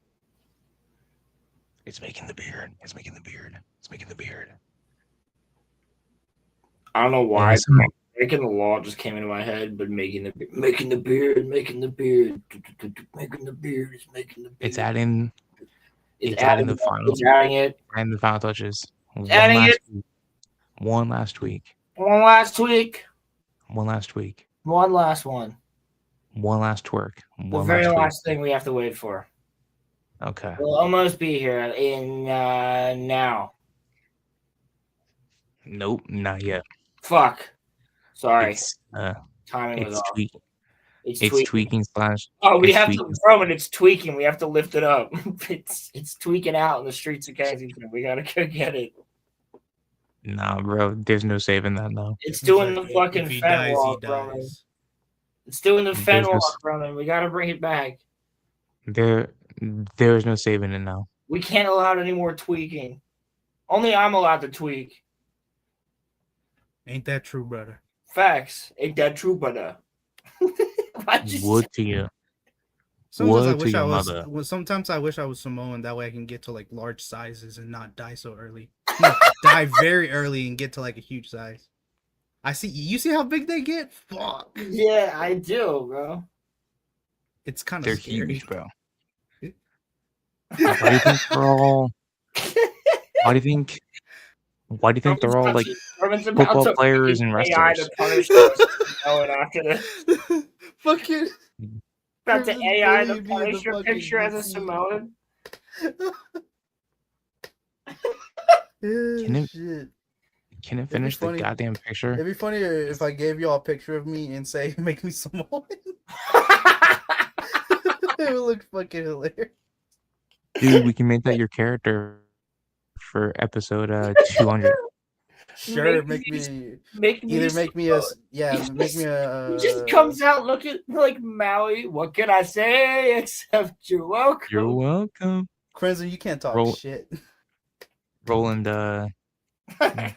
It's making the beard. It's making the beard. It's making the beard. I don't know why. Yes, I'm- Making the law just came into my head, but making the beard, making the beard, making the beard is making the beard. It's adding. It's It's adding adding the it. final. It's adding it. And the final touches. One adding last it. week. One last week. One last week. One last week. One last one. One last twerk. The One very last last thing we have to wait for. week. Okay. We'll almost be here in now. Nope, not yet. Fuck. Sorry. It's Timing was it's off. tweaking. It's It's tweaking. tweaking slash. Oh, we it's have tweaking. to, Roman. It's tweaking. We have to lift it up. It's tweaking out in the streets of Kensington. We gotta go get it. Nah, bro. There's no saving that now. It's doing the If fucking he fen dies, he walk, Roman. dies. It's doing the fen There's no walk, Roman. We gotta bring it back. There's no saving it now. We can't allow any more tweaking. Only I'm allowed to tweak. Ain't that true, brother? Facts. Ain't that true, brother? Wood to you. Sometimes I Wood to wish I your was. mother. Well, sometimes I wish I was Samoan. That way I can get to like large sizes and not die so early. Die very early and get to like a huge size. I see. You see how big they get? Fuck. Yeah, I do, bro. It's kind They're of scary. huge, bro. Why do you think they're all? Why do you think? Why do you think they're all like Roman's about football to players and AI wrestlers? to punish us going after this. Fucking. About to Just AI to bully me in punish the your fucking picture as a DC. Samoan. Can it- Shit. Can it be finish the funny. goddamn picture? It'd be funnier if I gave y'all a picture of me and say, "Make me Samoan." It would look fucking hilarious. Dude, we can make that your character for episode 200. Sure, Make make me Make me either make me a Samoan. make me a. He just comes out looking like Maui. What can I say except you're welcome? You're welcome. Crimson, you can't talk Roll- shit. Roland, did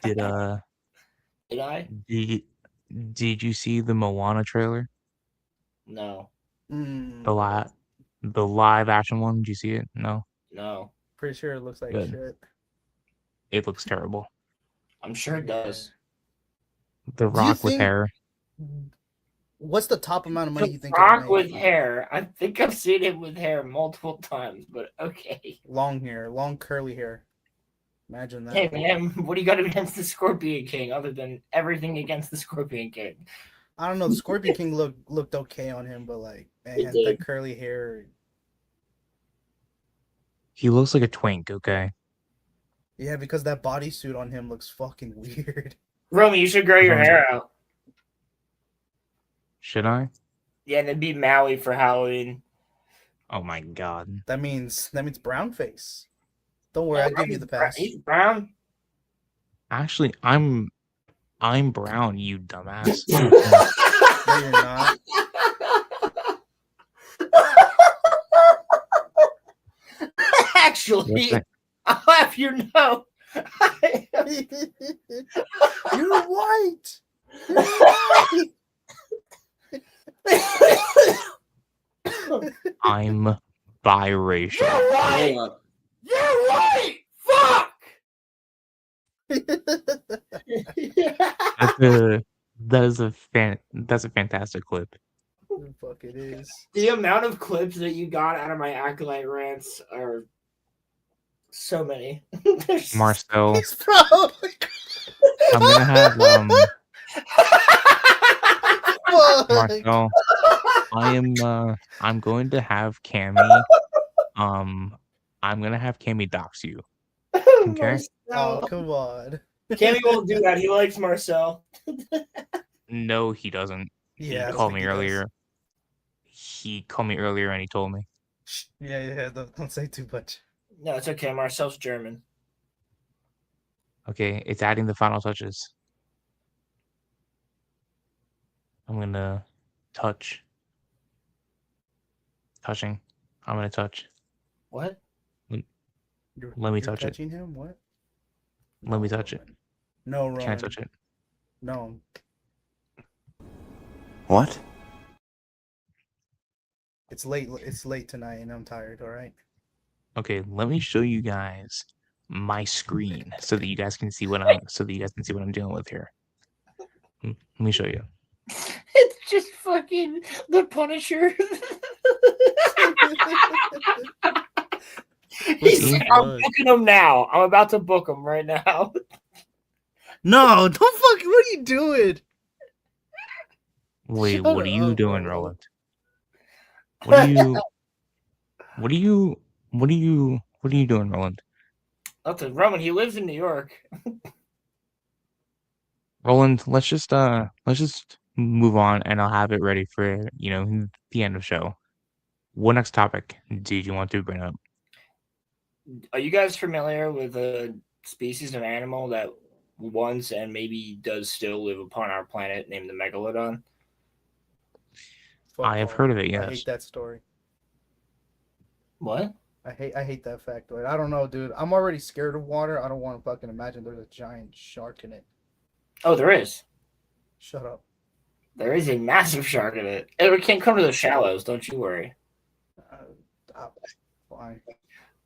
Did I? did you see the Moana trailer? No. Mm, The live action one? Did you see it? No, No. pretty sure it looks like Good. shit. it looks terrible. I'm sure it does. The you Rock with think- hair. What's the top amount of money you The think? it'll Rock make? with hair. I think I've seen it with hair multiple times, but okay. Long hair, long curly hair. Imagine that. Hey man, what do you got against the Scorpion King other than everything against the Scorpion King? I don't know. The Scorpion King looked okay on him, but like, It man, did. that curly hair. He looks like a twink. Okay. Yeah, because that bodysuit on him looks fucking weird. Romy, you should grow your hair out. Should I? Yeah, and then be Maui for Halloween. Oh my god. That means brown face. Don't worry, I'll give you the pass. He's brown. Actually, I'm brown. You dumbass. No, you're not. Actually, Yes, I'll have you know. You're white. You're white. I'm biracial. You're right. You're right. Fuck. That's a fantastic clip. Fuck it is. The amount of clips that you got out of my acolyte rants are so many. There's- Marcel, He's probably. I'm gonna have Fuck. Marcel. I'm going to have Cammy. I'm gonna have Cammy dox you. Okay. Oh, Marcel. come on. Cammy won't do that. He likes Marcel. No, he doesn't. Yeah, I He don't called think me he does. earlier. He called me earlier and he told me. Shh. Yeah. Don't say too much. No, it's okay. Marcel's German. Okay, it's adding the final touches. I'm gonna touch. Touching. I'm gonna touch. What? Let me touch it. Touching him? What? Let me touch it. No, Roman. Can I touch it? No. What? It's late. It's late tonight, and I'm tired. All right. Okay, let me show you guys my screen so that you guys can see what I'm dealing with here. Let me show you. It's just fucking the Punisher. He's the like, I'm fuck? booking him now. I'm about to book him right now. No, don't fuck. What are you doing? Wait, Shut what are you up, doing, bro. Roland? What are you doing, Roland? Nothing. Roman, he lives in New York. Roland, let's just move on and I'll have it ready for, the end of show. What next topic did you want to bring up? Are you guys familiar with a species of animal that once and maybe does still live upon our planet named the megalodon? Fuck I have off. heard of it, I yes. hate that story. What? I hate that factoid. I don't know, dude. I'm already scared of water. I don't want to fucking imagine there's a giant shark in it. Oh, there is. Shut up. There is a massive shark in it. It can't come to the shallows, don't you worry. Fine.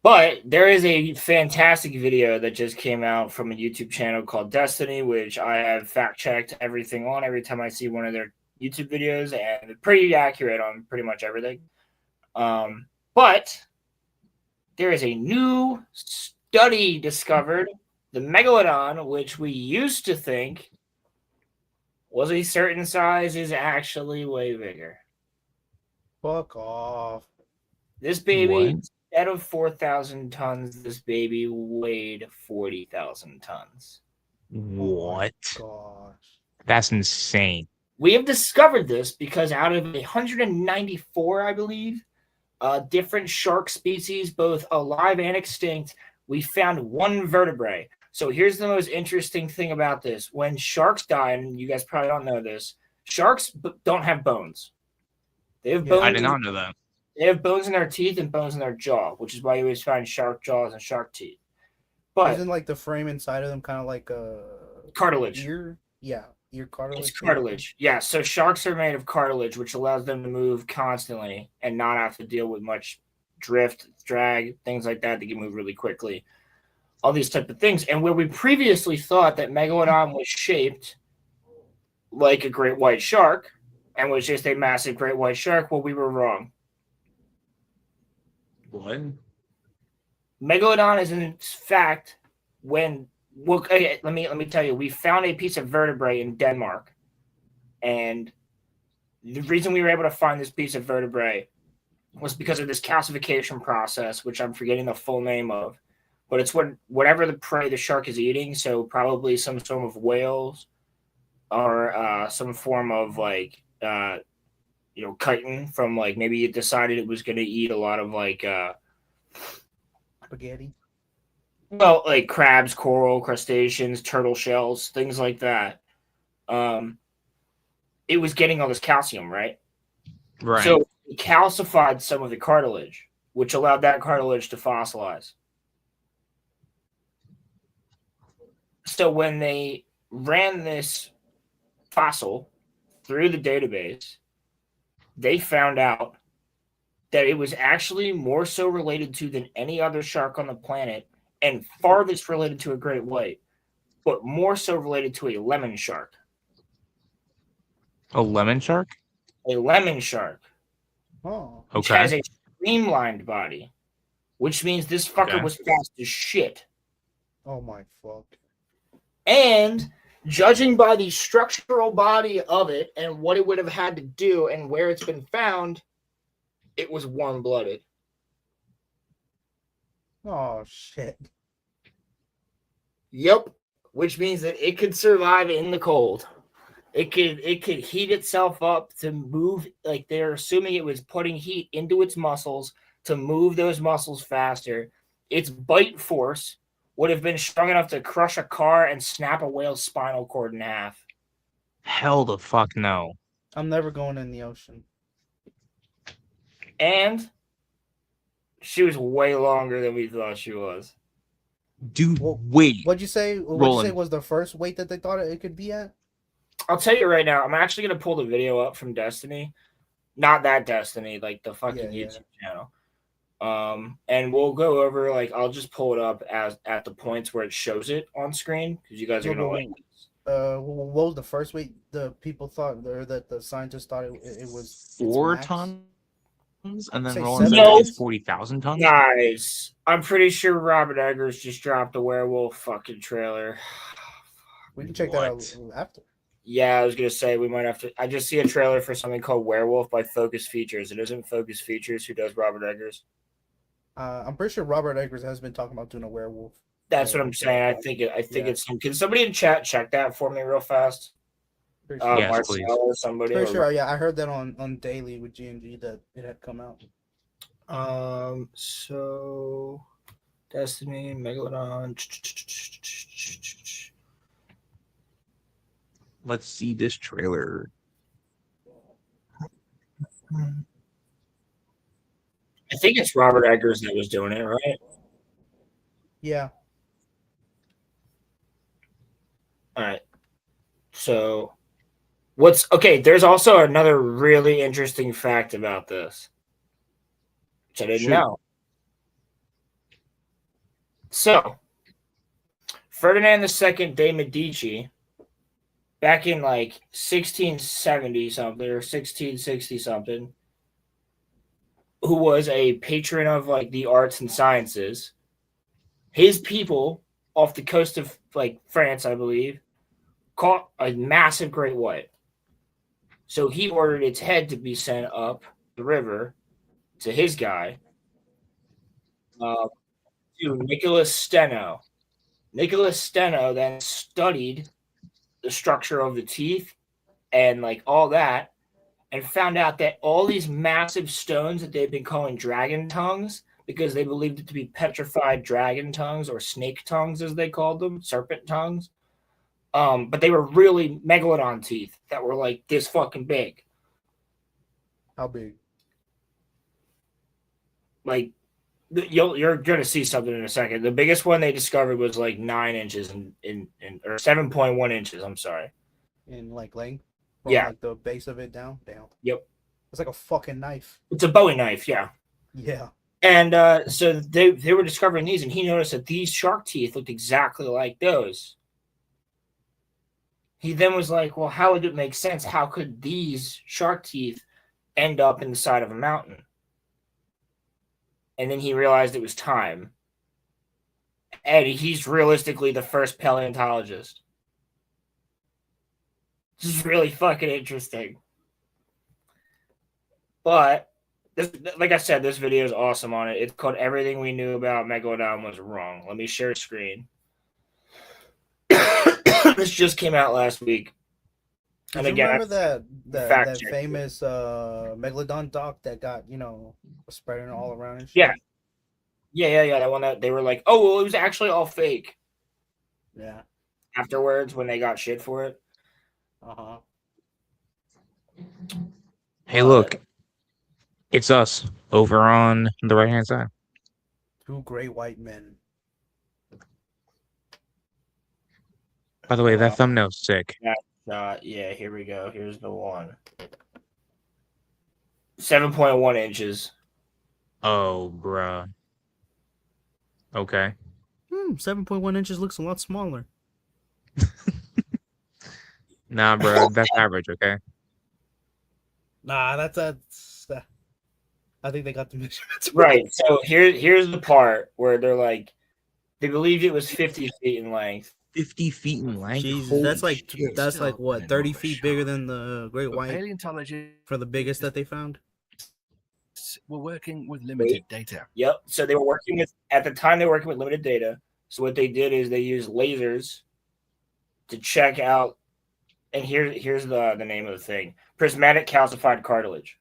But there is a fantastic video that just came out from a YouTube channel called Destiny, which I have fact-checked everything on every time I see one of their YouTube videos, and they're pretty accurate on pretty much everything. But there is a new study discovered. The megalodon, which we used to think was a certain size, is actually way bigger. Fuck off. This baby, What? instead of 4,000 tons, this baby weighed 40,000 tons. What? Oh gosh. That's insane. We have discovered this because out of 194, I believe, different shark species, both alive and extinct, we found one vertebrae. So here's the most interesting thing about this. When sharks die, and you guys probably don't know this, sharks don't have bones. They have bones. I did not know that. They have bones in their teeth and bones in their jaw, which is why you always find shark jaws and shark teeth. But isn't like the frame inside of them kind of like a cartilage? Ear? Yeah, ear cartilage. It's cartilage. Yeah, so sharks are made of cartilage, which allows them to move constantly and not have to deal with much drift, drag, things like that. They can move really quickly. All these type of things. And where we previously thought that Megalodon was shaped like a great white shark and was just a massive great white shark, well, we were wrong. What? Megalodon is in fact okay, let me tell you, we found a piece of vertebrae in Denmark. And the reason we were able to find this piece of vertebrae was because of this calcification process, which I'm forgetting the full name of. But it's whatever the prey the shark is eating, so probably some sort of whales or some form of chitin from maybe it decided it was going to eat a lot of spaghetti. Well, like crabs, coral, crustaceans, turtle shells, things like that. It was getting all this calcium, right? Right. So it calcified some of the cartilage, which allowed that cartilage to fossilize. So when they ran this fossil through the database, they found out that it was actually more so related to than any other shark on the planet and farthest related to a great white, but more so related to a lemon shark. A lemon shark? A lemon shark. Oh. Which Okay. has a streamlined body, which means this fucker was fast as shit. Oh my fuck. And judging by the structural body of it and what it would have had to do and where it's been found, it was warm-blooded. Oh shit. Yep. Which means that it could survive in the cold. It could heat itself up to move, like they're assuming it was putting heat into its muscles to move those muscles faster. Its bite force would have been strong enough to crush a car and snap a whale's spinal cord in half. Hell the fuck no. I'm never going in the ocean. And she was way longer than we thought she was. Dude, Well, wait. What'd you say? What'd you say Roland. was the first weight that they thought it could be at? I'll tell you right now, I'm actually gonna pull the video up from Destiny. Not that Destiny, like the fucking Yeah, YouTube channel. And we'll go over, like, I'll just pull it up as at the points where it shows it on screen because you guys are No, gonna but like this. what was the first weight the people thought, or that the scientists thought it was? Its 4 max? tons, and then Say Roland said No. it's 40,000 tons. Guys, I'm pretty sure Robert Eggers just dropped a werewolf fucking trailer. We can check that out What? after. Yeah, I was gonna say we might have to. I just see a trailer for something called Werewolf by Focus Features. It isn't Focus Features who does Robert Eggers. I'm pretty sure Robert Eggers has been talking about doing a werewolf. That's what I'm saying. I think it's him. Can somebody in chat check that for me real fast? Pretty sure, Yes, Marcel please. or somebody. pretty or- sure. Yeah, I heard that on Daily with G&G that it had come out. So Destiny, Megalodon. Let's see this trailer. I think it's Robert Eggers that was doing it, right? Yeah. All right. So, there's also another really interesting fact about this, which I didn't Shoot. know. So, Ferdinand II de' Medici, back in like 1670 something or 1660 something, who was a patron of like the arts and sciences, his people off the coast of like France, I believe, caught a massive great white. So he ordered its head to be sent up the river to his guy, to Nicholas Steno. Nicholas Steno then studied the structure of the teeth and like all that, and found out that all these massive stones that they've been calling dragon tongues, because they believed it to be petrified dragon tongues or snake tongues, as they called them, serpent tongues. But they were really megalodon teeth that were like this fucking big. How big? Like you're gonna see something in a second. The biggest one they discovered was like 9 inches in or 7.1 inches. I'm sorry. In like length? From Yeah. like the base of it down? Down. Yep. It's like a fucking knife. It's a Bowie knife, yeah. Yeah. And so they were discovering these, and he noticed that these shark teeth looked exactly like those. He then was like, well, how would it make sense? How could these shark teeth end up in the side of a mountain? And then he realized it was time. And he's realistically the first paleontologist. This is really fucking interesting. But, this, like I said, this video is awesome on it. It's called Everything We Knew About Megalodon Was Wrong. Let me share screen. This just came out last week. Did And you again, remember that fact check. famous Megalodon doc that got, spreading all around and shit? Yeah. Yeah. That one that they were like, oh, well, it was actually all fake. Yeah. Afterwards, when they got shit for it. Uh-huh. Hey, look. It's us over on the right-hand side. Two great white men. By the way, that thumbnail's sick. Yeah, here we go. Here's the one. 7.1 inches. Oh, bruh. Okay. 7.1 inches looks a lot smaller. Nah, bro, that's average, okay? Nah, that's I think they got the measurements Right. So here's the part where they're like, they believed it was 50 feet in length. 50 feet in length? Jesus, Holy that's like shit. that's like what, Still 30 an feet enormous bigger shark. than the great But white paleontologists for the biggest that they found. were working with limited data. Yep. So they were working with, at the time, they were working with limited data. So what they did is they used lasers to check out, and here's the name of the thing: prismatic calcified cartilage.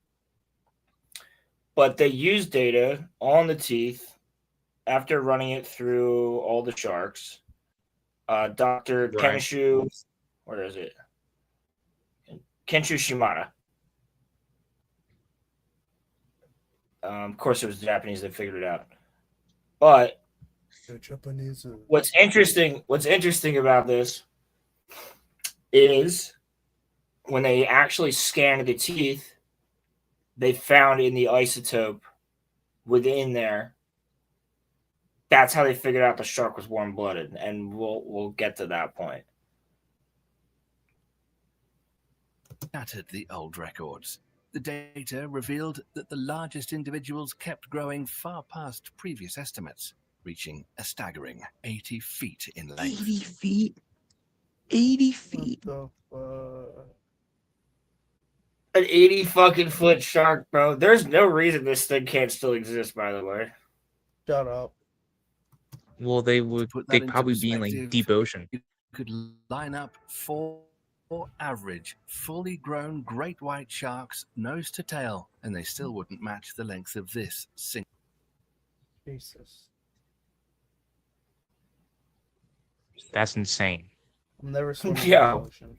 But they used data on the teeth after running it through all the sharks. Dr. Right. Kenshu, where is it? Kenshu Shimada. Of course, it was the Japanese that figured it out. But The Japanese. what's interesting about this is when they actually scanned the teeth, they found in the isotope within there. That's how they figured out the shark was warm-blooded, and we'll get to that point. Shattered the old records. The data revealed that the largest individuals kept growing far past previous estimates, reaching a staggering 80 feet in length. 80 feet. 80 What feet. the fuck? An 80 fucking foot shark, bro. There's no reason this thing can't still exist, by the way. Shut up. Well, they'd probably be in like deep ocean. You could line up four average, fully grown great white sharks, nose to tail, and they still wouldn't match the length of this single. Jesus. That's insane. I'm never swimming in Yeah. the ocean.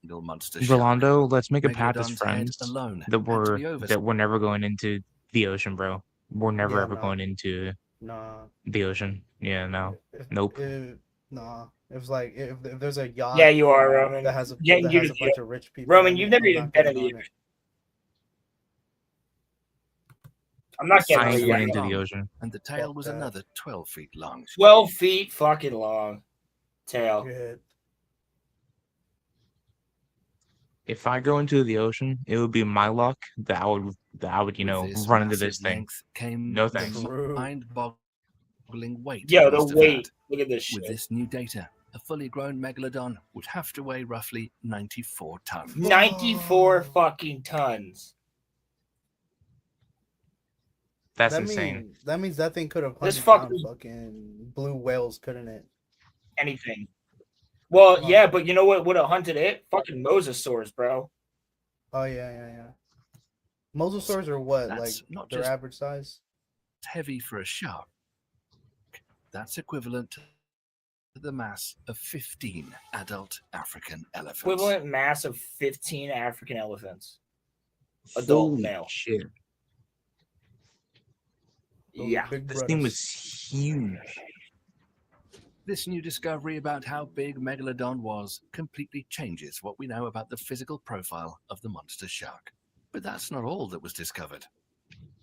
Monster shark. Rolando, let's make a pact as Megalodon's head friends alone that had to be we're never going into the ocean, bro. We're never Yeah, ever no. going into Nah. the ocean. Yeah, no. Nope. Nah. It was like if there's a yacht Yeah, you are, Roman. that has a Yeah, that you has do, a bunch of rich people. Roman, in you've it, never I'm even not been in getting the on it. I'm not I getting ain't on going it. into the ocean. And the tail Fuck was that. another 12 feet long. 12 feet fucking long tail. Good. If I go into the ocean, it would be my luck that I would With this run into massive this thing. length came No the thanks. mind-boggling weight. Yo, it the must have weight. had. Look at this With shit. this new data, a fully grown megalodon would have to weigh roughly 94 tons. 94 fucking tons. That's insane. That means that thing could have This hunted down fucking- fucking blue whales, couldn't it? Anything. Well, yeah, but you know what would have hunted it? Fucking mosasaurs, bro. Oh yeah. Mosasaurs are what? That's Like not their just- average size? Heavy for a shark. That's equivalent to the mass of 15 adult African elephants. Equivalent mass of 15 African elephants. Adult Holy male. shit. Those Yeah. big This brothers. thing was huge. This new discovery about how big Megalodon was completely changes what we know about the physical profile of the monster shark. But that's not all that was discovered.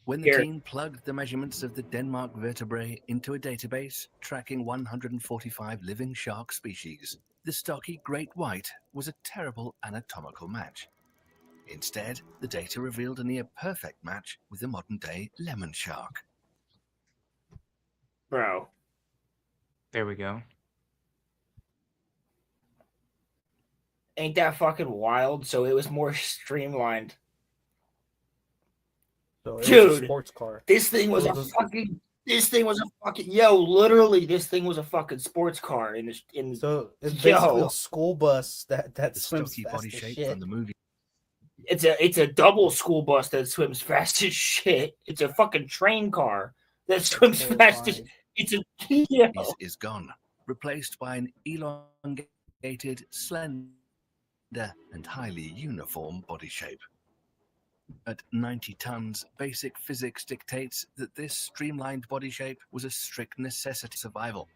When the Here. team plugged the measurements of the Denmark vertebrae into a database tracking 145 living shark species, the stocky great white was a terrible anatomical match. Instead, the data revealed a near perfect match with the modern-day lemon shark. Bro. There we go. Ain't that fucking wild? So it was more streamlined. So it was Dude. a sports car. This thing was a It was- fucking. This thing was a fucking. Yo, literally, this thing was a fucking sports car in this. In So it's Yo. basically a school bus that The swims stocky fast body as shape shit. from the movie it's a double school bus that swims fast as shit. It's a fucking train car that swims fast as. Horrifying. It's a yo. is gone, replaced by an elongated, slender, and highly uniform body shape. At 90 tons, basic physics dictates that this streamlined body shape was a strict necessity for survival.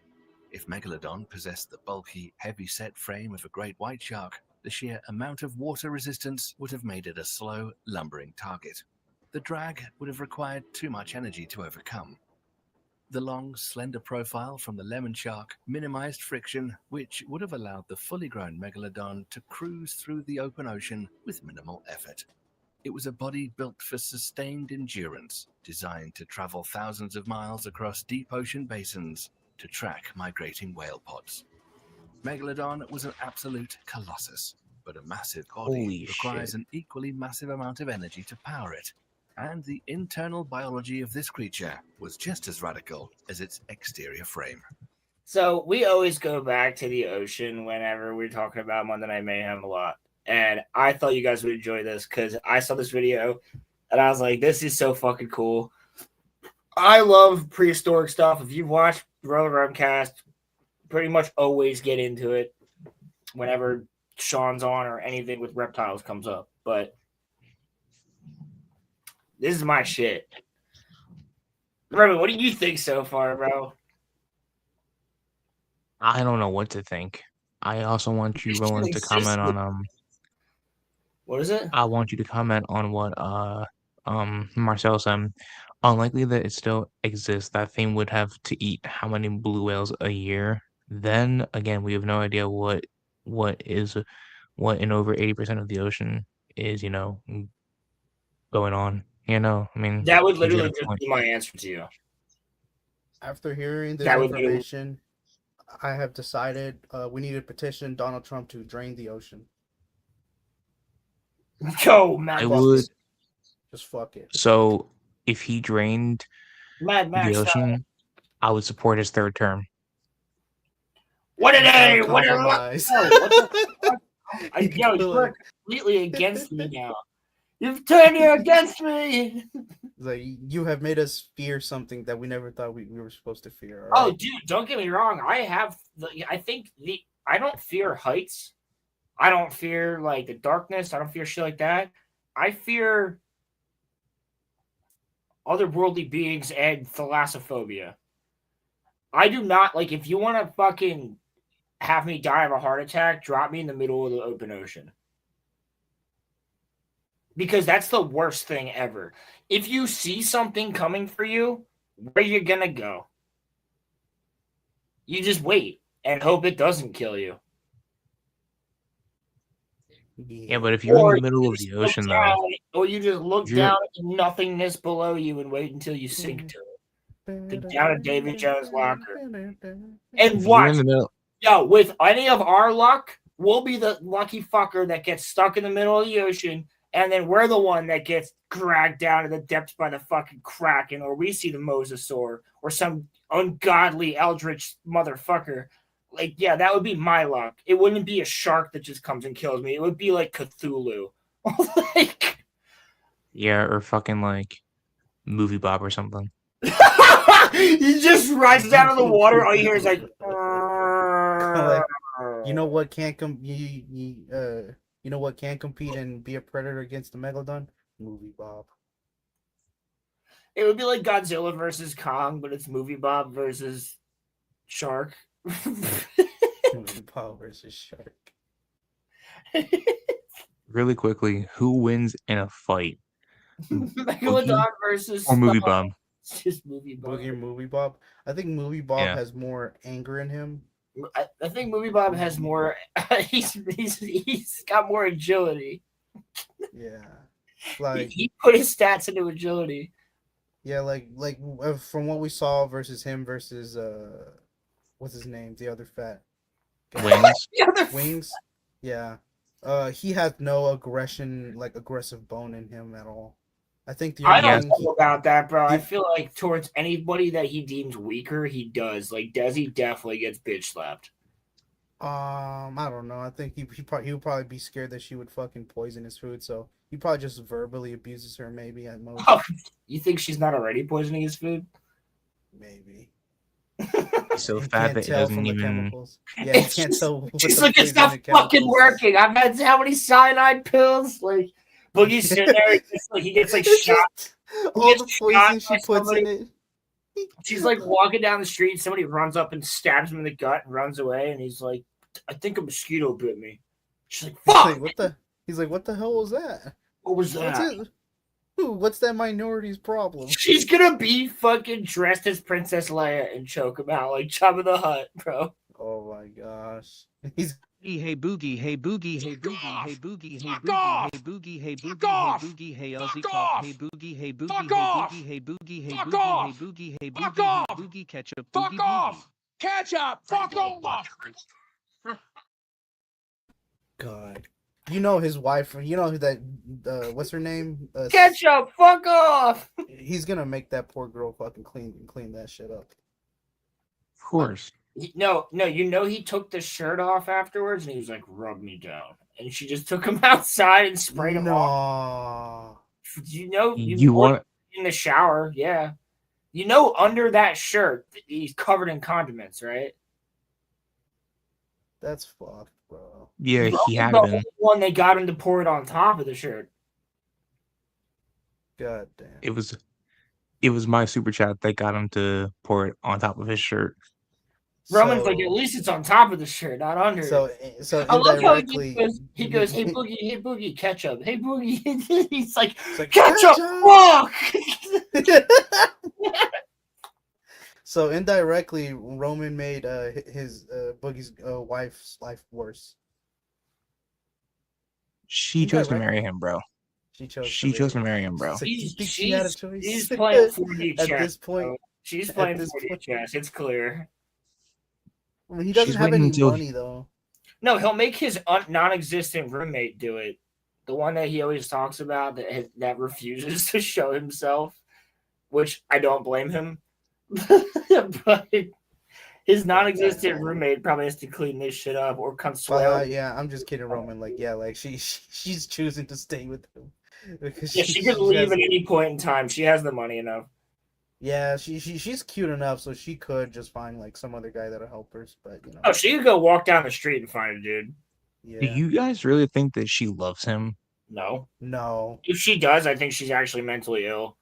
If Megalodon possessed the bulky, heavy-set frame of a great white shark, the sheer amount of water resistance would have made it a slow, lumbering target. The drag would have required too much energy to overcome. The long, slender profile from the lemon shark minimized friction, which would have allowed the fully grown Megalodon to cruise through the open ocean with minimal effort. It was a body built for sustained endurance, designed to travel thousands of miles across deep ocean basins to track migrating whale pods. Megalodon was an absolute colossus, but a massive body Holy requires shit. an equally massive amount of energy to power it. And the internal biology of this creature was just as radical as its exterior frame. So we always go back to the ocean whenever we're talking about Monday Night Mayhem a lot. And I thought you guys would enjoy this because I saw this video and I was like, this is so fucking cool. I love prehistoric stuff. If you've watched Road Rumcast, pretty much always get into it whenever Sean's on or anything with reptiles comes up. But This is my shit. Roman, what do you think so far, bro? I don't know what to think. I also want you, Roland, to comment on What is it? I want you to comment on what Marcel said. Unlikely that it still exists, that thing would have to eat how many blue whales a year? Then again, we have no idea what in over 80% of the ocean is, going on. I mean, That would he's got literally a just point. be my answer to you. After hearing this That would be information, I have decided we need to petition Donald Trump to drain the ocean. Go, Mad I Max. would. Just fuck it. So if he drained Mad Max. the ocean, I would support his third term. What did they? Without What did compromise. what the fuck? Yo, you are completely against me now. You've turned you against me. Like, you have made us fear something that we never thought we were supposed to fear. Oh, dude, don't get me wrong. I don't fear heights. I don't fear like the darkness. I don't fear shit like that. I fear otherworldly beings and thalassophobia. I do not like if you want to fucking have me die of a heart attack, drop me in the middle of the open ocean. Because that's the worst thing ever. If you see something coming for you, where you gonna go? You just wait and hope it doesn't kill you. Yeah, but if you're in the middle of the ocean, though, or you just look down at the nothingness below you and wait until you sink to it. Down at Davy Jones' locker. And watch. Yo, with any of our luck, we'll be the lucky fucker that gets stuck in the middle of the ocean, and then we're the one that gets dragged down to the depths by the fucking Kraken, or we see the Mosasaur, or some ungodly eldritch motherfucker. Like, yeah, that would be my luck. It wouldn't be a shark that just comes and kills me. It would be like Cthulhu. Like, yeah, or fucking like Movie Bob or something. He just rises out of the water. All you hear is like, you know what can't you know what can compete and be a predator against the megalodon? Movie Bob. It would be like Godzilla versus Kong, but it's Movie Bob versus Shark. Movie Bob versus Shark. Really quickly, who wins in a fight? Megalodon versus or Movie Bob? It's just Movie Bob. Movie Bob. I think Movie Bob has more anger in him. I think Movie Bob has more. He's got more agility. Yeah, like he put his stats into agility. Yeah, like from what we saw versus him versus what's his name? The other fat guy. Wings. Yeah. He has no aggressive bone in him at all. I think I don't know about that, bro. I feel like towards anybody that he deems weaker, he does. Like Desi definitely gets bitch slapped. I don't know. I think he would probably be scared that she would fucking poison his food, so he probably just verbally abuses her, maybe at most. Oh, you think she's not already poisoning his food? Maybe. So fat that he doesn't even. Chemicals. Yeah, you can't tell. She's like, it's not fucking working. I've had how many cyanide pills? Like, Boogie's sitting there. He gets like shot. All the poison she puts in it. She's like walking down the street. Somebody runs up and stabs him in the gut and runs away. And he's like, I think a mosquito bit me. She's like, fuck. He's like, what the hell was that? What was that? What's that minority's problem? She's gonna be fucking dressed as Princess Leia and choke him out like Jabba the Hutt, bro. Oh my gosh. Hey boogie, hey boogie, hey boogie, hey boogie, hey boogie, hey boogie, hey boogie, hey boogie, hey Elsie Pop, hey boogie, hey boogie, hey boogie, hey boogie, hey boogie, hey boogie, hey boogie, hey boogie, ketchup, boogie, off, ketchup, fuck off. God. You know his wife. You know that. What's her name? Ketchup. Fuck off. He's gonna make that poor girl fucking clean that shit up. Of course. No. You know he took the shirt off afterwards, and he was like, "Rub me down," and she just took him outside and sprayed him off. You know in the shower, yeah. You know under that shirt he's covered in condiments, right? That's fucked, bro. Yeah, he had the been. one they got him to pour it on top of the shirt. God damn. It was my super chat that got him to pour it on top of his shirt. Roman's like, at least it's on top of the shirt, not under. So I love how indirectly, he goes, hey Boogie, ketchup. Hey Boogie, he's like, like, ketchup, fuck. So indirectly, Roman made his Boogie's wife's life worse. She chose to marry him, bro. She chose to marry him, bro. So you think she had a choice? She's playing 4D chess. At this point, she's playing 4D chess. It's clear. Well, he doesn't have any money, though. No, he'll make his non-existent roommate do it. The one that he always talks about that refuses to show himself, which I don't blame him. But his non-existent roommate probably has to clean this shit up or Consuelo. Yeah, I'm just kidding, Roman. Like, yeah, like she's choosing to stay with him because she could leave at any point in time. She has the money enough. Yeah, she's cute enough, so she could just find like some other guy that'll help her. But you know, oh, she could go walk down the street and find a dude. Yeah. Do you guys really think that she loves him? No. If she does, I think she's actually mentally ill.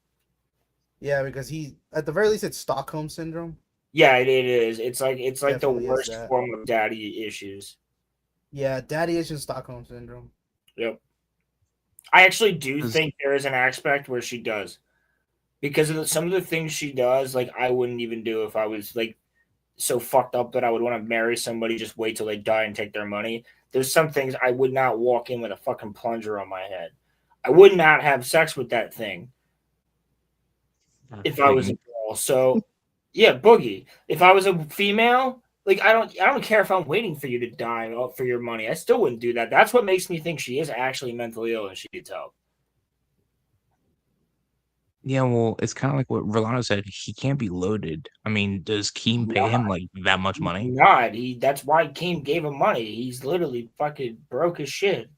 Yeah, because he, at the very least, it's Stockholm syndrome. Yeah, it is. It's like definitely the worst form of daddy issues. Yeah, daddy issues, Stockholm syndrome. Yep. I actually do think there is an aspect where she does. Because of some of the things she does, like, I wouldn't even do if I was, like, so fucked up that I would want to marry somebody, just wait till they die and take their money. There's some things I would not walk in with a fucking plunger on my head. I would not have sex with that thing if I was a girl. So, yeah, Boogie. If I was a female, like, I don't care if I'm waiting for you to die for your money. I still wouldn't do that. That's what makes me think she is actually mentally ill and she needs help. Yeah, well, it's kind of like what Rolando said. He can't be loaded. I mean, does Keem pay him like that much money? Not. That's why Keem gave him money. He's literally fucking broke as shit.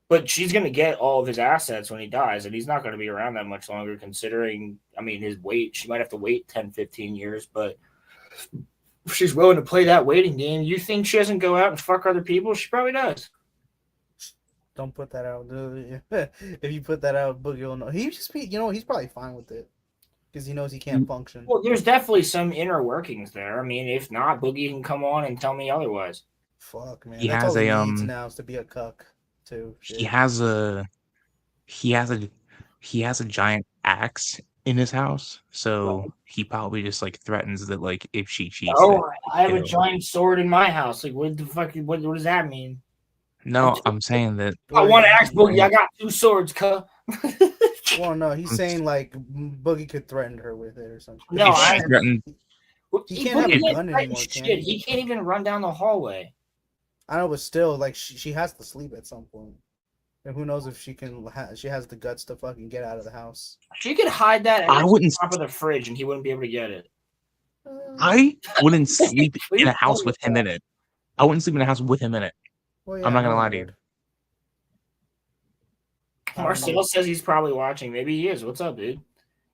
But she's gonna get all of his assets when he dies, and he's not gonna be around that much longer. Considering, I mean, his weight. She might have to wait 10, 15 years, but if she's willing to play that waiting game, you think she doesn't go out and fuck other people? She probably does. Don't put that out. If you put that out, Boogie will know. He just be, he's probably fine with it because he knows he can't function. Well, there's definitely some inner workings there. I mean, if not, Boogie can come on and tell me otherwise. Fuck, man. He That's has all he needs now is to be a cuck too. He has a giant axe in his house, so he probably just like threatens that like if she cheats. Oh, I have a giant sword in my house. Like, what the fuck? What does that mean? No, I'm saying that. I want to ask Boogie. I got 2 swords, cuh. Well, no, he's saying like Boogie could threaten her with it or something. No, he can't have a gun anymore. He can't even run down the hallway. I know, but still, like she has to sleep at some point. And who knows if she can? She has the guts to fucking get out of the house. She could hide that at the top of the fridge, and he wouldn't be able to get it. I wouldn't sleep in a house with him in it. I wouldn't sleep in a house with him in it. Well, yeah, I'm not gonna lie to you. Marcel says he's probably watching. Maybe he is. What's up, dude?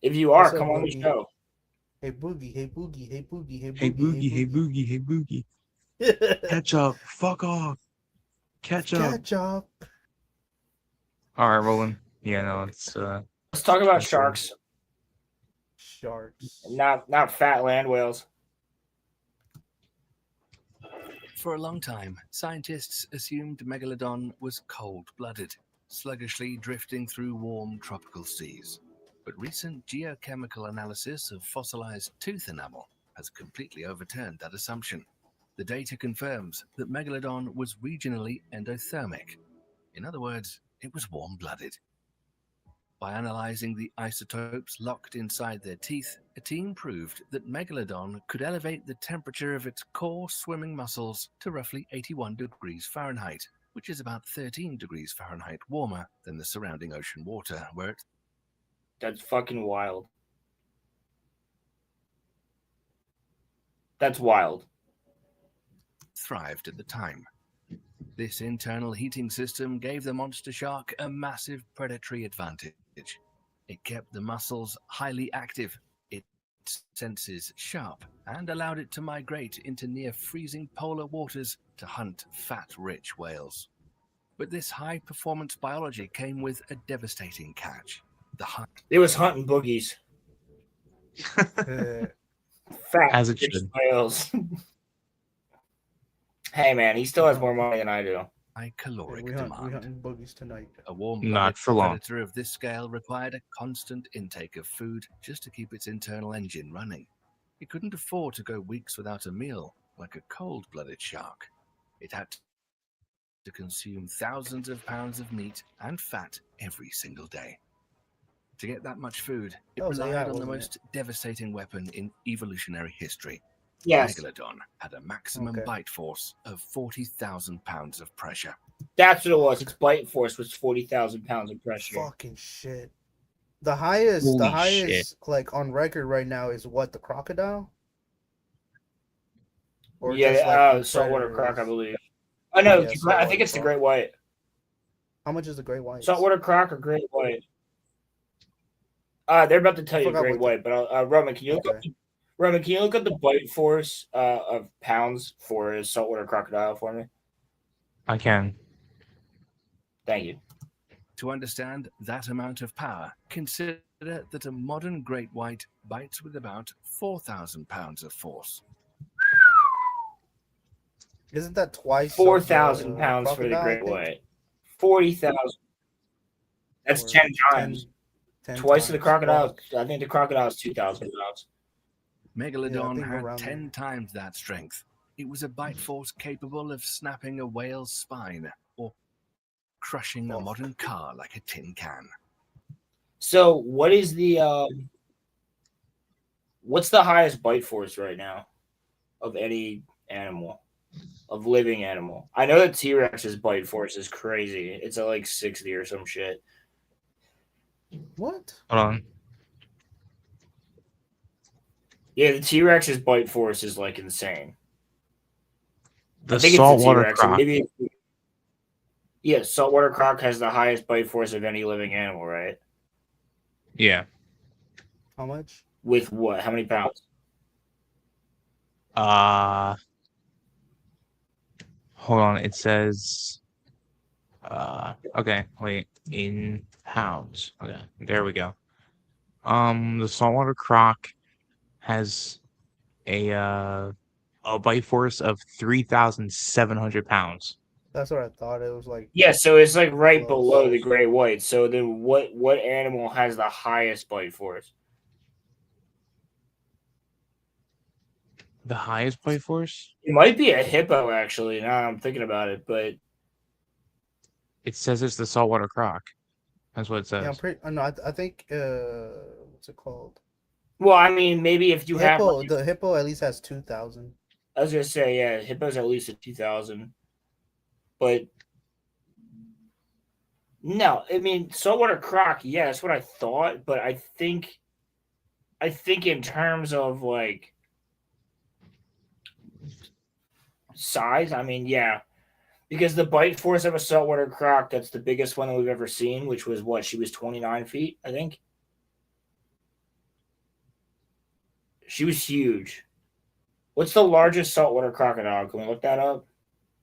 If you are, come on the show. Hey Boogie, hey Boogie, hey Boogie, hey Boogie, hey Boogie, hey Boogie, hey Boogie. Catch up, fuck off. Catch up. All right, Roland. Yeah, no, it's let's talk about sharks. Sharks. Not fat land whales. For a long time, scientists assumed Megalodon was cold-blooded, sluggishly drifting through warm tropical seas. But recent geochemical analysis of fossilized tooth enamel has completely overturned that assumption. The data confirms that Megalodon was regionally endothermic. In other words, it was warm-blooded. By analyzing the isotopes locked inside their teeth, a team proved that Megalodon could elevate the temperature of its core swimming muscles to roughly 81 degrees Fahrenheit, which is about 13 degrees Fahrenheit warmer than the surrounding ocean water, where it... That's fucking wild. That's wild. Thrived at the time. This internal heating system gave the monster shark a massive predatory advantage. It kept the muscles highly active, its senses sharp, and allowed it to migrate into near-freezing polar waters to hunt fat-rich whales. But this high-performance biology came with a devastating catch. The It was hunting boogies. Uh, Fat As it rich should. whales. Hey man, he still has more money than I do. high caloric we demand. hunting boogies tonight. A warm-blooded Not for long. predator of this scale required a constant intake of food just to keep its internal engine running. It couldn't afford to go weeks without a meal, like a cold-blooded shark. It had to consume thousands of pounds of meat and fat every single day. To get that much food, it That was relied AI, on the wasn't it? most devastating weapon in evolutionary history. Yes, Megalodon had a maximum Okay. bite force of 40,000 pounds of pressure. that's what it was. Its bite force was 40,000 pounds of pressure. Fucking shit. The highest, Holy shit. like on record right now is what, the crocodile? Or Yeah, just, like, saltwater predators? croc, I believe. Oh no, Yeah, I saltwater think it's the croc. great white. How much is the great white? Saltwater croc or great white? They're about to tell you forgot great what the- white, but Roman, can you look up? Okay. Roman, can you look up the bite force of pounds for a saltwater crocodile for me? I can. Thank you. To understand that amount of power, consider that a modern great white bites with about 4,000 pounds of force. Isn't that twice of 4,000 the pounds for the crocodile, I great think? white. 40,000. That's Or 10 times. 10 Twice of the times. crocodile. Fuck. I think the crocodile is 2,000 pounds. Megalodon think had around 10 there. times that strength. It was a bite force capable of snapping a whale's spine or crushing a Fuck. modern car like a tin can. So what is what's the highest bite force right now of any animal, of living animal? I know that T-Rex's bite force is crazy. It's at like 60 or some shit. What? Hold on. Yeah, the T-Rex's bite force is like insane. The I think it's saltwater the T-Rex. Or croc. maybe yeah, saltwater croc has the highest bite force of any living animal, right? Yeah. How much? With what? How many pounds? Hold on. It says. Okay. Wait. In pounds. Okay. There we go. The saltwater croc has a bite force of 3,700 pounds. That's what I thought. It was like Yeah, so it's like right Close. below the great white. So then what animal has the highest bite force? The highest bite force? It might be a hippo, actually. Now I'm thinking about it, but It says it's the saltwater croc. That's what it says. yeah, I'm pretty. No, I think what's it called? well, I mean, maybe if you have, Hippo. The hippo at least has 2,000. I was gonna say, yeah, hippo's at least at 2,000, but no, I mean, saltwater croc. Yeah, that's what I thought, but I think in terms of like size, I mean, yeah. Because the bite force of a saltwater croc, that's the biggest one that we've ever seen, which was what? She was 29 feet, I think. She was huge. What's the largest saltwater crocodile? Can we look that up?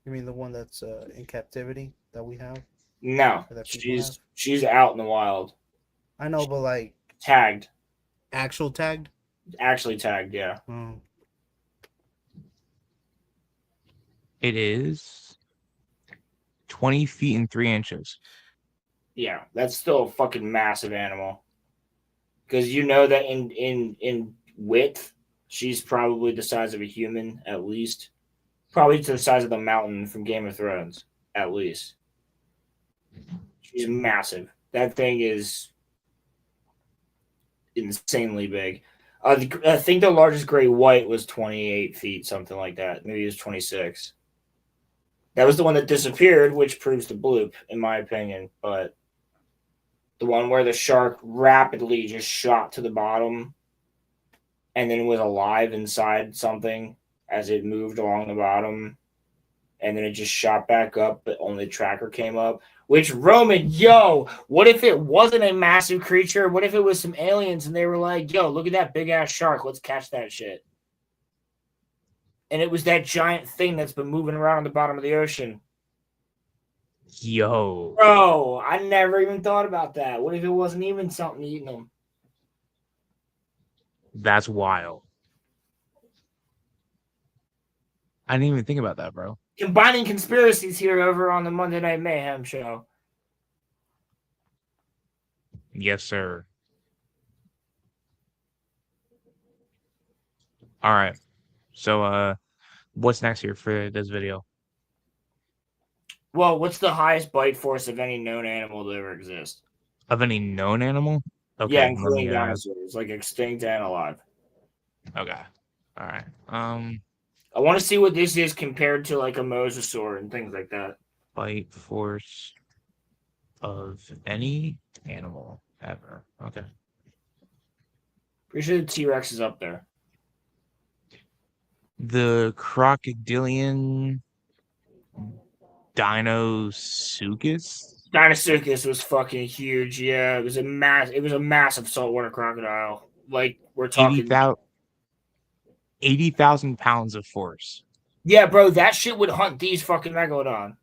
You mean the one that's in captivity that we have? No. Or that people have? She's out in the wild. I know, but like Tagged. actual tagged. Actually tagged, yeah. Oh. It is 20 feet and 3 inches. Yeah, that's still a fucking massive animal. Because you know that in width, she's probably the size of a human, at least. Probably to the size of the mountain from Game of Thrones, at least. She's massive. That thing is insanely big. I think the largest great white was 28 feet, something like that. Maybe it was 26. That was the one that disappeared, which proves the bloop, in my opinion. But the one where the shark rapidly just shot to the bottom and then was alive inside something as it moved along the bottom. And then it just shot back up, but only the tracker came up. Which, Roman, yo, what if it wasn't a massive creature? What if it was some aliens and they were like, yo, look at that big-ass shark. Let's catch that shit. And it was that giant thing that's been moving around on the bottom of the ocean. Yo, Bro, I never even thought about that. What if it wasn't even something eating them? that's wild. I didn't even think about that, bro. Combining conspiracies here over on the Monday Night Mayhem show. Yes, sir. All right. So, what's next here for this video? Well, what's the highest bite force of any known animal to ever exist? Of any known animal? Okay, Yeah, let including me, dinosaurs, like extinct and alive. okay. All right. I want to see what this is compared to like a mosasaur and things like that. Bite force of any animal ever. Okay. Pretty sure the T-Rex is up there. The crocodilian Dinosuchus? Dinosuchus was fucking huge. Yeah, it was a massive saltwater crocodile. Like we're talking. 80,000 pounds of force. Yeah, bro, that shit would hunt these fucking megalodon.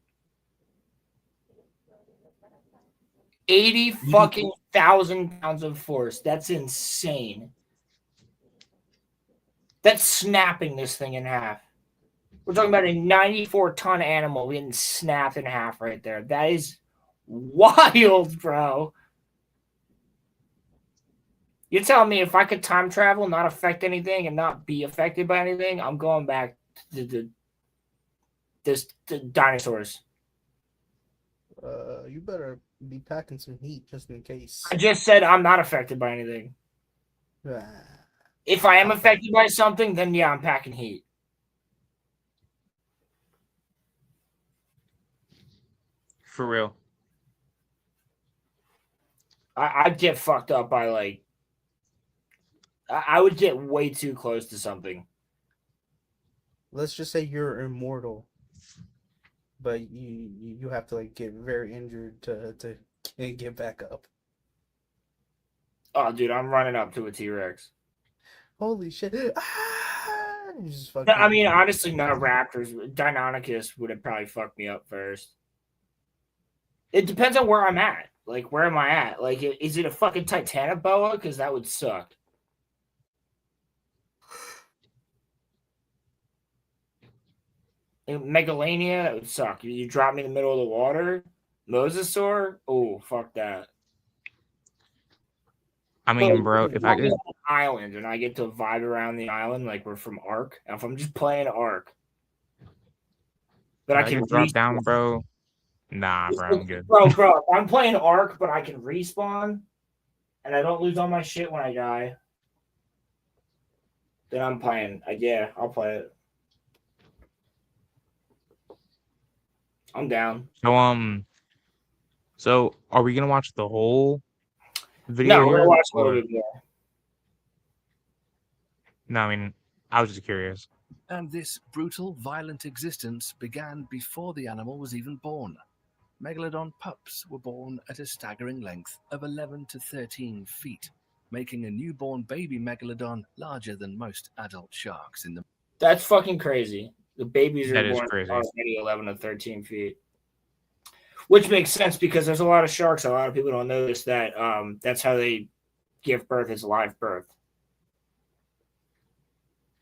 80 fucking thousand pounds of force. That's insane. That's snapping this thing in half. We're talking about a 94-ton animal getting snapped in half right there. That is wild, bro. You're telling me if I could time travel, not affect anything, and not be affected by anything, I'm going back to the dinosaurs. You better be packing some heat just in case. I just said I'm not affected by anything. If I am affected by something, then yeah, I'm packing heat. For real. I'd get fucked up by like. I would get way too close to something. Let's just say you're immortal, but you have to like get very injured to get back up. Oh, dude, I'm running up to a T-Rex. Holy shit! I mean, honestly, not raptors. Deinonychus would have probably fucked me up first. It depends on where I'm at. Like, where am I at? Like, is it a fucking Titanoboa? Because that would suck. Megalania, that would suck. You drop me in the middle of the water. Mosasaur? Oh, fuck that. I mean, bro, if I could. An island and I get to vibe around the island like we're from Ark. If I'm just playing Ark. But I can drop down, bro. Nah, bro, I'm good. Bro, if I'm playing Ark, but I can respawn and I don't lose all my shit when I die, then I'm playing. Yeah, I'll play it. I'm down. So are we gonna watch the whole video? No, we're gonna watch a little bit more. No, I mean, I was just curious. And this brutal, violent existence began before the animal was even born. Megalodon pups were born at a staggering length of 11 to 13 feet, making a newborn baby megalodon larger than most adult sharks in the... That's fucking crazy. The babies That are is born crazy. already 11 to 13 feet. Which makes sense because there's a lot of sharks. A lot of people don't notice that that's how they give birth, is live birth.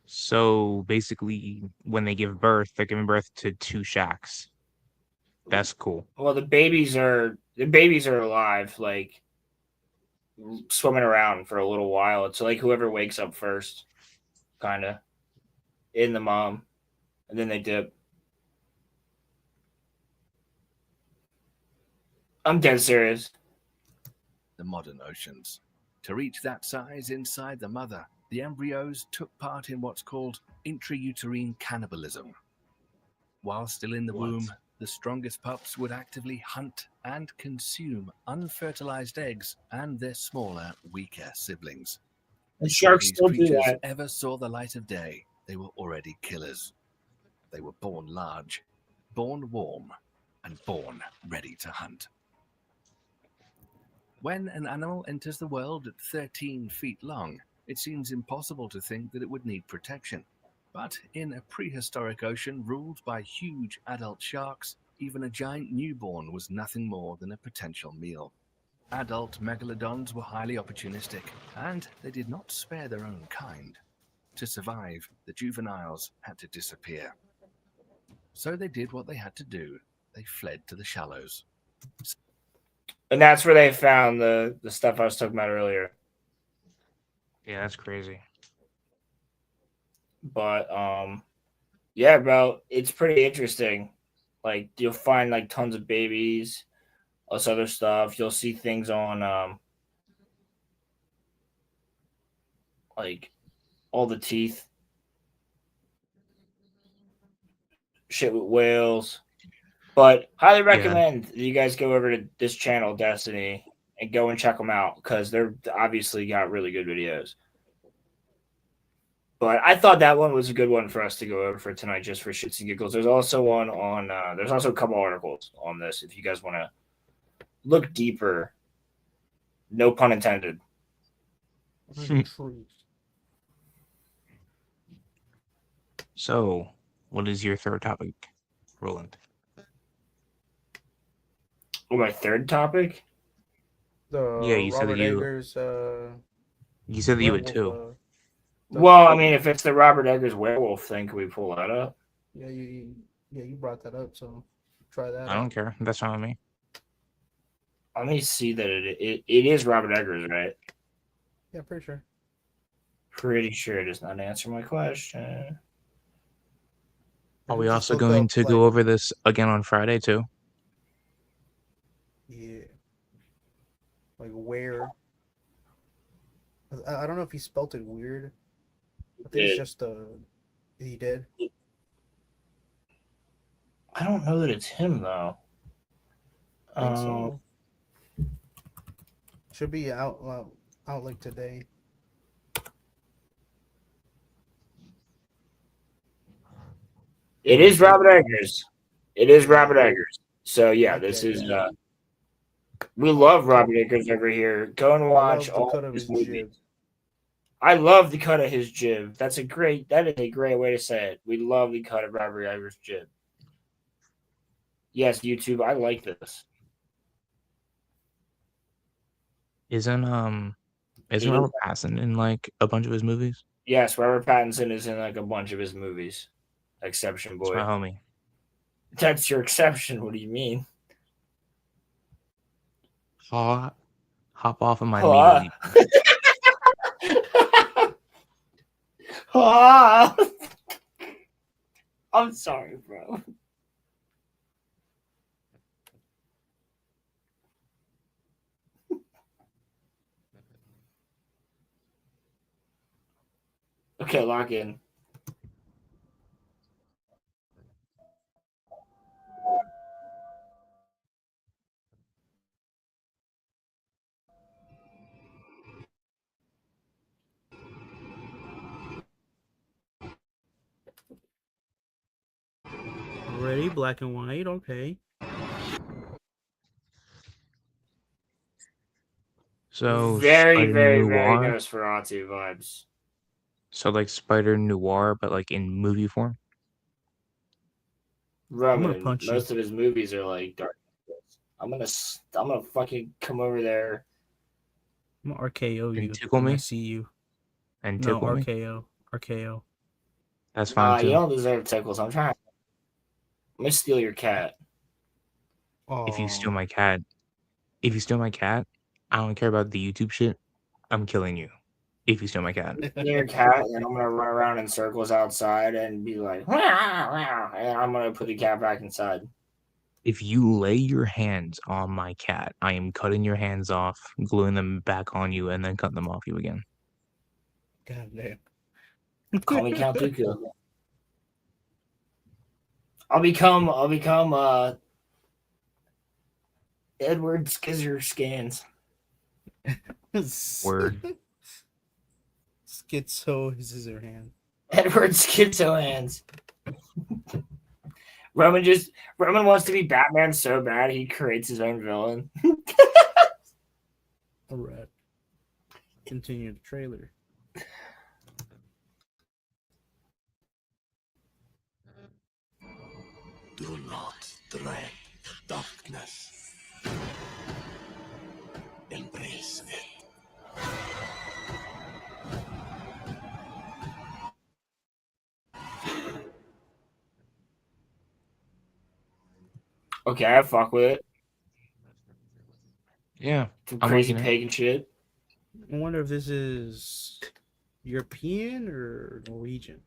So basically, when they give birth, they're giving birth to two shacks. That's cool. Well, the babies are alive, like swimming around for a little while. It's like whoever wakes up first, kind of, in the mom, and then they dip. I'm dead serious. The modern oceans. To reach that size inside the mother, the embryos took part in what's called intrauterine cannibalism. While still in the womb, the strongest pups would actively hunt and consume unfertilized eggs and their smaller, weaker siblings. And sharks Before still these do creatures that. ever saw the light of day, they were already killers. They were born large, born warm, and born ready to hunt. When an animal enters the world at 13 feet long, it seems impossible to think that it would need protection. But in a prehistoric ocean ruled by huge adult sharks, even a giant newborn was nothing more than a potential meal. Adult megalodons were highly opportunistic, and they did not spare their own kind. To survive, the juveniles had to disappear. So they did what they had to do. They fled to the shallows. And that's where they found the stuff I was talking about earlier. Yeah, that's crazy. But yeah, bro, it's pretty interesting. Like you'll find like tons of babies, all this other stuff. You'll see things on like all the teeth, shit with whales. But highly recommend that you guys go over to this channel, Destiny, and go and check them out because they're obviously got really good videos. But I thought that one was a good one for us to go over for tonight, just for shits and giggles. There's also one on. There's also a couple articles on this if you guys want to look deeper. No pun intended. So, what is your third topic, Roland? Oh, my third topic? Yeah, you said that Robert you. Eggers, You said that you would werewolf, too. Well, I mean, if it's the Robert Eggers werewolf thing, can we pull that up? Yeah, you brought that up, so try that. I don't care. That's fine with me. Let me see that it is Robert Eggers, right? Yeah, pretty sure. Pretty sure it does not answer my question. Are we Just also look going up, to like, go over this again on Friday too? Yeah. Like where? I don't know if he spelt it weird. I think it's just he did. I don't know that it's him though. I think so. Should be out like today. It is Robert Eggers. It is Robert Eggers. So yeah, this Okay, is. yeah. We love Robert Eggers over here. Go and watch the all cut of his his movies. jib. I love the cut of his jib. That is a great way to say it. We love the cut of Robert Eggers' jib. Yes, YouTube, I like this. Isn't Robert Pattinson in like a bunch of his movies? Yes, Robert Pattinson is in like a bunch of his movies. Exception It's Boy. my homie. That's your exception. What do you mean? Hop off of my meat. I'm sorry, bro. Okay, lock in. Already black and white. Okay. So Very, Spider very, very Noir. Nosferatu vibes. So like Spider Noir, but like in movie form. Roman, punch you. most of his movies are like dark. I'm gonna fucking come over there. I'm gonna RKO you. And tickle when I me? see you. And No, tickle me. RKO. That's fine You too. don't deserve tickles. I'm gonna steal your cat. If you steal my cat, I don't care about the YouTube shit. I'm killing you. If you steal my cat. Your cat, and I'm gonna run around in circles outside and be like, "Wah, wah," and I'm gonna put the cat back inside. If you lay your hands on my cat, I am cutting your hands off, gluing them back on you, and then cutting them off you again. God damn. Call me Count Dooku. I'll become Edward Skizzer Scans. Word. Schizo scissor hand. Edward Schizo Hands. Roman wants to be Batman so bad he creates his own villain. Alright. Continue the trailer. Do not drag darkness. Embrace it. Okay, I fuck with it. Yeah, Some I'm crazy liking it. pagan shit. I wonder if this is European or Norwegian.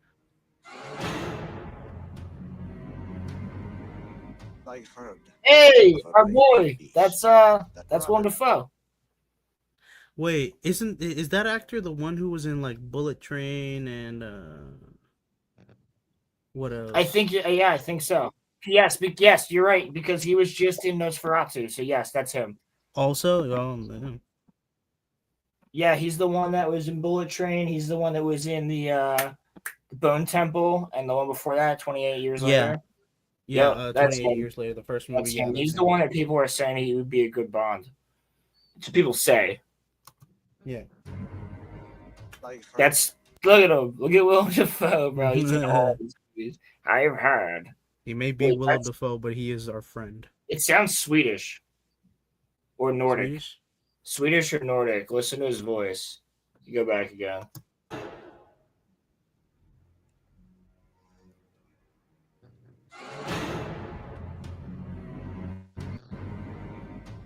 I heard. Hey, of a our raving boy. beast That's that Willem robbed Dafoe. Wait, is that actor the one who was in like Bullet Train and what else? I think yeah, I think so. Yes, you're right because he was just in Nosferatu. So yes, that's him. Also, man. Yeah, he's the one that was in Bullet Train. He's the one that was in the Bone Temple, and the one before that, 28 years later. Yeah, Yep, that's 28 him. years later, the first That's movie. Yeah, him. that's He's the him. one that people are saying he would be a good Bond. That's what people say. Yeah. I heard. That's look at him. Look at Willem Dafoe, bro. He's in all these movies. I've heard. He may be Wait, Willem that's- Dafoe, but he is our friend. It sounds Swedish or Nordic. Swedish? Swedish or Nordic. Listen to his voice. You go back again.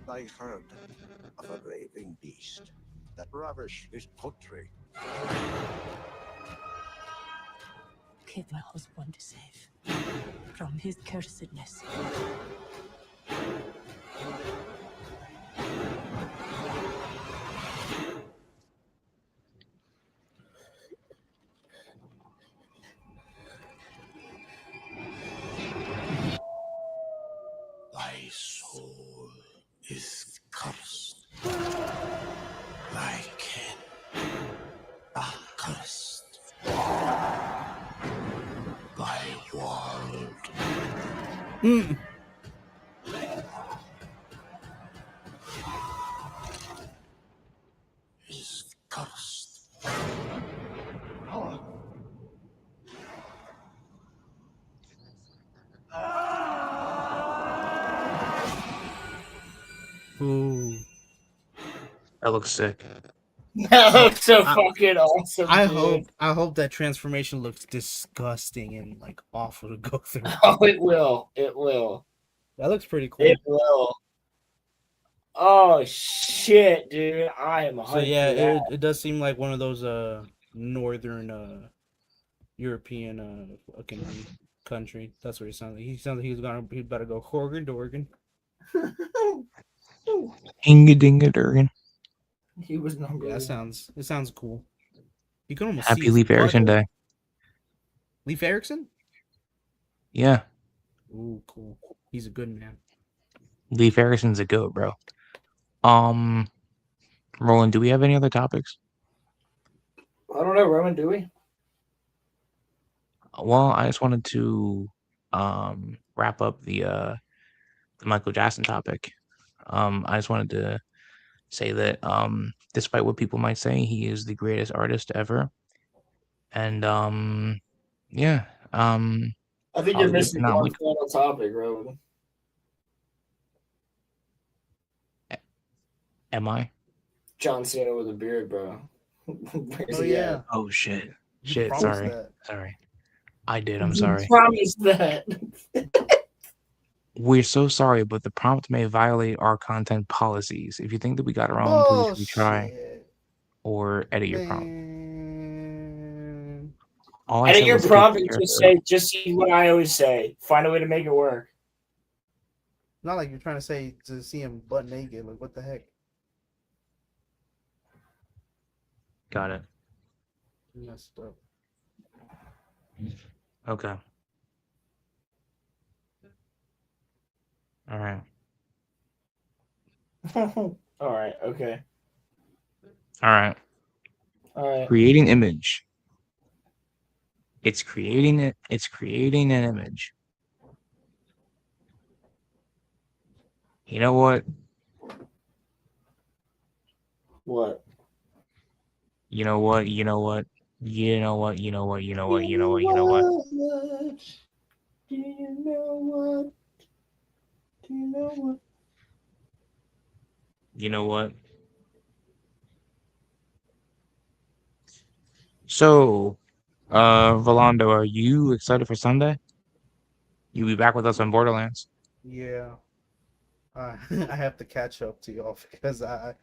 I heard of a raving beast that ravished his poultry. Keep my husband safe from his cursedness. Thy soul is cursed. Thy kin are cursed. Thy world is cursed. Ooh. That looks sick. That looks so fucking awesome. I hope that transformation looks disgusting and like awful to go through. Oh, it will. It will. That looks pretty cool. It will. Oh shit, dude! I am hyped. So yeah, for that. it does seem like one of those northern European fucking country. That's what he sounds like. He sounds like he better go Horgan Dorgan. Inga dinga durgan. He was number Yeah, one. it sounds cool. You can almost see Happy his Leif Erikson butt. Day. Leif Erikson? Yeah, Ooh, cool. He's a good man. Leif Erikson's a goat, bro. Roland, do we have any other topics? I don't know, Roman. Do we? Well, I just wanted to wrap up the Michael Jackson topic. I just wanted to say that despite what people might say, he is the greatest artist ever. And yeah, I think you're missing one final topic, Roman. Am I? John Cena with a beard, bro. Where's Oh he yeah. at? Oh shit. You Shit, promised sorry. that. Sorry. I did, I'm You sorry. promised that. We're so sorry, but the prompt may violate our content policies. If you think that we got it wrong, please retry Bullshit. or edit your prompt. Man. All I Edit said your was prompt keep and your just see what I always say. Find a way to make it work. Not like you're trying to say to see him butt naked. Like what the heck? Got it. You messed up. Okay. All right. All right. Okay. All right. All right. Creating image. It's creating it. It's creating an image. You know what? What? You know what? You know what? You know what? You know what? You know what? You know what? You know what? Do you know what? Do you know what? You know what? So, Rolando, are you excited for Sunday? You'll be back with us on Borderlands. Yeah. I have to catch up to y'all because I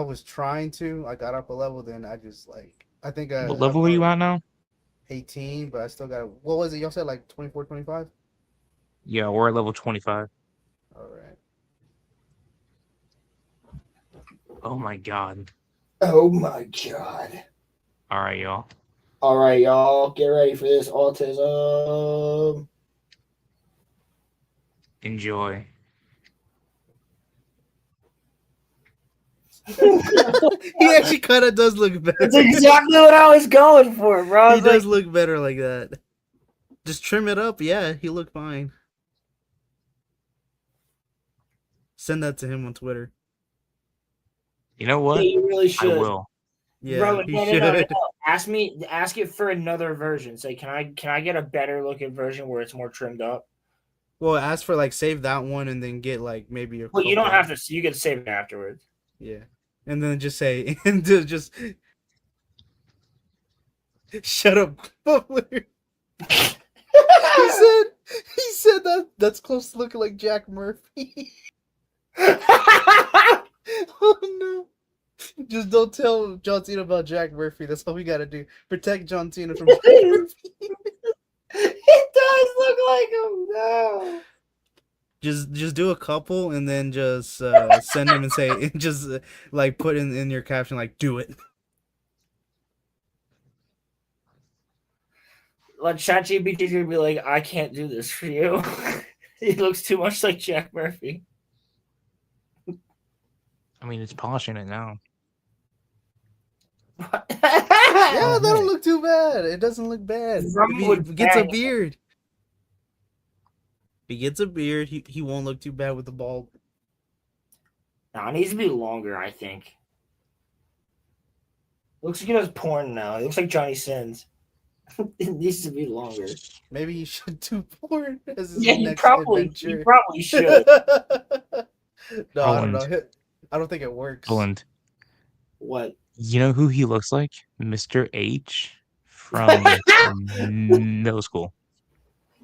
was trying to. I got up a level, then I just like I think What I'm level are you on at now? 18, but I still got. What was it? Y'all said like 24, 25? Yeah, we're at level 25. All right. Oh my god. Oh my god. All right, y'all. All right, y'all, get ready for this autism. Enjoy. He actually kind of does look better. That's exactly what I was going for, bro. He does look better like that. Just trim it up. Yeah, he looked fine. Send that to him on Twitter. You know what? Yeah, you really I should. will. Yeah, Bro, he no. should. Ask it for another version. Say, can I get a better looking version where it's more trimmed up? Well, ask for like save that one and then get like maybe a. Well, you don't couple. have to. You can save it afterwards. Yeah, and then just say and just shut up, Bubbler. He said that's close to looking like Jack Murphy. Oh no. Just don't tell John Cena about Jack Murphy. That's all we gotta do. Protect John Cena from Jack Murphy. It does look like him. No. Just do a couple and then just send him and say just like put in your caption like do it. Like ChatGPT would be like, I can't do this for you. He looks too much like Jack Murphy. I mean, it's polishing it now. Yeah, that don't look too bad. It doesn't look bad. If he gets a beard. If he gets a beard, he won't look too bad with the bald. No, it needs to be longer, I think. Looks like he does porn now. It looks like Johnny Sins. It needs to be longer. Maybe he should do porn as his Yeah, next you adventure. probably should. No, I don't know. I don't think it works. Poland. What? You know who he looks like? Mr. H from middle school.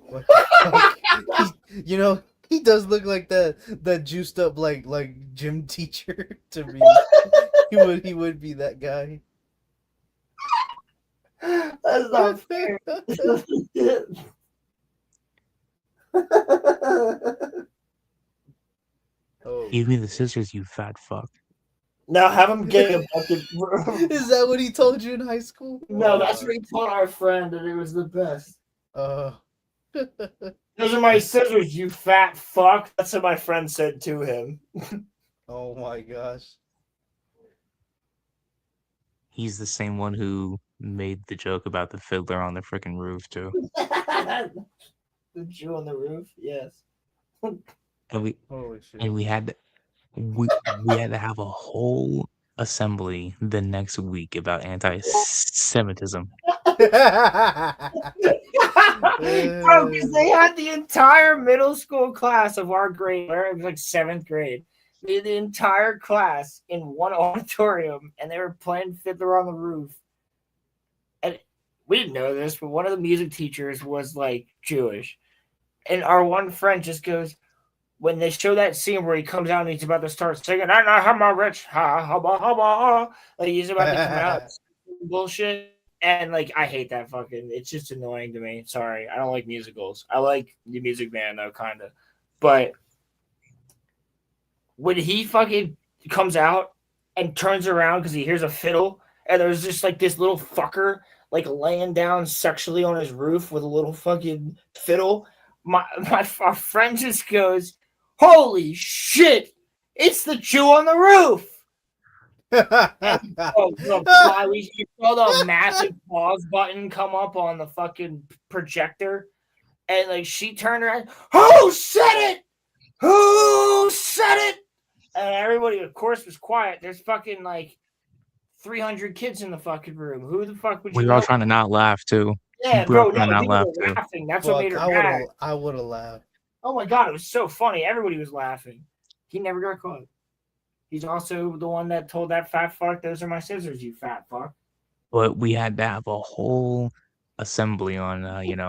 What the fuck? You know, he does look like that juiced up like gym teacher to me. He would be that guy. That's not fair. Oh. Give me the scissors, you fat fuck. Now have him get a bucket. Is that what he told you in high school? No, that's what he told our friend, that it was the best. Those are my scissors, you fat fuck. That's what my friend said to him. Oh my gosh. He's the same one who made the joke about the fiddler on the freaking roof too. The Jew on the roof, yes. And we had to have a whole assembly the next week about anti-Semitism. Bro, because they had the entire middle school class of our grade, where it was like 7th grade. They had the entire class in one auditorium, and they were playing Fiddler on the Roof. And we didn't know this, but one of the music teachers was like Jewish. And our one friend just goes, when they show that scene where he comes out and he's about to start singing, I know how my rich, like he's about to come out, bullshit. And like, I hate that fucking. It's just annoying to me. Sorry, I don't like musicals. I like the Music Man though, kind of. But when he fucking comes out and turns around because he hears a fiddle, and there's just like this little fucker like laying down sexually on his roof with a little fucking fiddle, our friend just goes, "Holy shit! It's the Jew on the roof!" We saw the massive pause button come up on the fucking projector, and like she turned around, "Who said it? Who said it?" And everybody, of course, was quiet. There's fucking like 300 kids in the fucking room. Who the fuck would you? We were all trying to not laugh too. Yeah, we were bro, all trying to not laugh too. laughing. That's what made her mad. I would have laughed. Oh my god, it was so funny. Everybody was laughing. He never got caught. He's also the one that told that fat fuck, "Those are my scissors, you fat fuck." But we had to have a whole assembly on, We did.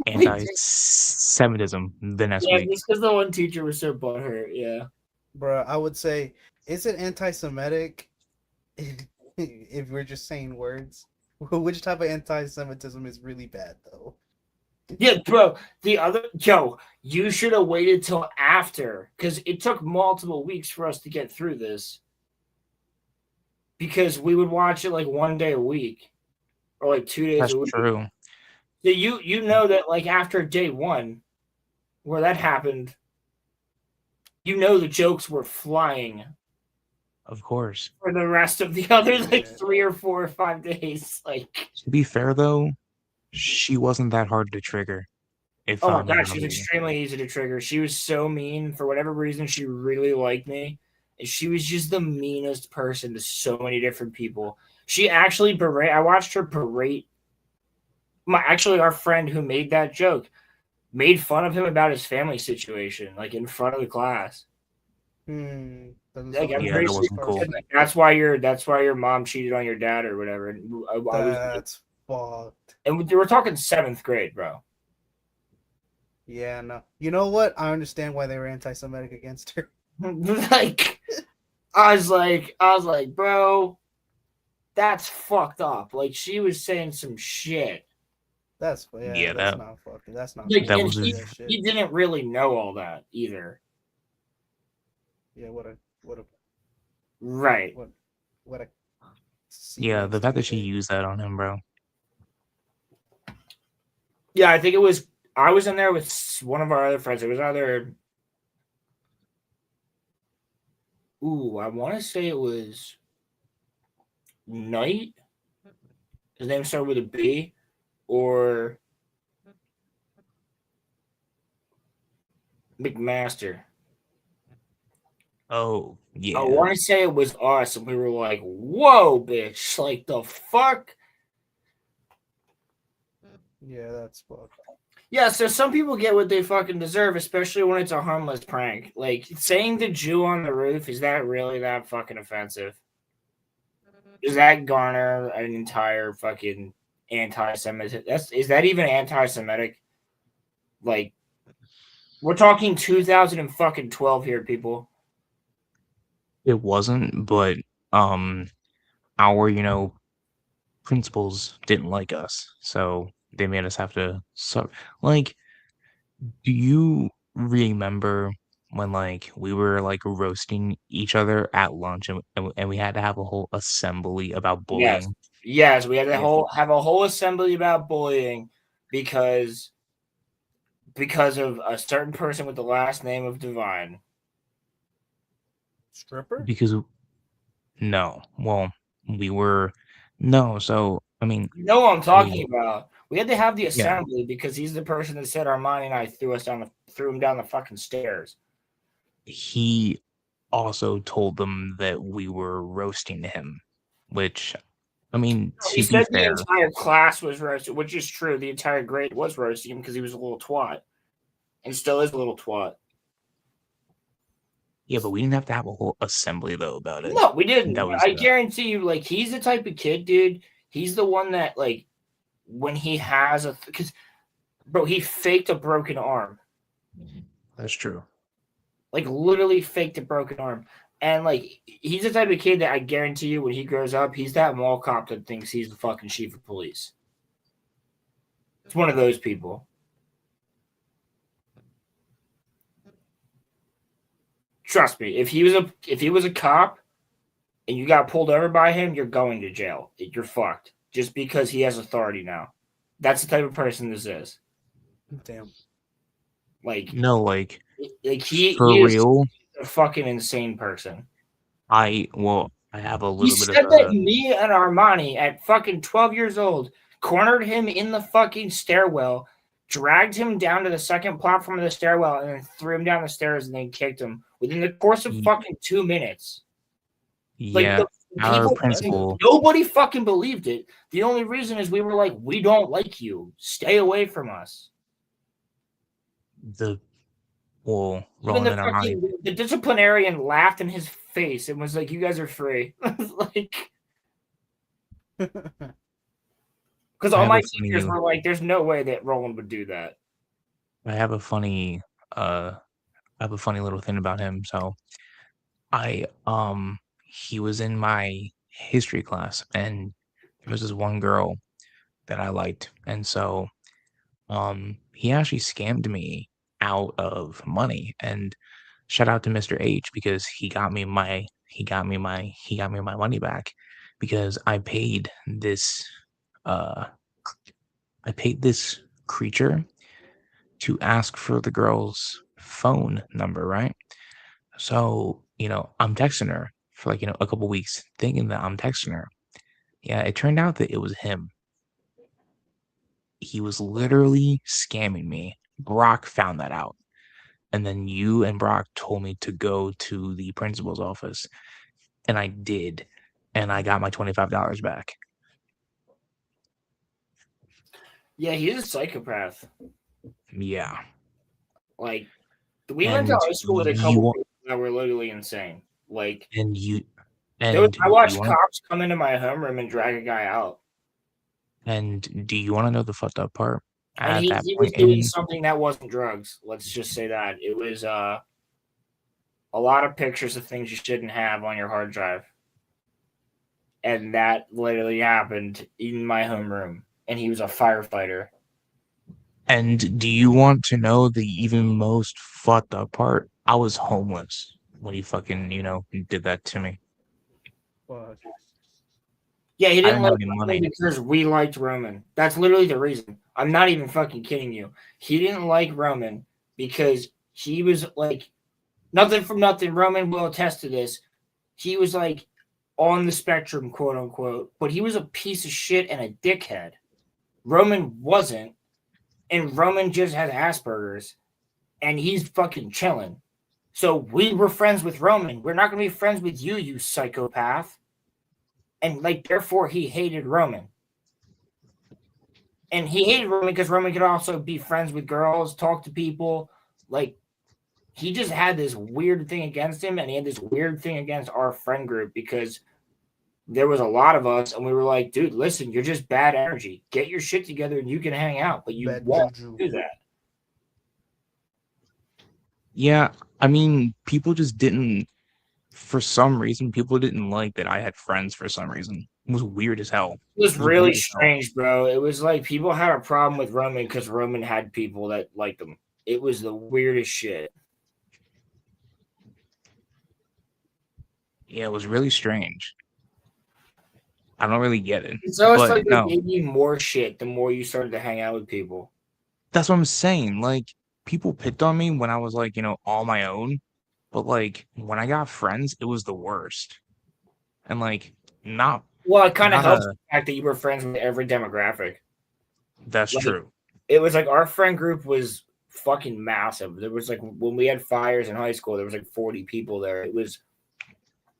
anti-Semitism the next Yeah, week. just because the one teacher was so butthurt. Yeah. Bro, I would say, is it anti-Semitic if we're just saying words? Which type of anti-Semitism is really bad, though? Yeah, bro. You should have waited till after, because it took multiple weeks for us to get through this. Because we would watch it like one day a week, or like 2 days That's a week. true. So you know that like after day one, where that happened, you know the jokes were flying Of course. for the rest of the other like Yeah. 3 or 4 or 5 days. Like, To be fair, though, she wasn't that hard to trigger. If oh I my god, remember she was rightly. extremely easy to trigger. She was so mean. For whatever reason, she really liked me. And she was just the meanest person to so many different people. She actually I watched her berate our friend who made that joke made fun of him about his family situation, like in front of the class. Doesn't Like, sound I'm Yeah, pretty that sure wasn't cool. like, that's why your mom cheated on your dad or whatever. And That's fucked. and we're talking 7th grade, bro. Yeah, no. You know what? I understand why they were anti-Semitic against her. Like, I was like, bro, that's fucked up. Like, she was saying some shit. That's Yeah, that's that- not fucking. That's not. Like, That and was he didn't really know all that either. Yeah, what a Right. what a. Yeah, the fact that she Tuesday. used that on him, bro. Yeah, I think I was in there with one of our other friends. It was either, I want to say it was Knight. His name started with a B, or McMaster. Oh, yeah. I want to say it was us, and we were like, "Whoa, bitch! Like the fuck." Yeah, that's fucked. Yeah, so some people get what they fucking deserve, especially when it's a harmless prank. Like, saying the Jew on the roof, is that really that fucking offensive? Does that garner an entire fucking anti-Semitic? Is that even anti-Semitic? Like, we're talking 2012 here, people. It wasn't, but our principals didn't like us, so they made us have to like, do you remember when like we were like roasting each other at lunch and we had to have a whole assembly about Yes, bullying? yes, we had Yeah. have a whole assembly about bullying because of a certain person with the last name of Divine. Stripper? Because no, well, we were no, so I mean, You know what I'm talking we- about. We had to have the Yeah. assembly because he's the person that said Armani and I threw him down the fucking stairs. he also told them that we were roasting him, which, I mean, He to be said the fair, entire class was roasted, which is true. The entire grade was roasting him because he was a little twat, and still is a little twat. yeah, but we didn't have to have a whole assembly though about it. No, we didn't. That was I guarantee you, like, he's the type of kid, dude. He's the one that, like, when he has because, bro, he faked a broken arm. That's true. Like, literally faked a broken arm. And, like, he's the type of kid that I guarantee you when he grows up, he's that mall cop that thinks he's the fucking chief of police. It's one of those people. Trust me, if he was a cop and you got pulled over by him, you're going to jail. You're fucked. Just because he has authority now. That's the type of person this is. Damn. Like, No, like he for is real, a fucking insane person. I have a He little bit said of that a me and Armani at fucking 12 years old cornered him in the fucking stairwell, dragged him down to the second platform of the stairwell, and then threw him down the stairs and then kicked him within the course of fucking 2 minutes. Like, yeah. Our principal, nobody fucking believed it. The only reason is we were like, we don't like you. Stay away from us. Roland Even and Armani, the disciplinarian laughed in his face and was like, "You guys are free." Like, because all my teachers were like, "There's no way that Roland would do that." I have a funny little thing about him. So he was in my history class, and there was this one girl that I liked, and so he actually scammed me out of money. And shout out to Mr. H, because he got me my money back, because uh I paid this creature to ask for the girl's phone number, right? So, I'm texting her for like, a couple weeks thinking that I'm texting her. Yeah, it turned out that it was him. He was literally scamming me. Brock found that out. And then you and Brock told me to go to the principal's office. And I did. And I got my $25 back. Yeah, he's a psychopath. Yeah. Like, we went to high school with a couple people that were literally insane. Like, I watched cops come into my homeroom and drag a guy out. And do you want to know the fucked up part? And he was doing something that wasn't drugs. Let's just say that. It was a lot of pictures of things you shouldn't have on your hard drive. And that literally happened in my homeroom. And he was a firefighter. And do you want to know the even most fucked up part? I was homeless when he fucking, did that to me. What? Yeah, he didn't like Roman because we liked Roman. That's literally the reason. I'm not even fucking kidding you. He didn't like Roman because he was like, nothing from nothing. Roman will attest to this. He was like on the spectrum, quote unquote, but he was a piece of shit and a dickhead. Roman wasn't, and Roman just has Asperger's, and he's fucking chilling. So we were friends with Roman. We're not going to be friends with you, you psychopath. And, like, therefore, he hated Roman. And he hated Roman because Roman could also be friends with girls, talk to people. Like, he just had this weird thing against him, and he had this weird thing against our friend group because there was a lot of us, and we were like, dude, listen, you're just bad energy. Get your shit together, and you can hang out, but you won't do that. Yeah, I mean, people just didn't, for some reason, people didn't like that I had friends for some reason. It was weird as hell. It was really strange, bro. It was like people had a problem with Roman because Roman had people that liked him. It was the weirdest shit. Yeah, it was really strange. I don't really get it. It's always like they gave you more shit the more you started to hang out with people. That's what I'm saying. Like, people picked on me when I was like, all my own. But like when I got friends, it was the worst. And like not well, it kind of helps the fact that you were friends with every demographic. That's true. It was like our friend group was fucking massive. There was like when we had fires in high school, there was like 40 people there. It was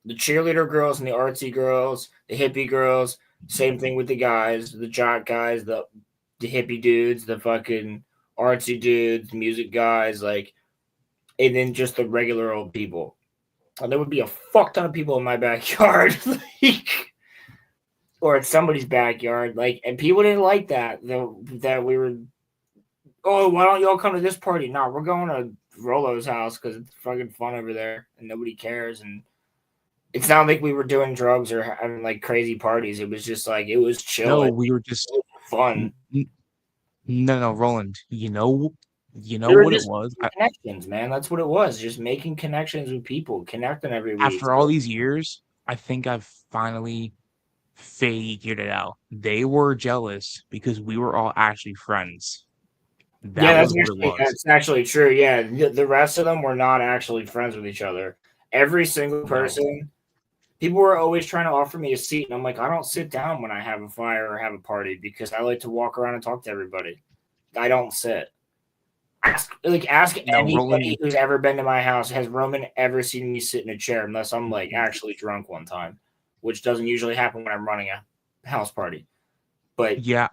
the cheerleader girls and the artsy girls, the hippie girls, same thing with the guys, the jock guys, the hippie dudes, the fucking artsy dudes, the music guys, like, and then just the regular old people. And there would be a fuck ton of people in my backyard, like, or at somebody's backyard, like, and people didn't like that. That we were, oh, why don't y'all come to this party? No, we're going to Rolo's house because it's fucking fun over there, and nobody cares. And it's not like we were doing drugs or having like crazy parties. It was just like it was chill. No, we were just fun. No, Roland. You know what it was? Connections, man. That's what it was. Just making connections with people, connecting every week. After all these years, I think I've finally figured it out. They were jealous because we were all actually friends. That's actually true. Yeah, the rest of them were not actually friends with each other. Every single person, people were always trying to offer me a seat, and I'm like, I don't sit down when I have a fire or have a party because I like to walk around and talk to everybody. I don't sit. Ask anybody who's ever been to my house. Has Roman ever seen me sit in a chair unless I'm like actually drunk one time, which doesn't usually happen when I'm running a house party. But yeah,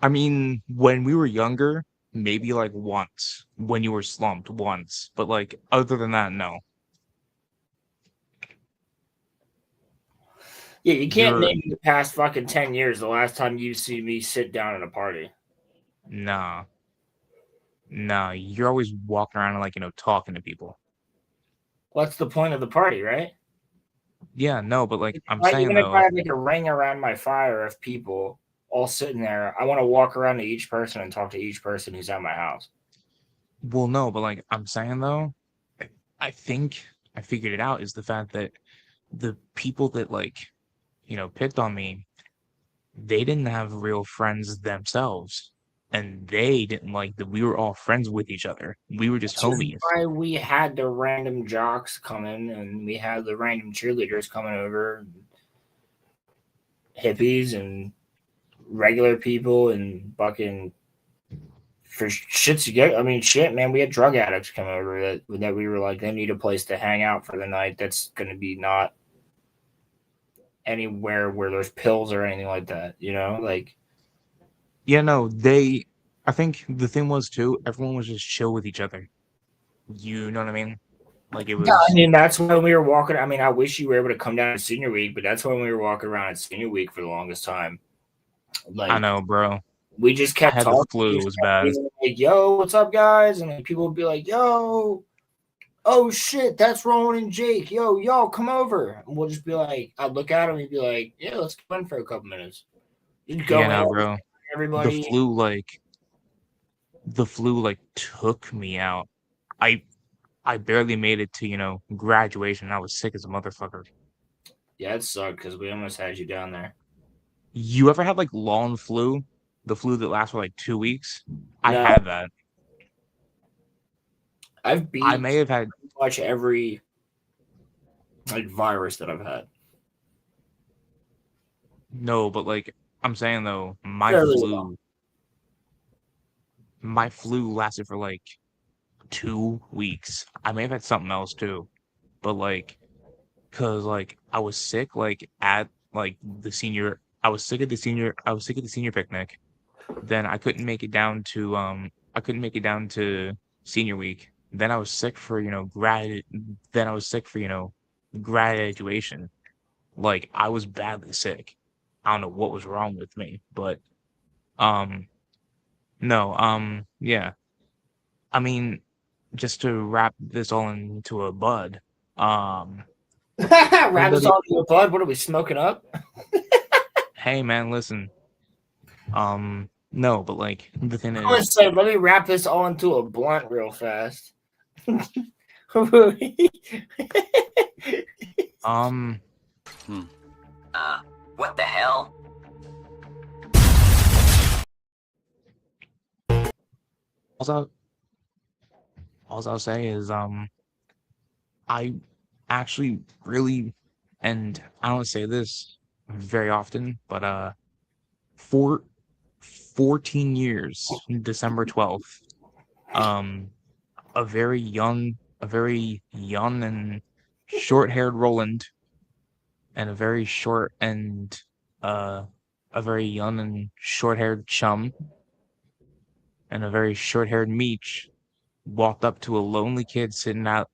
I mean, when we were younger, maybe like once when you were slumped once, but like other than that, no. Yeah, you can't You're name the past fucking 10 years the last time you see me sit down at a party. nah, nah. You're always walking around and like talking to people. What's the point of the party, right? Yeah, no, but like I'm Like, saying even if I though, have like a ring around my fire of people all sitting there, I want to walk around to each person and talk to each person who's at my house. well, no, but like I'm saying though, I think I figured it out is the fact that the people that like picked on me, they didn't have real friends themselves, and they didn't like that we were all friends with each other. We were just Which is homies. why we had the random jocks coming and we had the random cheerleaders coming over, hippies and regular people and fucking for shits to get. I mean, shit, man, we had drug addicts come over that we were like, they need a place to hang out for the night. That's going to be not anywhere where there's pills or anything like that, like. Yeah, no, I think the thing was too, everyone was just chill with each other. You know what I mean? Like it Yeah, I was. mean, that's when we were walking. I mean, I wish you were able to come down at senior week, but that's when we were walking around at senior week for the longest time. I Like, know, bro. we just I kept had the talking. flu. It was bad. Like, yo, what's up, guys? And then people would be like, yo, oh shit, that's Roland and Jake. Yo, come over. And we'll just be like, I'd look at him and he'd be like, yeah, let's go in for a couple minutes. You'd go Yeah, in, no, bro. everybody. The flu like took me out. I barely made it to graduation. I was sick as a motherfucker. Yeah, it sucked because we almost had you down there. You ever had like long flu? The flu that lasts for like 2 weeks? I No. had that. I've beat I may have had pretty much every like virus that I've had. no, but like I'm saying though, Fairly well. my flu lasted for like 2 weeks. I may have had something else too, but like, cause like I was sick like at like the senior. I was sick at the senior picnic. Then I couldn't make it down to senior week. Then I was sick for graduation. Like I was badly sick. I don't know what was wrong with me, but um no, yeah. I mean, just to wrap this all into a bud, Wrap us everybody, all into a bud. What are we smoking up? hey man, listen. No, but like the thing I want to is, say, let me wrap this all into a blunt real fast. What the hell? all I'll say is, I actually really, and I don't say this very often, but for 14 years, December 12th, um, a very young and short-haired Roland, and a very young and short-haired Chum, and a very short-haired Meech walked up to a lonely kid sitting at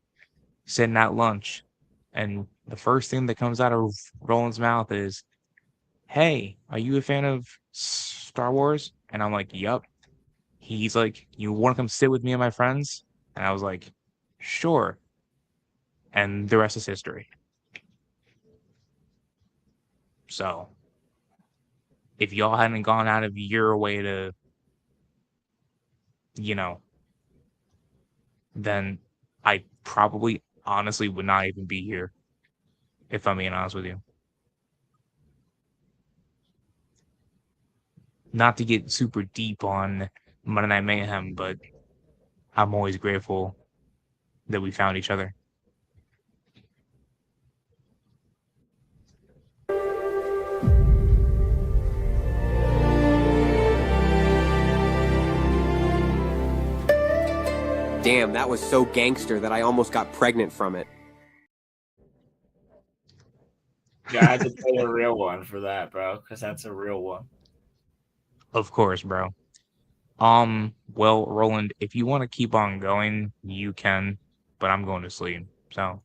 lunch, and the first thing that comes out of Roland's mouth is, "Hey, are you a fan of Star Wars?" And I'm like, "Yup." He's like, "You want to come sit with me and my friends?" And I was like, "Sure." And the rest is history. So, if y'all hadn't gone out of your way to, you know, then I probably honestly would not even be here, if I'm being honest with you. Not to get super deep on Monday Night Mayhem, but I'm always grateful that we found each other. Damn, that was so gangster that I almost got pregnant from it. Yeah, I had to play a real one for that, bro, because that's a real one. Of course, bro. Well, Roland, if you want to keep on going, you can, but I'm going to sleep. So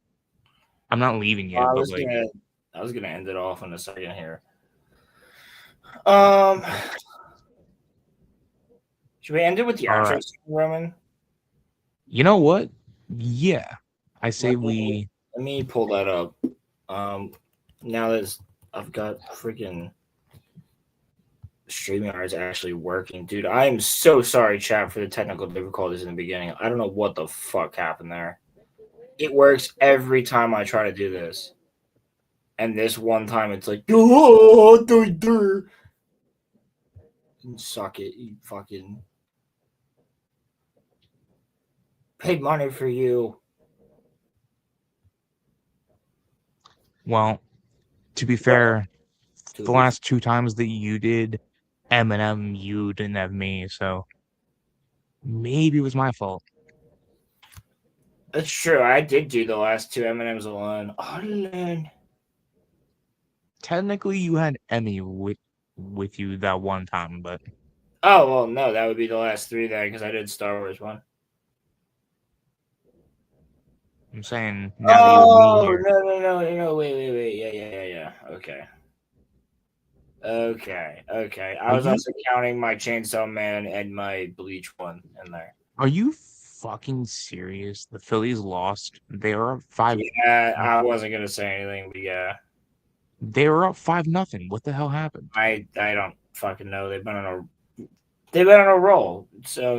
I'm not leaving you, I but was like, gonna I was gonna end it off in a second here. Um, should we end it with the All outro, right. Roman? You know what? Yeah, I say Let me pull that up. Now that I've got freaking StreamYard is actually working, dude. I am so sorry, chat, for the technical difficulties in the beginning. I don't know what the fuck happened there. It works every time I try to do this, and this one time it's like, oh, suck it, you fucking paid money for you. Well, to be fair, the last 2 times that you did Eminem, you didn't have me, so maybe it was my fault. That's true. I did do the last 2 M&Ms alone. Alone. Technically, you had Emmy with you that one time, but Oh well, no, that would be the last 3 then, because I did Star Wars one. I'm saying now that you have me here. No, wait, yeah. Okay. I was also counting my Chainsaw Man and my Bleach one in there. Are you fucking serious? The Phillies lost. They were up 5. Yeah, I wasn't gonna say anything, but yeah. They were up 5-0. What the hell happened? I don't fucking know. They've been on a roll. So,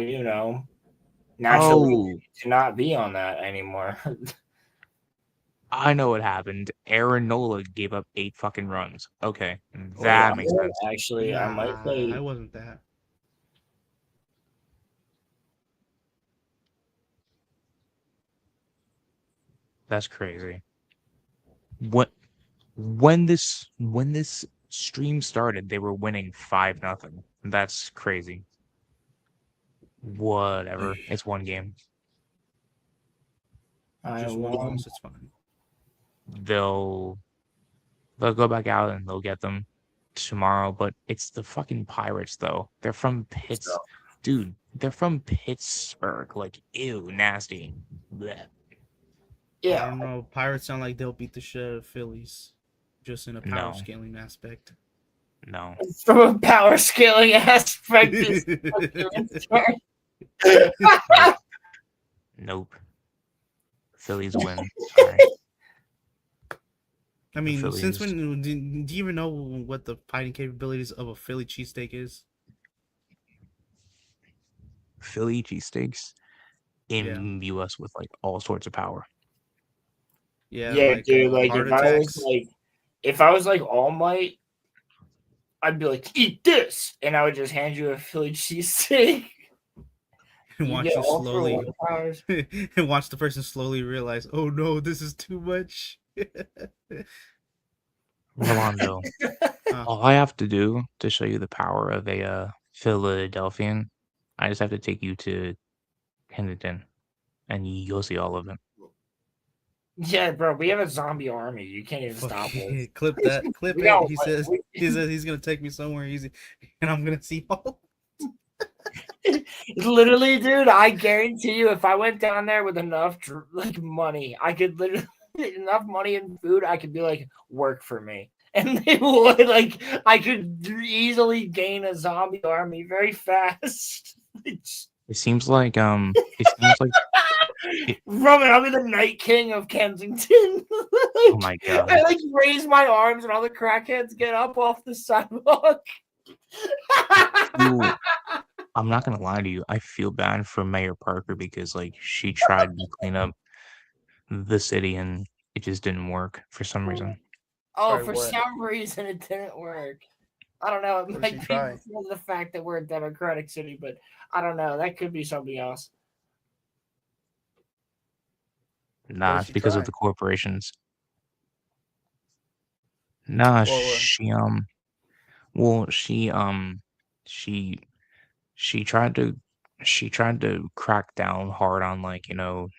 naturally to not be on that anymore. I know what happened. Aaron Nola gave up 8 fucking runs. Okay, that makes sense. Actually, I might play. I wasn't that. That's crazy. When this stream started, they were winning 5-0. That's crazy. Whatever. It's one game. Just one loss, it's fine. They'll go back out and they'll get them tomorrow, but it's the fucking Pirates though. They're from Dude, they're from Pittsburgh. Like, ew, nasty. Blech. Yeah. I don't know. Pirates sound like they'll beat the shit out of Phillies. Just in a power scaling aspect. No. From a power scaling aspect. Nope. Phillies win. Sorry. I mean, since when do you even know what the fighting capabilities of a Philly cheesesteak is? Philly cheesesteaks in US with like all sorts of power. Yeah, like, dude. Like if I was like All Might, I'd be like, eat this, and I would just hand you a Philly cheesesteak. And watch you slowly and watch the person slowly realize, oh no, this is too much. Rolando, all I have to do to show you the power of a Philadelphian, I just have to take you to Kennington, and you'll see all of it. Yeah, bro, we have a zombie army. You can't even stop us. Clip that. Clip it. He says he's gonna take me somewhere easy, and I'm gonna see all. Literally, dude, I guarantee you, if I went down there with enough money, I could literally enough money and food, I could be like, work for me, and they would I could easily gain a zombie army very fast. It seems like Roman, I'll be the Night King of Kensington. Oh my god! I raise my arms and all the crackheads get up off the sidewalk. I'm not gonna lie to you. I feel bad for Mayor Parker because she tried to clean up the city and it just didn't work for some reason. Some reason it didn't work. I don't know. It might be because of the fact that we're a democratic city, but I don't know. That could be something else. Nah, it's because of the corporations. Nah, she tried to crack down hard on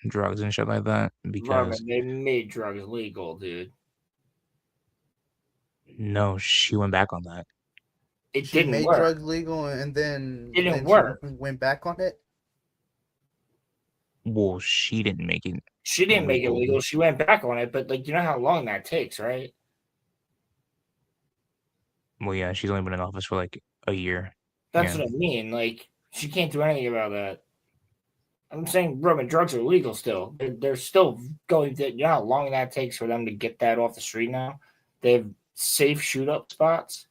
drugs and shit like that because they made drugs legal, dude. No, she went back on that. She made drugs legal and then didn't work. She went back on it. Well, she didn't make it. She didn't make it legal. She went back on it, but you know how long that takes, right? Well, yeah, she's only been in office for like a year. That's Yeah. what I mean. Like, she can't do anything about that. I'm saying, Roman, drugs are legal still. They're still going to, you know how long that takes for them to get that off the street now? They have safe shoot up spots.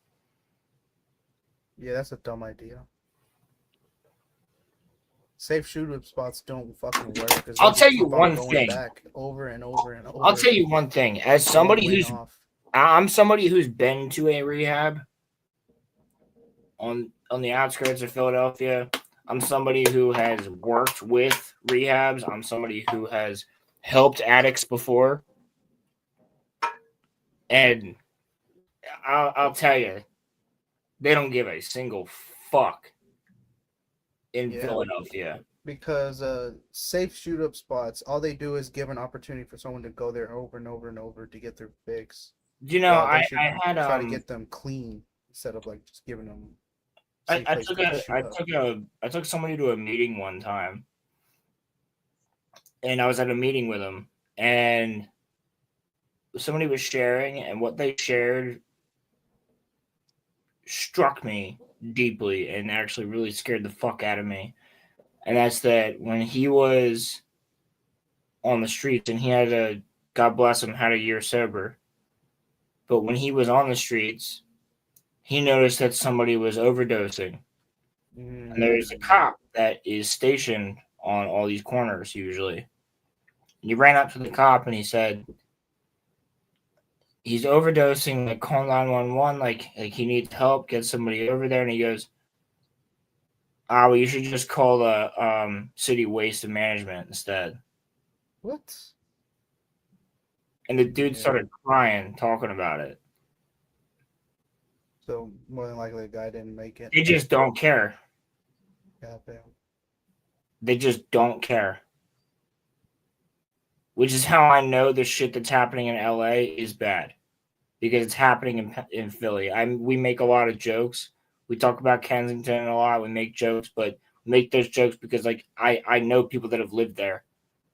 Yeah, that's a dumb idea. Safe shoot-up spots don't fucking work because I'll tell you one thing. back over and over and over. I'll tell you one thing. As somebody Went who's, off. I'm somebody who's been to a rehab on the outskirts of Philadelphia. I'm somebody who has worked with rehabs. I'm somebody who has helped addicts before. And I'll tell you, they don't give a single fuck in Philadelphia. Because safe shoot-up spots, all they do is give an opportunity for someone to go there over and over and over to get their fix. You know, Well, they I should had try to get them clean instead of like just giving them. I took somebody to a meeting one time, and I was at a meeting with them, and somebody was sharing, and what they shared struck me deeply and actually really scared the fuck out of me. And that's that when he was on the streets, and he had a, God bless him, had a year sober, but when he was on the streets, he noticed that somebody was overdosing. And there's a cop that is stationed on all these corners usually. He ran up to the cop and he said, he's overdosing, like call 911, like he needs help, get somebody over there. And he goes, well, you should just call the city waste management instead. What? And the dude started crying, talking about it. So more than likely, the guy didn't make it. They just don't care. Goddamn. They just don't care. Which is how I know the shit that's happening in LA is bad, because it's happening in Philly. We make a lot of jokes. We talk about Kensington a lot. We make jokes, but we make those jokes because like I know people that have lived there,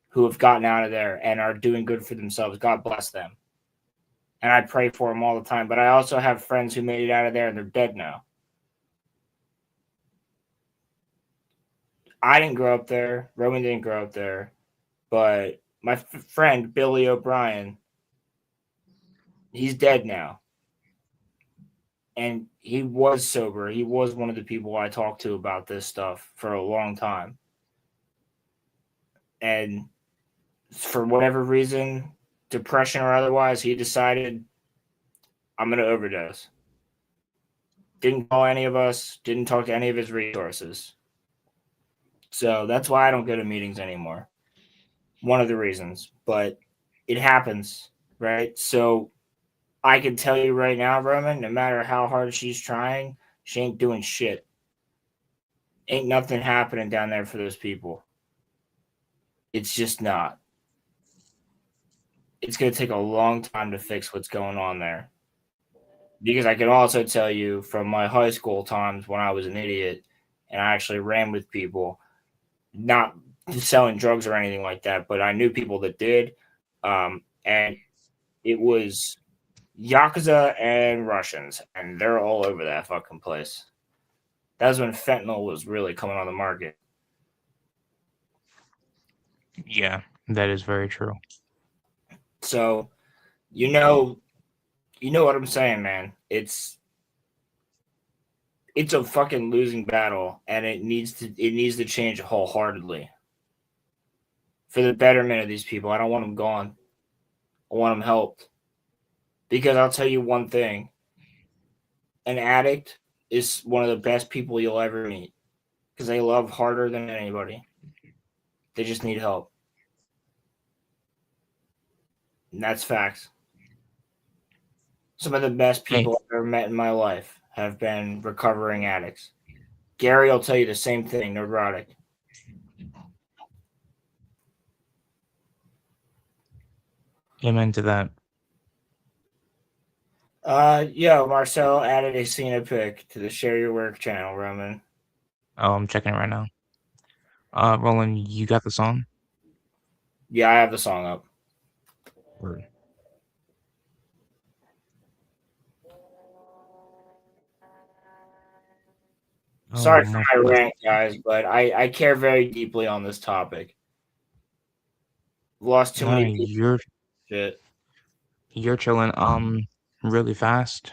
who have gotten out of there and are doing good for themselves. God bless them. And I pray for them all the time. But I also have friends who made it out of there and they're dead now. I didn't grow up there. Roman didn't grow up there. But my friend, Billy O'Brien, he's dead now. And he was sober. He was one of the people I talked to about this stuff for a long time. And for whatever reason, depression or otherwise, he decided, I'm going to overdose. Didn't call any of us, didn't talk to any of his resources. So that's why I don't go to meetings anymore. One of the reasons. But it happens, right? So I can tell you right now, Roman, no matter how hard she's trying, she ain't doing shit. Ain't nothing happening down there for those people. It's just not. It's going to take a long time to fix what's going on there. Because I can also tell you from my high school times when I was an idiot and I actually ran with people, not selling drugs or anything like that, but I knew people that did. And it was Yakuza and Russians, and they're all over that fucking place. That was when fentanyl was really coming on the market. Yeah, that is very true. So, you know what I'm saying, man. It's a fucking losing battle, and it needs to change wholeheartedly for the betterment of these people. I don't want them gone. I want them helped. Because I'll tell you one thing. An addict is one of the best people you'll ever meet because they love harder than anybody. They just need help. And that's facts. Some of the best people I've ever met in my life have been recovering addicts. Gary will tell you the same thing, neurotic. Amen to that. Marcel added a Cena pic to the Share Your Work channel, Roman. Oh, I'm checking it right now. Roland, you got the song? Yeah, I have the song up. Word. Sorry Oh, for my my pleasure. rant, guys, but I care very deeply on this topic. Lost too No, many people. Shit. you're chilling. Really fast.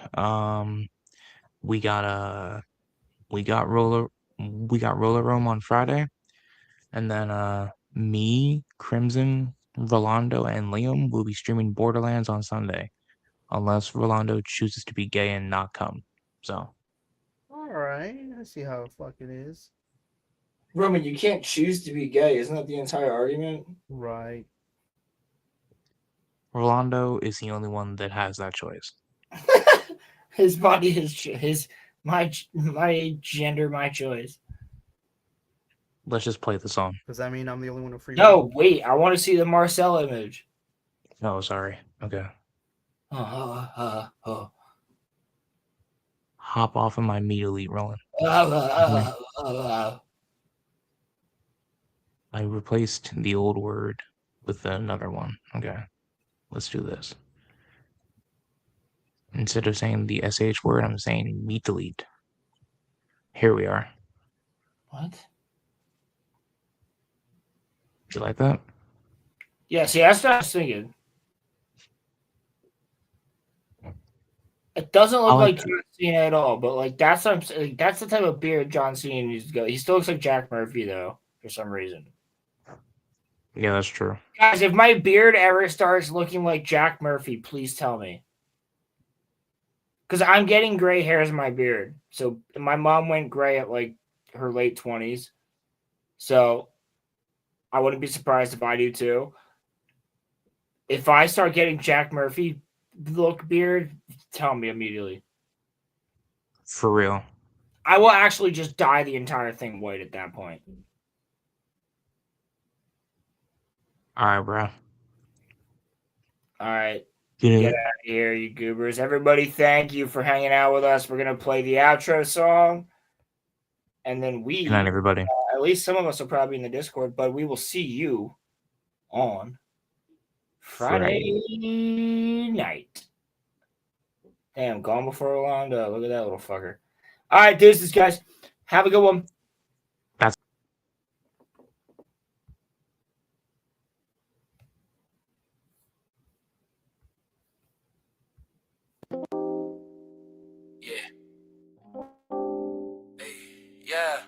We got we got roller room on Friday, and then me, Crimson, Rolando, and Liam will be streaming Borderlands on Sunday, unless Rolando chooses to be gay and not come. So All right, I see how the fuck it is. Roman, you can't choose to be gay. Isn't that the entire argument? Right. Rolando is the only one that has that choice. His body, my gender, my choice. Let's just play the song. Does that mean I'm the only one who free? No, wait. I want to see the Marcel image. Oh, sorry. Okay. Oh. Hop off of my meat elite, Roland. Oh. I replaced the old word with another one. Okay. Let's do this. Instead of saying the SH word, I'm saying meat delete. Here we are. What? You like that? Yeah, see, that's what I was thinking. It doesn't look like John Cena at all, but like that's what I'm saying. That's the type of beard John Cena needs to go. He still looks like Jack Murphy though, for some reason. Yeah, that's true. Guys, if my beard ever starts looking like Jack Murphy, please tell me. Because I'm getting gray hairs in my beard. So my mom went gray at like her late 20s. So I wouldn't be surprised if I do too. If I start getting Jack Murphy look beard, tell me immediately. For real. I will actually just dye the entire thing white at that point. All right, bro. All right. Get out of here, you goobers. Everybody, thank you for hanging out with us. We're going to play the outro song. And then Good night, everybody. At least some of us will probably be in the Discord, but we will see you on Friday night. Damn, gone before Rolando. Look at that little fucker. All right, deuces, guys. Have a good one. Yeah.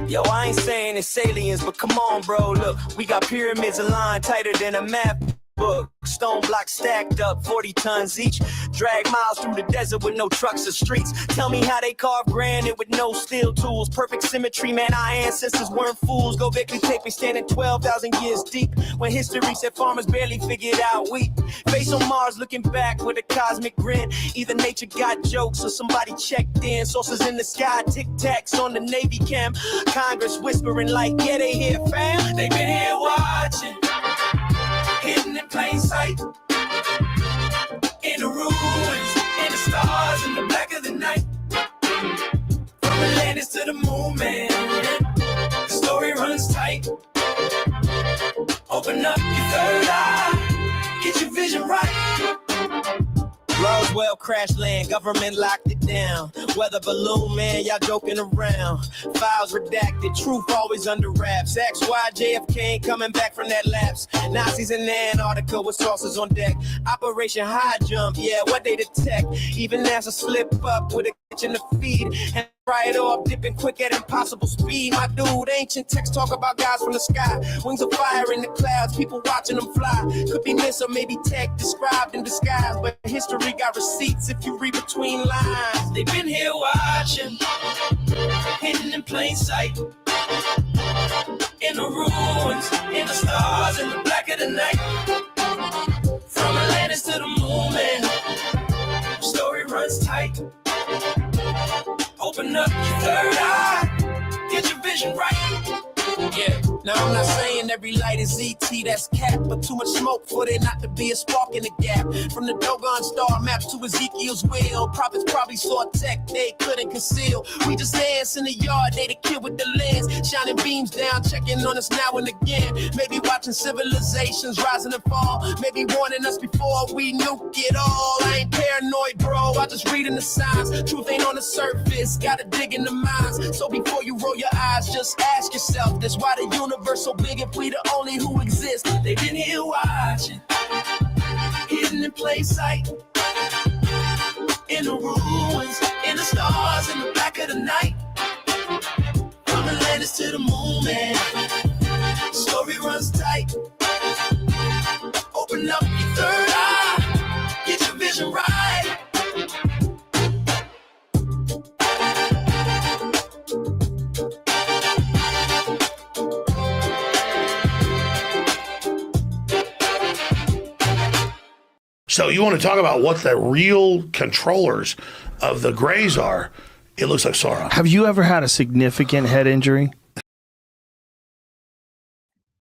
Yo, I ain't saying it's aliens, but come on, bro. Look, we got pyramids aligned tighter than a map book. Stone blocks stacked up, 40 tons each. Drag miles through the desert with no trucks or streets. Tell me how they carve granite with no steel tools. Perfect symmetry, man, our ancestors weren't fools. Go Bickley tape, we standing 12,000 years deep. When history said farmers barely figured out wheat. Face on Mars looking back with a cosmic grin. Either nature got jokes or somebody checked in. Sources in the sky, tic-tacs on the Navy cam. Congress whispering like, yeah, they here, fam. They been here watching. Hidden in plain sight, in the ruins, in the stars, in the black of the night. From Atlantis to the moon, man, the story runs tight. Open up your third eye, get your vision right. Roswell crash land, government locked it down. Weather balloon, man, y'all joking around. Files redacted, truth always under wraps. XY, JFK ain't coming back from that lapse. Nazis in Antarctica with saucers on deck. Operation High Jump, yeah, what they detect. Even NASA slip up with a catch in the feed. And fry it off, dipping quick at impossible speed. My dude, ancient texts talk about guys from the sky. Wings of fire in the clouds, people watching them fly. Could be myths or maybe tech described in disguise. But history got receipts if you read between lines. They've been here watching, hidden in plain sight. In the ruins, in the stars, in the black of the night. From Atlantis to the moon, man, story runs tight. Open up your third eye, get your vision right. Yeah. Now I'm not saying every light is ET, that's cap, but too much smoke for there not to be a spark in the gap. From the Dogon star maps to Ezekiel's will, prophets probably saw tech they couldn't conceal. We just dance in the yard, they the kid with the lens, shining beams down, checking on us now and again. Maybe watching civilizations rising and fall, maybe warning us before we nuke it all. I ain't paranoid, bro, I just reading the signs. Truth ain't on the surface, gotta dig in the minds. So before you roll your eyes, just ask yourself, that's why the universe so big if we the only who exist. They've been here watching, hidden in plain sight, in the ruins, in the stars, in the back of the night. From Atlantis to the moon, man, story runs tight. Open up your third eye, get your vision right. So you want to talk about what the real controllers of the Greys are? It looks like Sauron. Have you ever had a significant head injury?